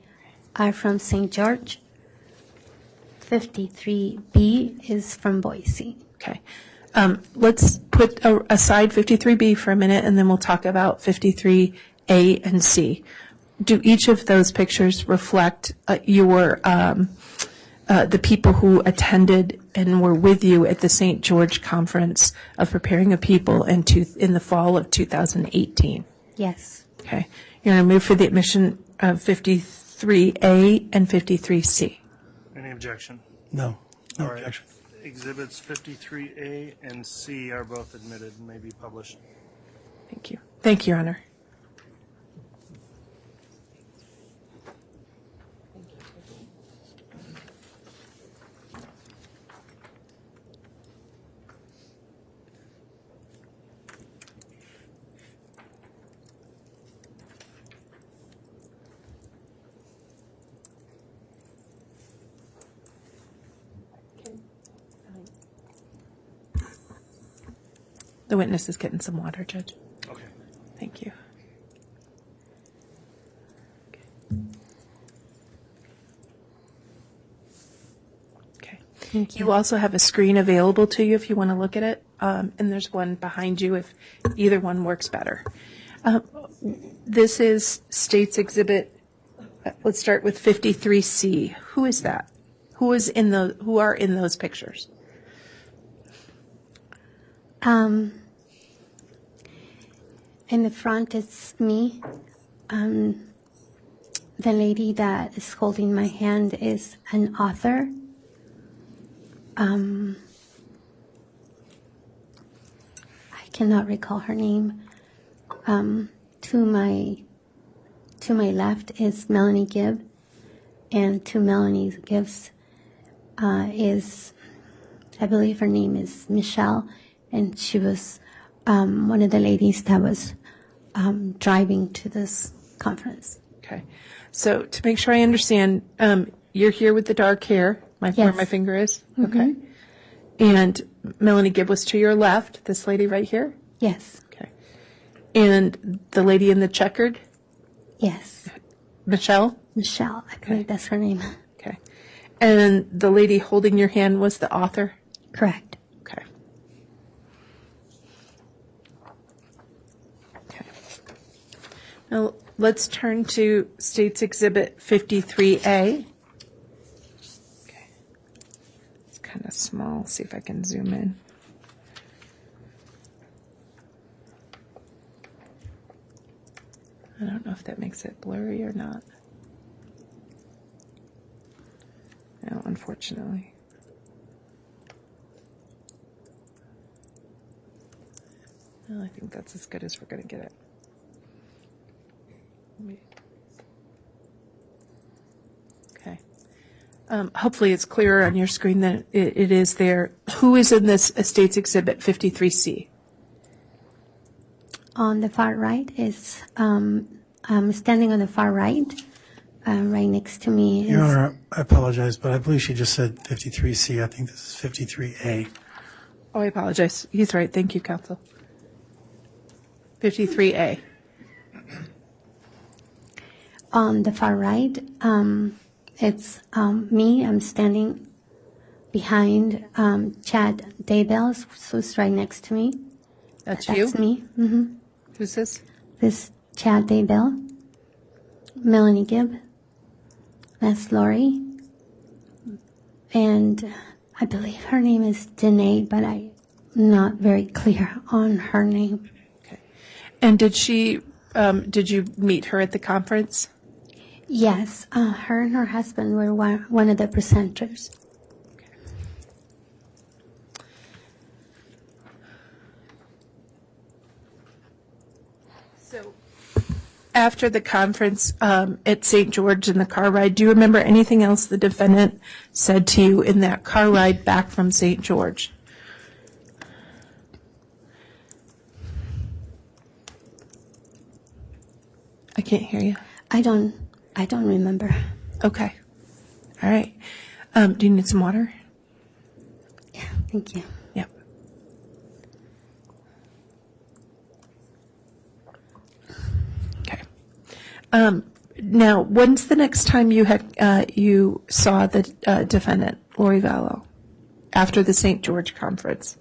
are from St. George. 53B is from Boise. Okay. Let's put aside 53B for a minute, and then we'll talk about 53A and C. Do each of those pictures reflect the people who attended and were with you at the St. George Conference of Preparing a People in the fall of 2018? Yes. Okay. You're going to move for the admission of 53A and 53C. Any objection? No. No All right. objection. Exhibits 53A and C are both admitted and may be published. Thank you. Thank you, Your Honor. The witness is getting some water, Judge. Okay. Thank you. Okay. Thank you. You also have a screen available to you if you want to look at it, and there's one behind you if either one works better. This is States Exhibit. Let's start with 53C. Who is that? Who are in those pictures? In the front, it's me. The lady that is holding my hand is an author. I cannot recall her name. To my left is Melanie Gibb, and to Melanie Gibbs is, I believe her name is Michelle, and she was one of the ladies that was driving to this conference. Okay. So to make sure I understand, you're here with the dark hair, where Yes. my finger is? Okay. And Melanie Gibb was to your left, this lady right here? Yes. Okay. And the lady in the checkered Yes. Michelle? Michelle, I believe that's her name. Okay. And the lady holding your hand was the author? Correct. Okay. Okay. Now, let's turn to State's Exhibit 53A. Okay. It's kind of small. See if I can zoom in. I don't know if that makes it blurry or not. No, unfortunately. Well, I think that's as good as we're going to get it. Okay. Hopefully it's clearer on your screen than it is there. Who is in this Estates Exhibit 53C? On the far right is, I'm standing on the far right. Right next to me Your is, Honor, I apologize, but I believe she just said 53C. I think this is 53A. Oh, I apologize. He's right. Thank you, counsel. 53A. on the far right, it's me. I'm standing behind Chad Daybell, who's right next to me. That's you? That's me. Mm-hmm. Who's this? This Chad Daybell. Melanie Gibb. That's Lori. And I believe her name is Danae, but I'm not very clear on her name. Okay. And did you meet her at the conference? Yes, her and her husband were one of the presenters. So after the conference at St. George in the car ride, do you remember anything else the defendant said to you in that car ride back from St. George? I can't hear you. I don't remember. Okay. All right. Do you need some water? Yeah, thank you. Yep. Okay. Now, when's the next time you saw the defendant, Lori Vallow, after the St. George conference?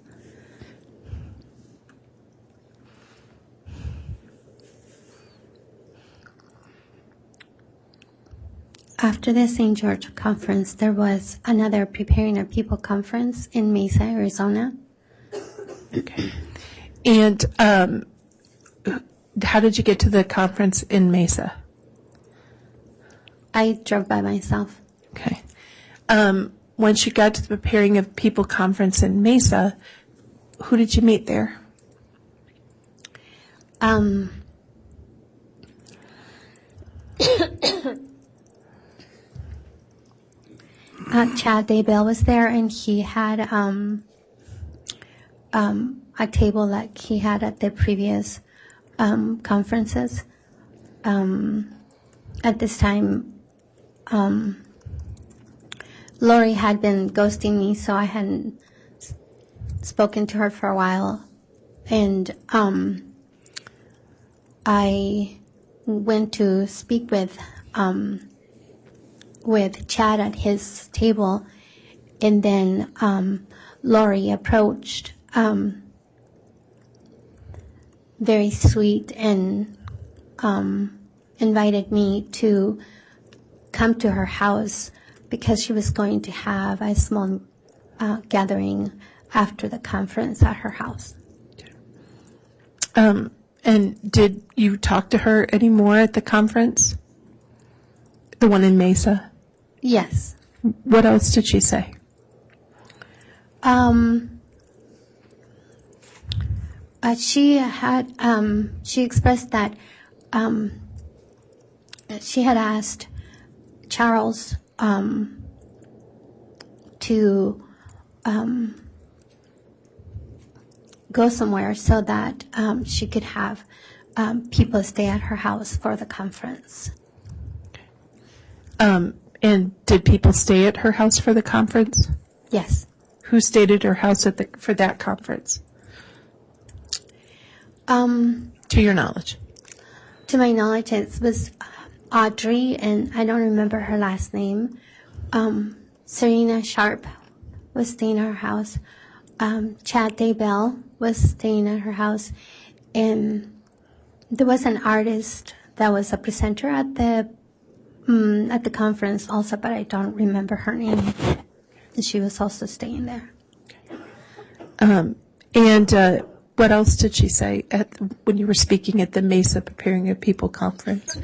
After the St. George conference, there was another Preparing Our People conference in Mesa, Arizona. Okay. And how did you get to the conference in Mesa? I drove by myself. Okay. Once you got to the Preparing of People conference in Mesa, who did you meet there? Chad Daybell was there, and he had a table like he had at the previous conferences. At this time, Lori had been ghosting me, so I hadn't spoken to her for a while. And I went to speak with Chad at his table, and then Lori approached, very sweet, and invited me to come to her house because she was going to have a small gathering after the conference at her house. And did you talk to her anymore at the conference? The one in Mesa? Yes. What else did she say? She expressed that she had asked Charles to go somewhere so that she could have people stay at her house for the conference. And did people stay at her house for the conference? Yes. Who stayed at her house for that conference? To your knowledge. To my knowledge, it was Audrey, and I don't remember her last name. Serena Sharp was staying at her house. Chad Daybell was staying at her house. And there was an artist that was a presenter at the conference also, but I don't remember her name. And she was also staying there. And what else did she say when you were speaking at the Mesa Preparing a People conference?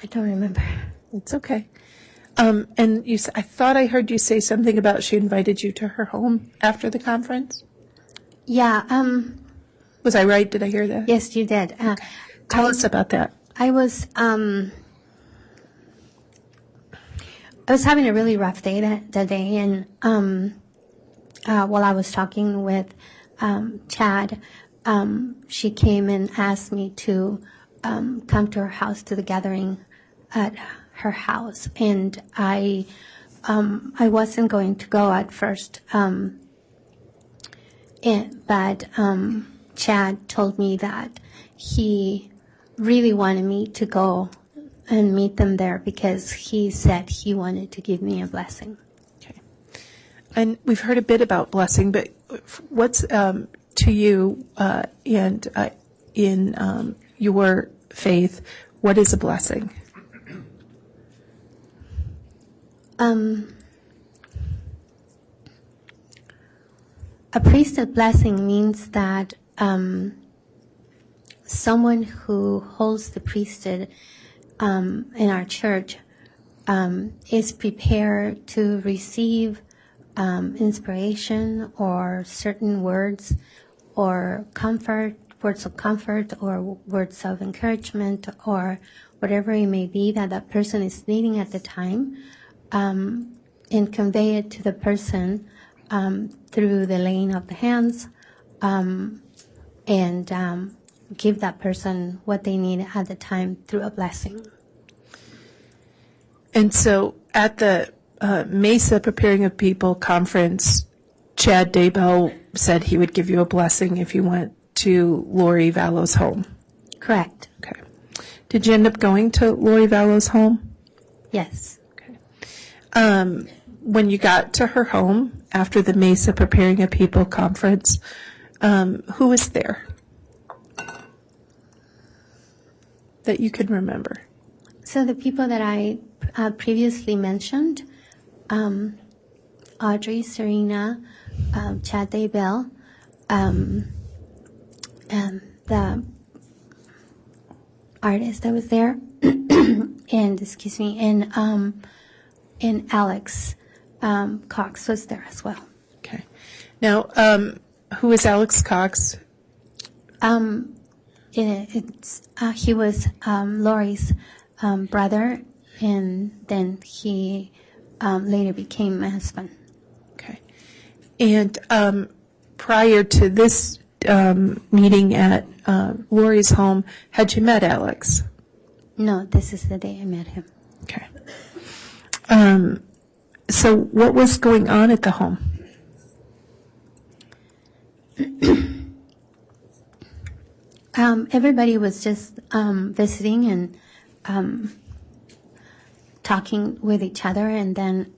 I don't remember. It's okay. And I thought I heard you say something about she invited you to her home after the conference. Yeah. Was I right? Did I hear that? Yes, you did. Tell us about that. I was having a really rough day that day, and while I was talking with Chad, she came and asked me to come to her house to the gathering at her house, and I wasn't going to go at first, but Chad told me that he really wanted me to go and meet them there because he said he wanted to give me a blessing. Okay. And we've heard a bit about blessing, but what's to you and in your faith, what is a blessing? A priesthood blessing means that someone who holds the priesthood in our church is prepared to receive inspiration or certain words or words of comfort or words of encouragement or whatever it may be that that person is needing at the time, and convey it to the person through the laying of the hands, and give that person what they need at the time through a blessing. And so at the Mesa Preparing a People conference, Chad Daybell said he would give you a blessing if you went to Lori Vallow's home. Correct. Okay. Did you end up going to Lori Vallow's home? Yes. Okay. When you got to her home after the Mesa Preparing a People conference, who was there that you could remember? So the people that I previously mentioned, Audrey, Serena, Chad Daybell, and the artist that was there, and Alex Cox was there as well. Okay. Now, who is Alex Cox? He was Lori's brother, and then he later became my husband. Okay. And prior to this meeting at Lori's home, had you met Alex? No, this is the day I met him. Okay. So what was going on at the home? Everybody was just visiting and talking with each other, and then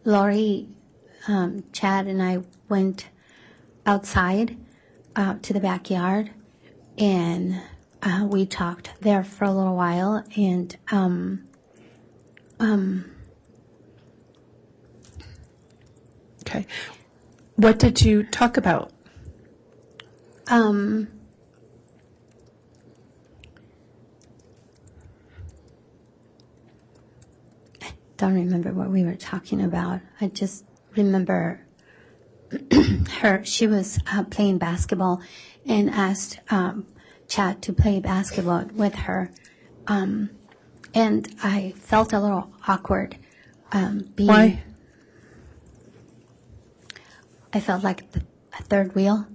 Lori, Chad, and I went outside to the backyard, and we talked there for a little while, and Okay. What did you talk about? I don't remember what we were talking about. I just remember she was playing basketball and asked Chad to play basketball with her. And I felt a little awkward. Why? I felt like a third wheel.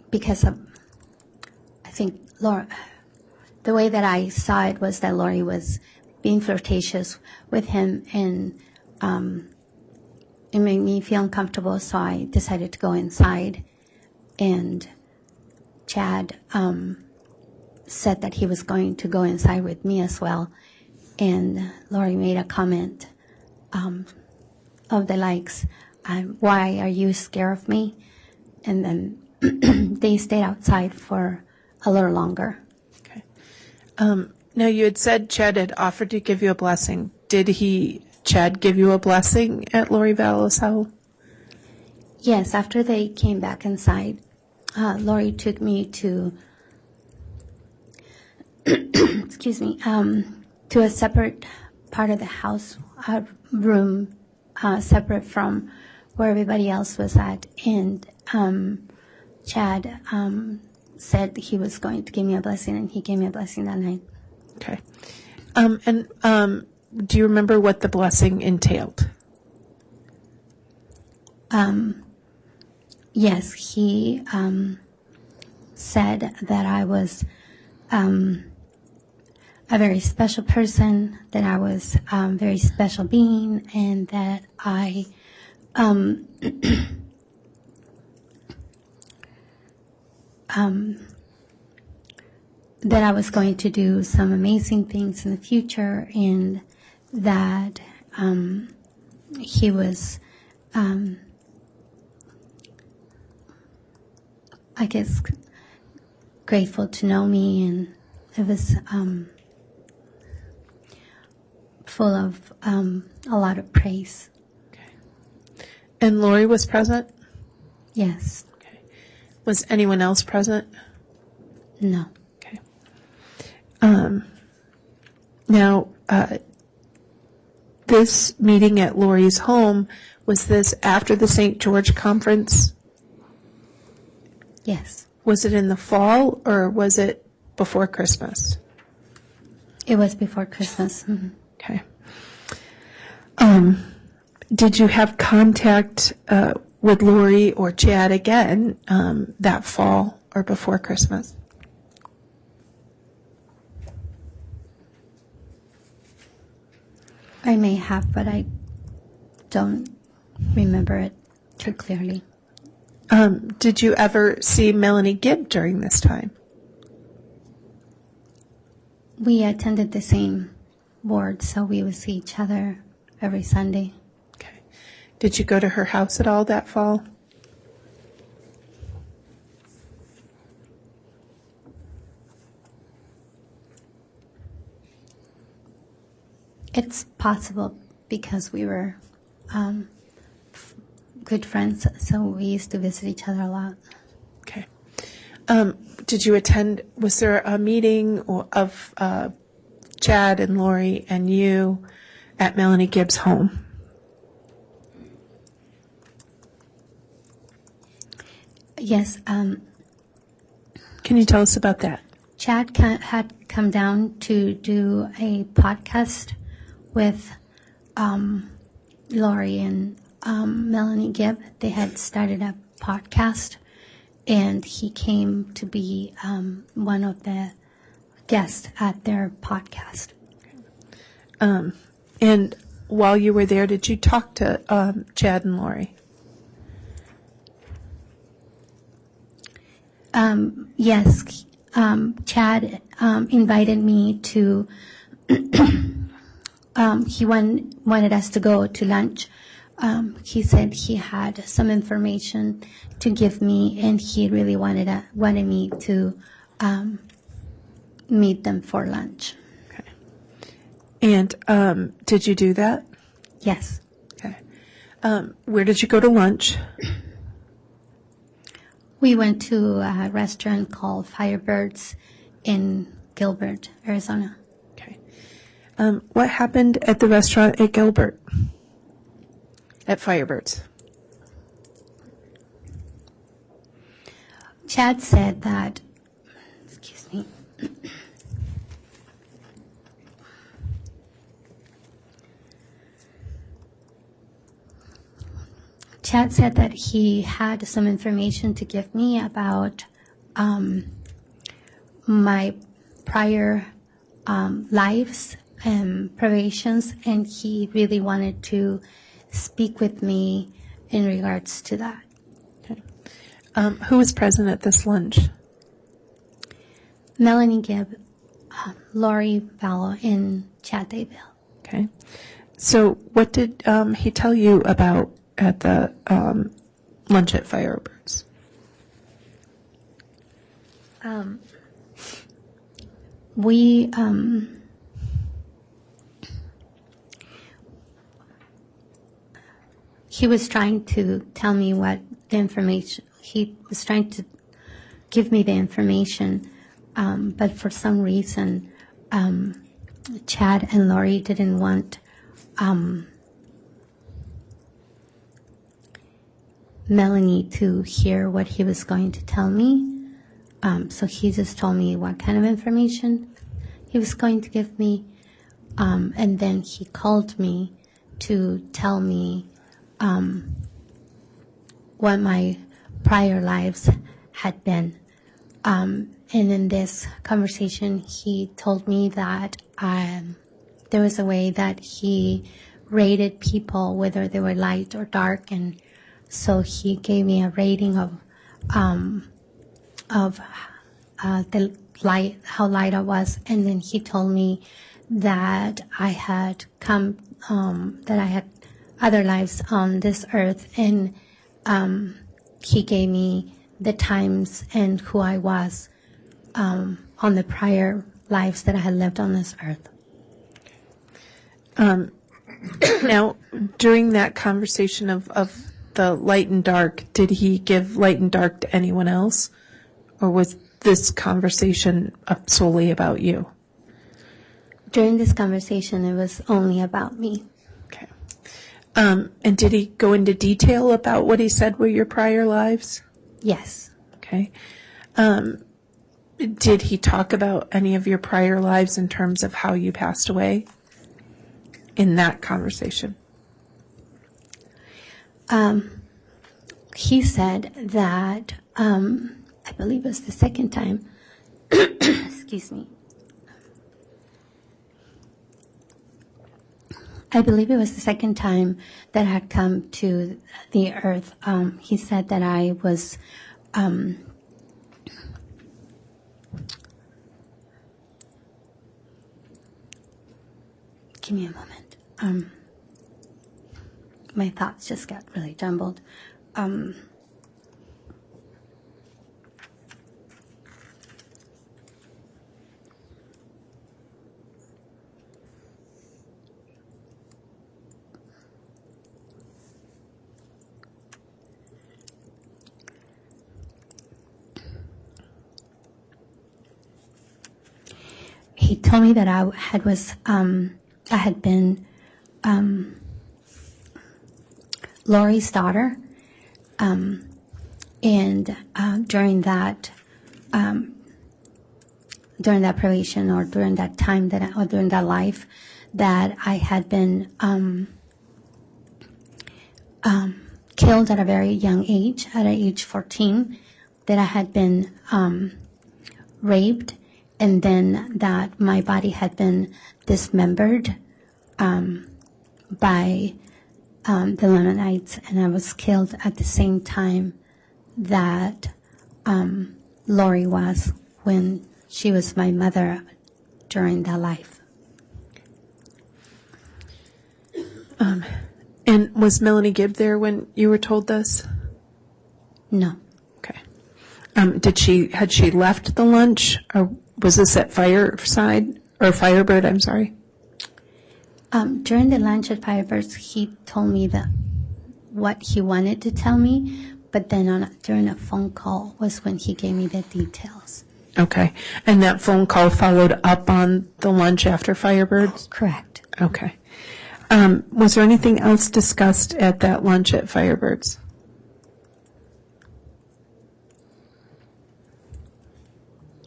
Because I think the way that I saw it was that Lori was being flirtatious with him, and it made me feel uncomfortable, so I decided to go inside. And Chad said that he was going to go inside with me as well. And Lori made a comment of the likes, why are you scared of me? And then they stayed outside for a little longer. Okay. Now, you had said Chad had offered to give you a blessing. Did Chad give you a blessing at Lori Vallow's house? Yes, after they came back inside, Lori took me to, excuse me, to a separate part of the house, a room separate from where everybody else was at. And Chad said he was going to give me a blessing, and he gave me a blessing that night. Okay. Do you remember what the blessing entailed? Yes, he said that I was a very special person, that I was a very special being, and that I that I was going to do some amazing things in the future, and that he was, I guess, grateful to know me, and it was full of a lot of praise. Okay. And Lori was present? Yes. Okay. Was anyone else present? No. Okay. Now, this meeting at Lori's home, was this after the St. George conference? Yes. Was it in the fall, or was it before Christmas? It was before Christmas. Mm-hmm. Okay. Did you have contact with Lori or Chad again that fall or before Christmas? I may have, but I don't remember it too clearly. Did you ever see Melanie Gibb during this time? We attended the same ward, so we would see each other every Sunday. Okay. Did you go to her house at all that fall? It's possible because we were good friends, so we used to visit each other a lot. Okay. Did you attend, was there a meeting of Chad and Lori and you at Melanie Gibb's home? Yes. Can you tell us about that? Chad had come down to do a podcast with Lori and Melanie Gibb. They had started a podcast, and he came to be one of the guests at their podcast. And while you were there, did you talk to Chad and Lori? Yes. Chad invited me to, he wanted us to go to lunch. He said he had some information to give me, and he really wanted me to meet them for lunch. Okay. And did you do that? Yes. Okay. Where did you go to lunch? We went to a restaurant called Firebirds in Gilbert, Arizona. Okay. What happened at the restaurant at Gilbert? At Firebirds? Chad said that, excuse me. Chad said that he had some information to give me about my prior lives and privations, and he really wanted to speak with me in regards to that. Who was present at this lunch? Melanie Gibb, Lori Vallow, and Chad Daybell. Okay. So what did he tell you about at the lunch at Firebirds? He was trying to tell me what the information, he was trying to give me the information, but for some reason, Chad and Lori didn't want Melanie to hear what he was going to tell me. So he just told me what kind of information he was going to give me. And then he called me to tell me what my prior lives had been. And in this conversation, he told me that there was a way that he rated people, whether they were light or dark, and so he gave me a rating of the light, how light I was, and then he told me that I had come, that I had other lives on this earth, and he gave me the times and who I was on the prior lives that I had lived on this earth. Now, during that conversation of the light and dark, did he give light and dark to anyone else? Or was this conversation solely about you? During this conversation, it was only about me. Okay. And did he go into detail about what he said were your prior lives? Yes. Okay. Did he talk about any of your prior lives in terms of how you passed away in that conversation? He said that, I believe it was the second time, excuse me. I believe it was the second time that I had come to the earth. He said that I was, give me a moment. My thoughts just got really jumbled. He told me that I had been Lori's daughter, and during that probation, or during that time or during that life, that I had been killed at a very young age, at age 14, that I had been raped, and then that my body had been dismembered by the Lamanites, and I was killed at the same time that Lori was when she was my mother during that life. And was Melanie Gibb there when you were told this? No. Okay. Had she left the lunch, or was this at Firebird? I'm sorry. During the lunch at Firebirds, he told me that what he wanted to tell me, but then during a phone call was when he gave me the details. Okay. And that phone call followed up on the lunch after Firebirds? Correct. Okay. Was there anything else discussed at that lunch at Firebirds?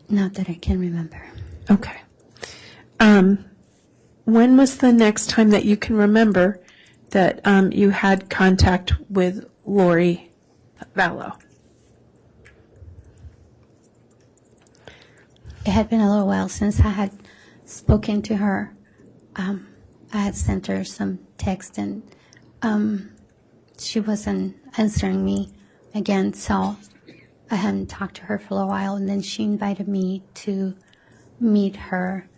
Not that I can remember. Okay. When was the next time that you can remember that you had contact with Lori Vallow? it had been a little while since I had spoken to her. I had sent her some text, and she wasn't answering me again, so I hadn't talked to her for a while, and then she invited me to meet her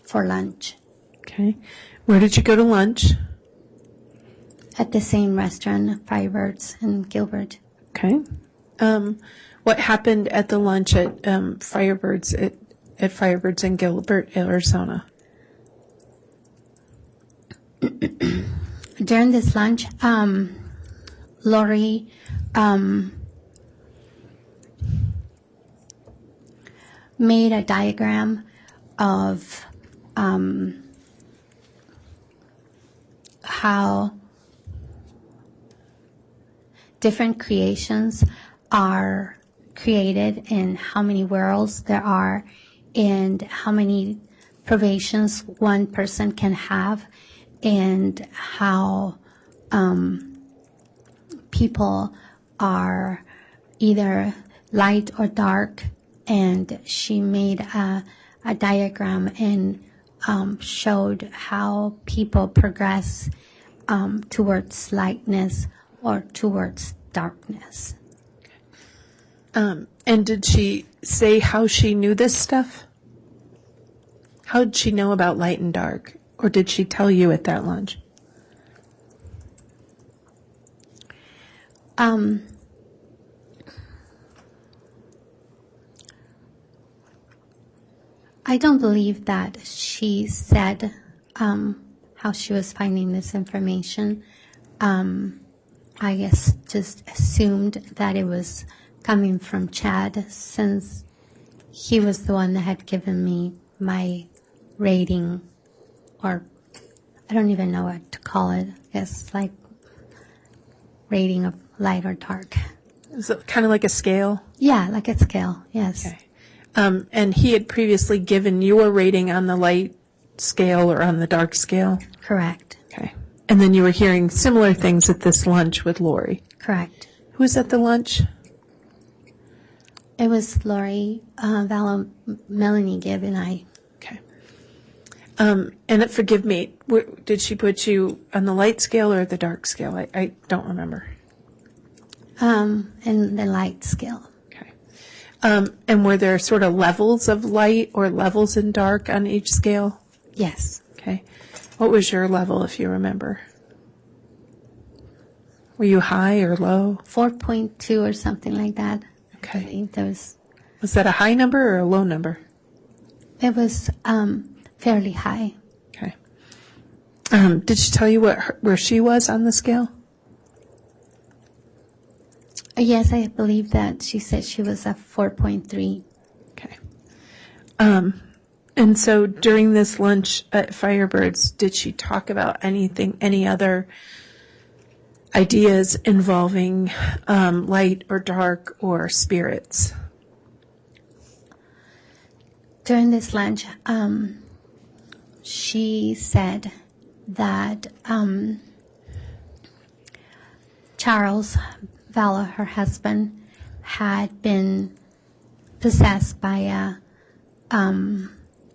for lunch. Okay. Where did you go to lunch? At the same restaurant, Firebirds in Gilbert. Okay. What happened at the lunch at Firebirds at Firebirds in Gilbert, Arizona? During this lunch, Lori made a diagram of how different creations are created and how many worlds there are and how many privations one person can have, and how people are either light or dark. And she made a diagram and showed how people progress towards lightness or towards darkness. And did she say how she knew this stuff? How did she know about light and dark? Or did she tell you at that lunch? I don't believe that she said how she was finding this information. I guess just assumed that it was coming from Chad, since he was the one that had given me my rating, or I don't even know what to call it. I guess like rating of light or dark. Is it kind of like a scale? Yeah, like a scale, yes. Okay. And he had previously given your rating on the light scale or on the dark scale? Correct. Okay. And then you were hearing similar things at this lunch with Lori? Correct. Who was at the lunch? It was Lori Vallow, Melanie Gibb, and I. Okay. And forgive me, did she put you on the light scale or the dark scale? I don't remember. In the light scale. Okay. And were there sort of levels of light or levels in dark on each scale? Yes. Okay. What was your level, if you remember? Were you high or low? 4.2 or something like that. Okay. I believe there was. Was that a high number or a low number? It was fairly high. Okay. Did she tell you where she was on the scale? Yes, I believe that she said she was a 4.3. Okay. And so during this lunch at Firebirds, did she talk about anything, any other ideas involving light or dark or spirits? During this lunch, she said that Charles Vallow, her husband, had been possessed by a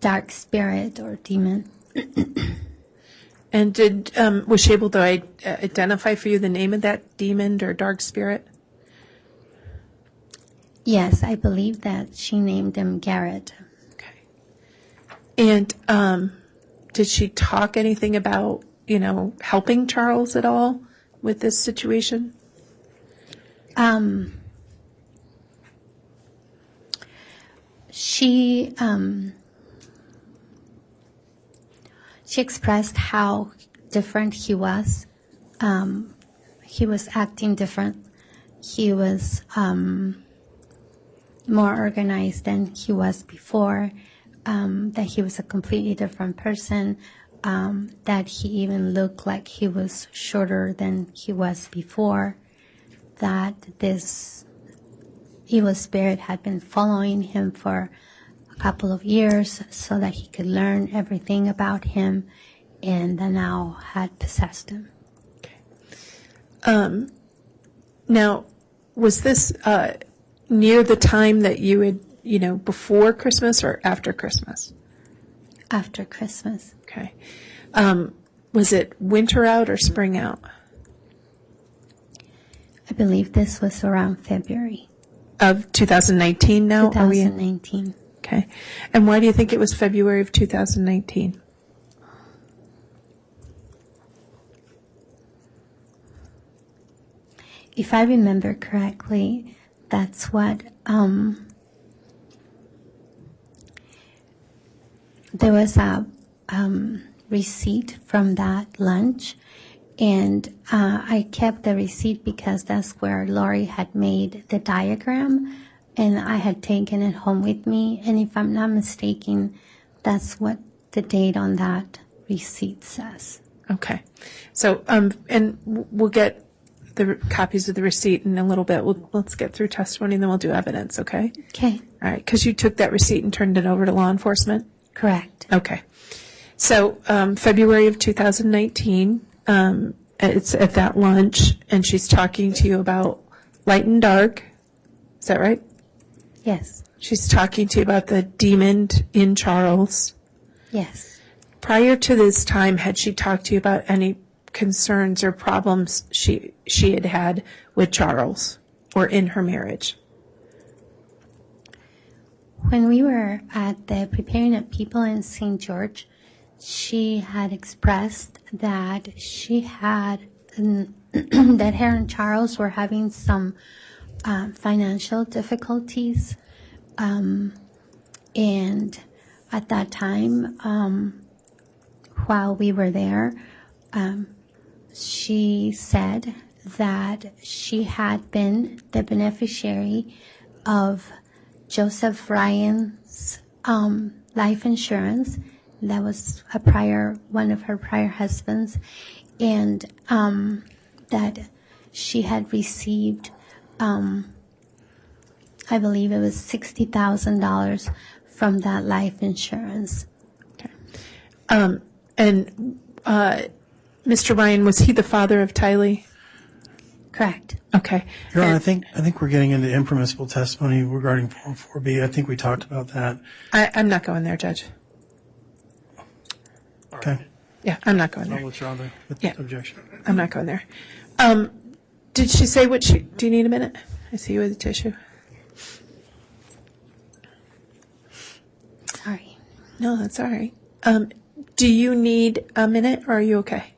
dark spirit or demon. And was she able to identify for you the name of that demon or dark spirit? Yes, I believe that she named him Garrett. Okay. And did she talk anything about, helping Charles at all with this situation? She expressed how different he was. He was acting different. He was more organized than he was before, that he was a completely different person, that he even looked like he was shorter than he was before, that this evil spirit had been following him for a couple of years so that he could learn everything about him, and that now had possessed him. Now, was this near the time that you before Christmas or after Christmas? After Christmas. Okay. Was it winter out or spring out? I believe this was around February Of 2019 now? Are we in? 2019. Okay. And why do you think it was February of 2019? If I remember correctly, that's what, there was a receipt from that lunch, and I kept the receipt because that's where Lori had made the diagram, and I had taken it home with me, and if I'm not mistaken, that's what the date on that receipt says. Okay. So, and we'll get the copies of the receipt in a little bit. Let's get through testimony, and then we'll do evidence, okay? Okay, All right, because you took that receipt and turned it over to law enforcement? correct. Okay. So, February of 2019, it's at that lunch, and she's talking to you about light and dark. Is that right? Yes, She's talking to you about the demon in Charles. yes. Prior to this time, had she talked to you about any concerns or problems she had with Charles or in her marriage? When we were at the Preparing of People in St. George, she had expressed that she had, that her and Charles were having some financial difficulties. And at that time, while we were there, she said that she had been the beneficiary of Joseph Ryan's life insurance. That was one of her prior husbands, and that she had received, I believe it was $60,000 from that life insurance. Okay. And Mr. Ryan, was he the father of Tylee? Correct. Okay. Your Honor, I think we're getting into impermissible testimony regarding 404B. I think we talked about that. I'm not going there, Judge. Okay. Yeah, I'm not going I'll there. withdraw the Yeah. objection. I'm not going there. Did she say do you need a minute? I see you with a tissue. Sorry. No, that's all right. Do you need a minute or are you okay?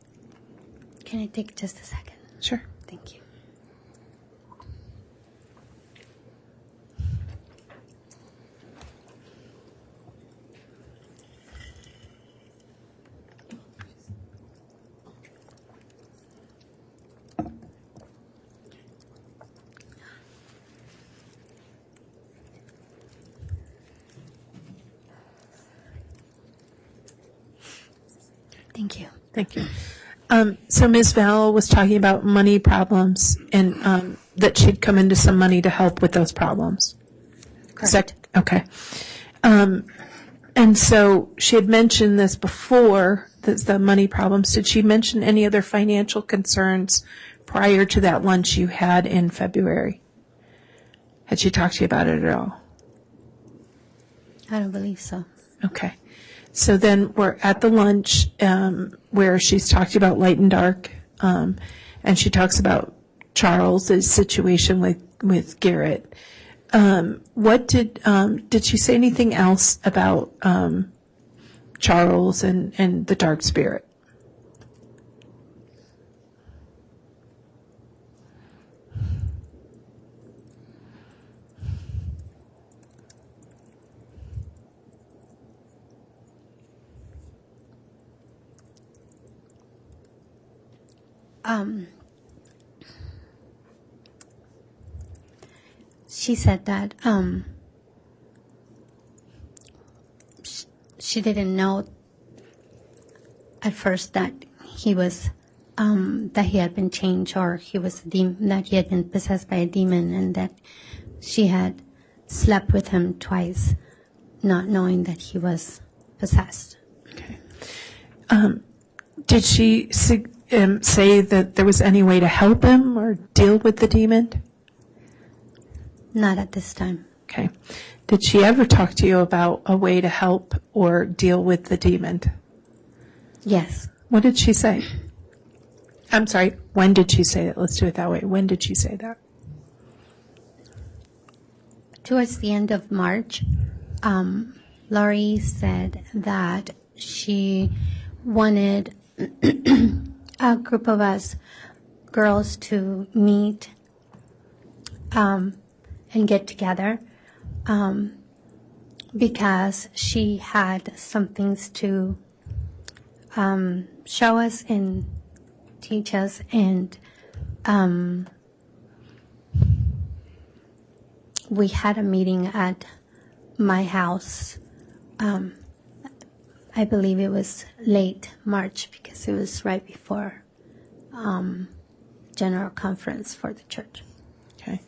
Can I take just a second? Sure. Thank you. Thank you. Thank you. So Ms. Vallow was talking about money problems and that she'd come into some money to help with those problems. Correct. Okay. And so she had mentioned this before, the money problems. Did she mention any other financial concerns prior to that lunch you had in February? Had she talked to you about it at all? I don't believe so. Okay. So then we're at the lunch where she's talked about light and dark, and she talks about Charles's situation with Garrett. What did she say anything else about Charles and the dark spirit? She said that she didn't know at first that he was that he had been changed, or he was that he had been possessed by a demon, and that she had slept with him twice, not knowing that he was possessed. Okay. Did she say that there was any way to help him or deal with the demon? Not at this time. Okay. Did she ever talk to you about a way to help or deal with the demon? Yes. What did she say? I'm sorry, when did she say that? Let's do it that way. When did she say that? Towards the end of March, Lori said that she wanted a group of us girls to meet and get together because she had some things to show us and teach us, and we had a meeting at my house. I believe it was late March because it was right before general conference for the church. Okay.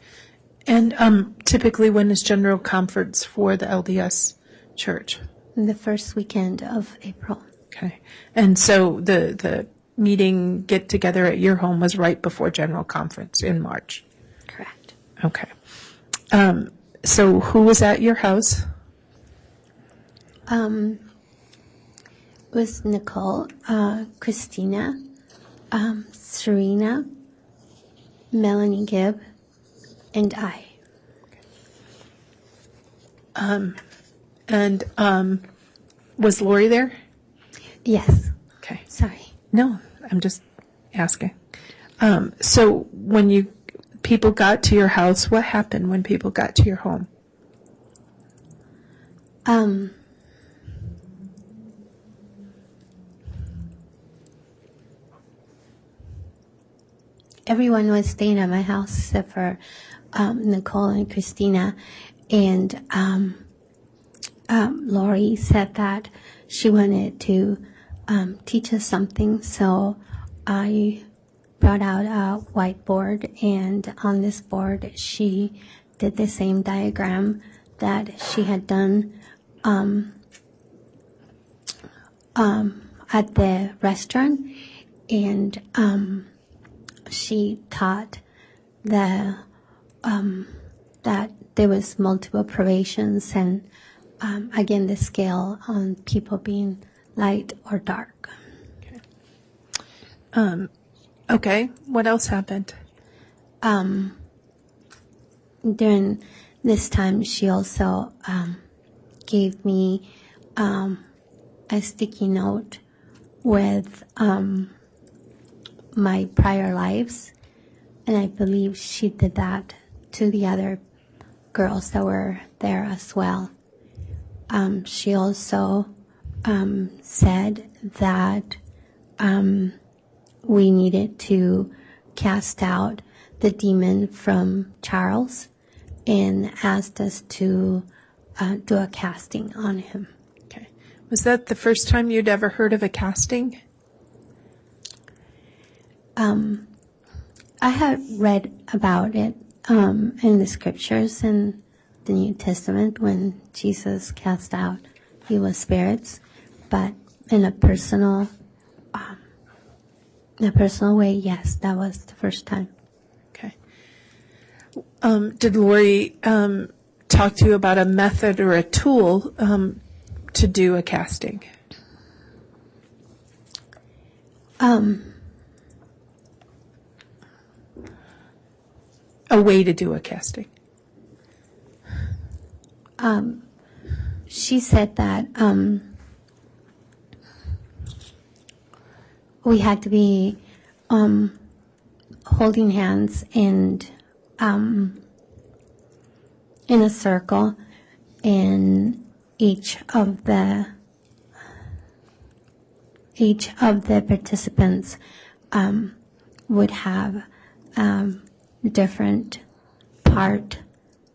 And typically when is general conference for the LDS church? The first weekend of April. Okay. And so the meeting get together at your home was right before general conference in March. Correct. Okay. So who was at your house? It was Nicole, Christina, Serena, Melanie Gibb, and I. And was Lori there? Yes. Okay. Sorry. No, I'm just asking. So when people got to your house, what happened when people got to your home? Everyone was staying at my house except for Nicole and Christina, and Lori said that she wanted to teach us something, so I brought out a whiteboard, and on this board she did the same diagram that she had done at the restaurant, and she taught that there was multiple probations, and again the scale on people being light or dark. Okay. What else happened? During this time, she also gave me a sticky note with my prior lives, and I believe she did that to the other girls that were there as well. She also said that we needed to cast out the demon from Charles and asked us to do a casting on him. Okay. Was that the first time you'd ever heard of a casting? I had read about it in the scriptures in the New Testament when Jesus cast out evil spirits, but in a personal way, yes, that was the first time. Okay. Did Lori talk to you about a method or a tool to do a casting? A way to do a casting? She said that we had to be holding hands and in a circle, and each of the participants would have different part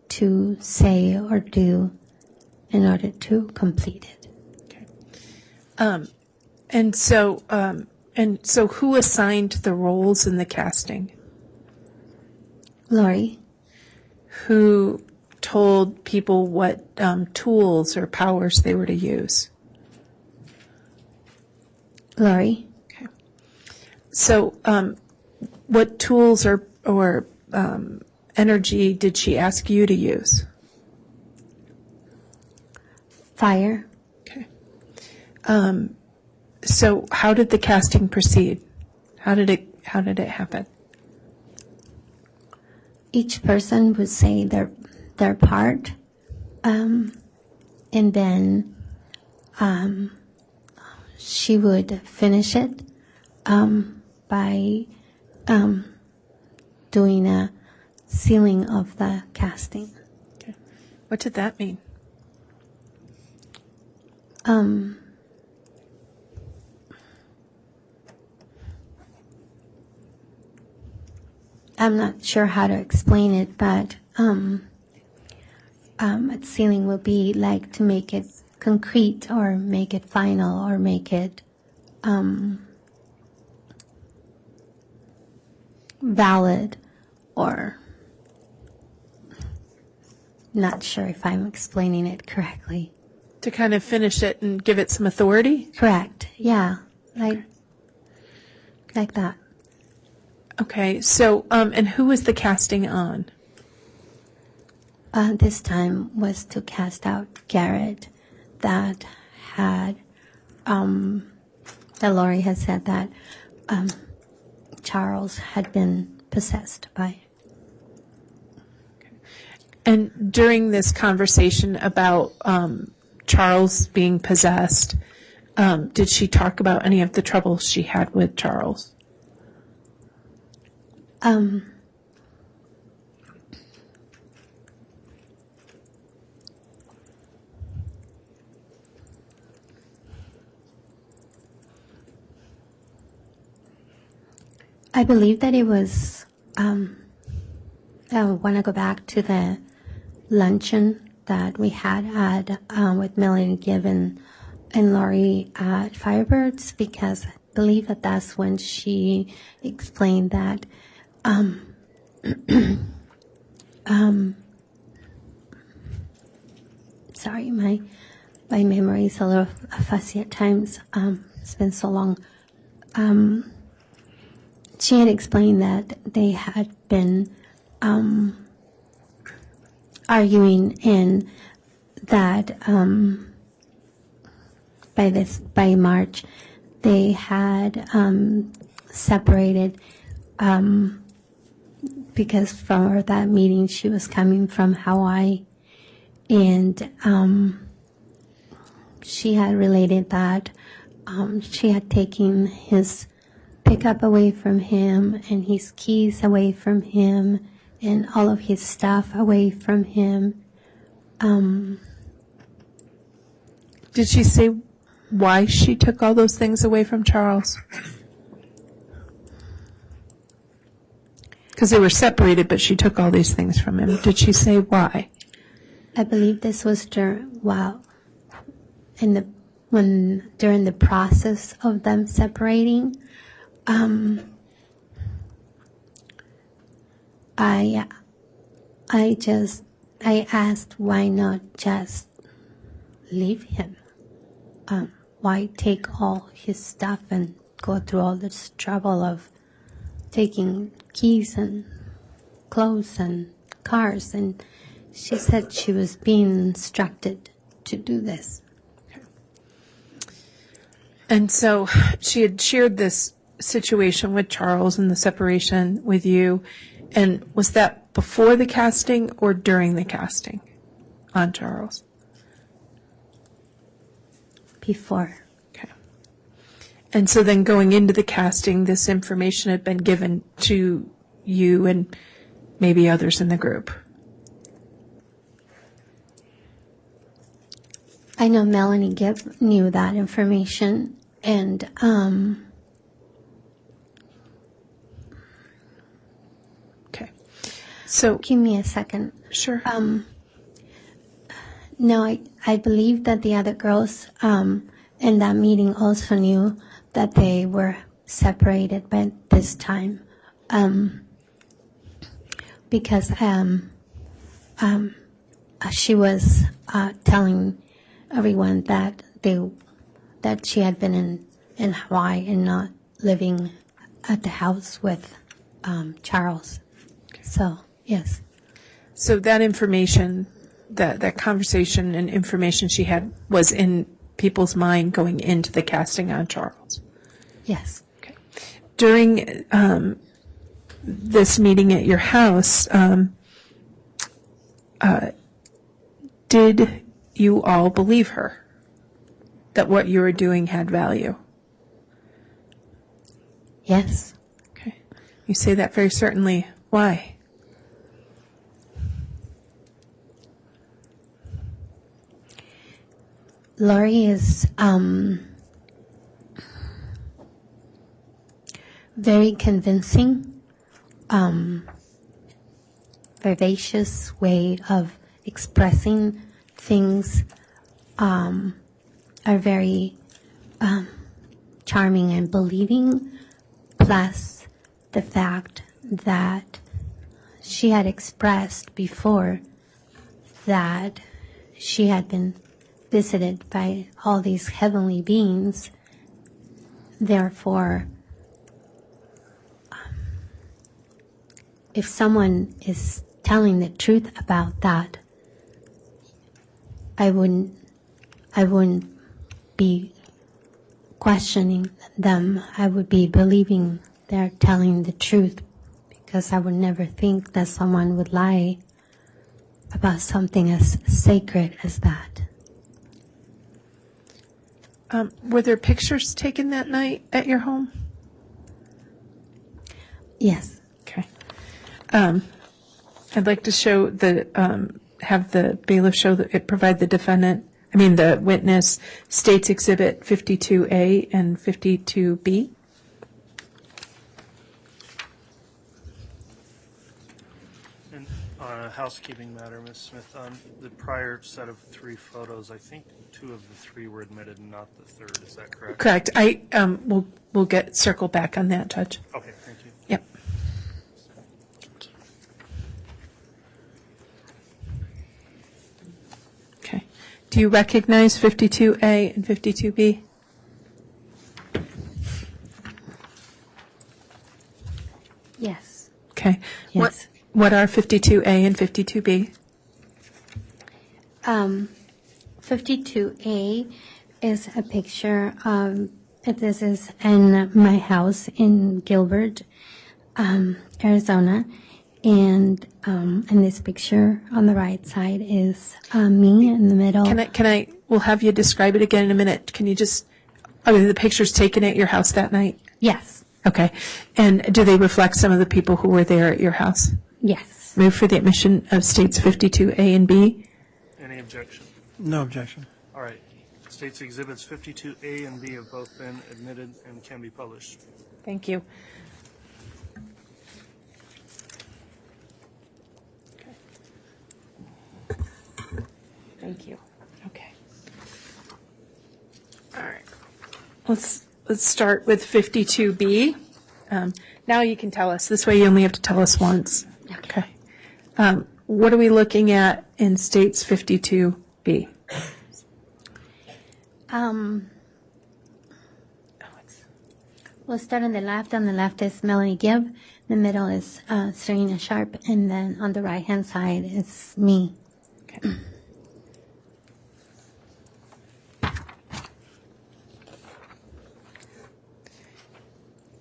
to say or do in order to complete it. Okay. And so who assigned the roles in the casting? Lori. Who told people what tools or powers they were to use? Lori. Okay. So what tools or energy did she ask you to use? fire. Okay. So how did the casting proceed? How did it happen? Each person would say their part, and then she would finish it by doing a sealing of the casting. Okay. What did that mean? I'm not sure how to explain it, but a sealing would be like to make it concrete or make it final or make it valid, or not sure if I'm explaining it correctly. To kind of finish it and give it some authority? Correct. Yeah. Like that. Okay. So, and who was the casting on? This time was to cast out Garrett, that had, that Lori had said that Charles had been possessed by. And during this conversation about Charles being possessed, did she talk about any of the troubles she had with Charles? I believe that it was, I want to go back to the luncheon that we had at, with Melanie Gibbon and Lori at Firebirds, because I believe that that's when she explained that sorry, my memory is a little fuzzy at times. It's been so long. She had explained that they had been arguing, and that by March they had separated, because for that meeting she was coming from Hawaii, and she had related that she had taken his pickup away from him and his keys away from him and all of his stuff away from him. Did she say why she took all those things away from Charles? Because they were separated, but she took all these things from him. Did she say why? I believe this was during the process of them separating. I asked why not just leave him? Why take all his stuff and go through all this trouble of taking keys and clothes and cars? And she said she was being instructed to do this. And so she had shared this situation with Charles and the separation with you. And was that before the casting or during the casting on Charles? Before. Okay. And so then going into the casting, this information had been given to you and maybe others in the group. I know Melanie knew that information, and Okay. So give me a second. sure. No, I believe that the other girls in that meeting also knew that they were separated by this time, because she was telling everyone that she had been in Hawaii and not living at the house with Charles. Okay. So yes. So that information that conversation and information she had was in people's mind going into the casting on Charles. Yes. Okay. During this meeting at your house, did you all believe her that what you were doing had value? Yes. Okay. You say that very certainly. Why? Lori is very convincing, vivacious way of expressing things, are very charming and believing, plus the fact that she had expressed before that she had been visited by all these heavenly beings. Therefore, if someone is telling the truth about that, I wouldn't be questioning them. I would be believing they're telling the truth, because I would never think that someone would lie about something as sacred as that. Were there pictures taken that night at your home? Yes. Okay. I'd like to show have the bailiff show provide the witness State's Exhibit 52A and 52B. And on a housekeeping matter, Ms. Smith, on the prior set of 3 photos, I think 2 of the 3 were admitted and not the third. Is that correct? Correct. We'll circle back on that, Judge. Okay, thank you. Yep. Okay. Do you recognize 52A and 52B? Yes. Okay. Yes. What are 52A and 52B? 52A is a picture. This is in my house in Gilbert, Arizona, and in this picture on the right side is me in the middle. We'll have you describe it again in a minute. Can you are the pictures taken at your house that night? Yes. Okay. And do they reflect some of the people who were there at your house? Yes. Move for the admission of States 52A and B. Any objection? No objection. All right. States Exhibits 52A and B have both been admitted and can be published. Thank you. Thank you. Okay. All right. Let's start with 52B. Now you can tell us. This way you only have to tell us once. Okay. What are we looking at in States 52B? We'll start on the left. On the left is Melanie Gibb. The middle is Serena Sharp. And then on the right-hand side is me. Okay.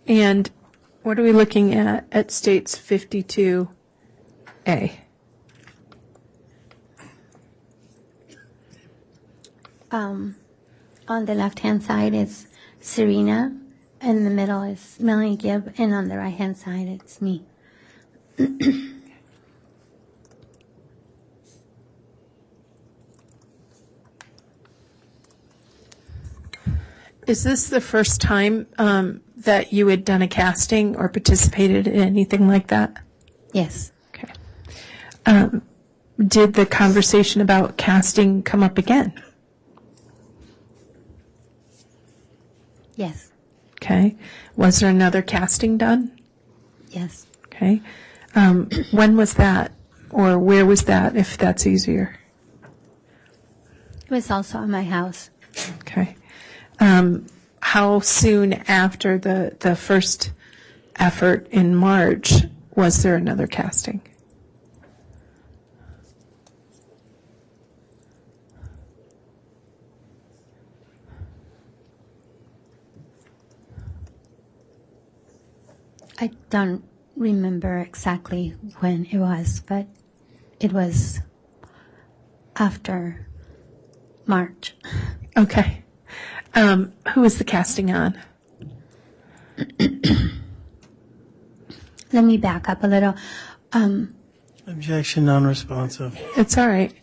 And what are we looking at States 52A? On the left-hand side is Serena. In the middle is Melanie Gibb. And on the right-hand side, it's me. Is this the first time that you had done a casting or participated in anything like that? Yes. Okay. Did the conversation about casting come up again? Yes. Okay. Was there another casting done? Yes. Okay. When was that, or where was that, if that's easier? It was also at my house. Okay. How soon after the first effort in March was there another casting? I don't remember exactly when it was, but it was after March. Okay. Who was the casting on? Let me back up a little. Objection, non-responsive. It's all right.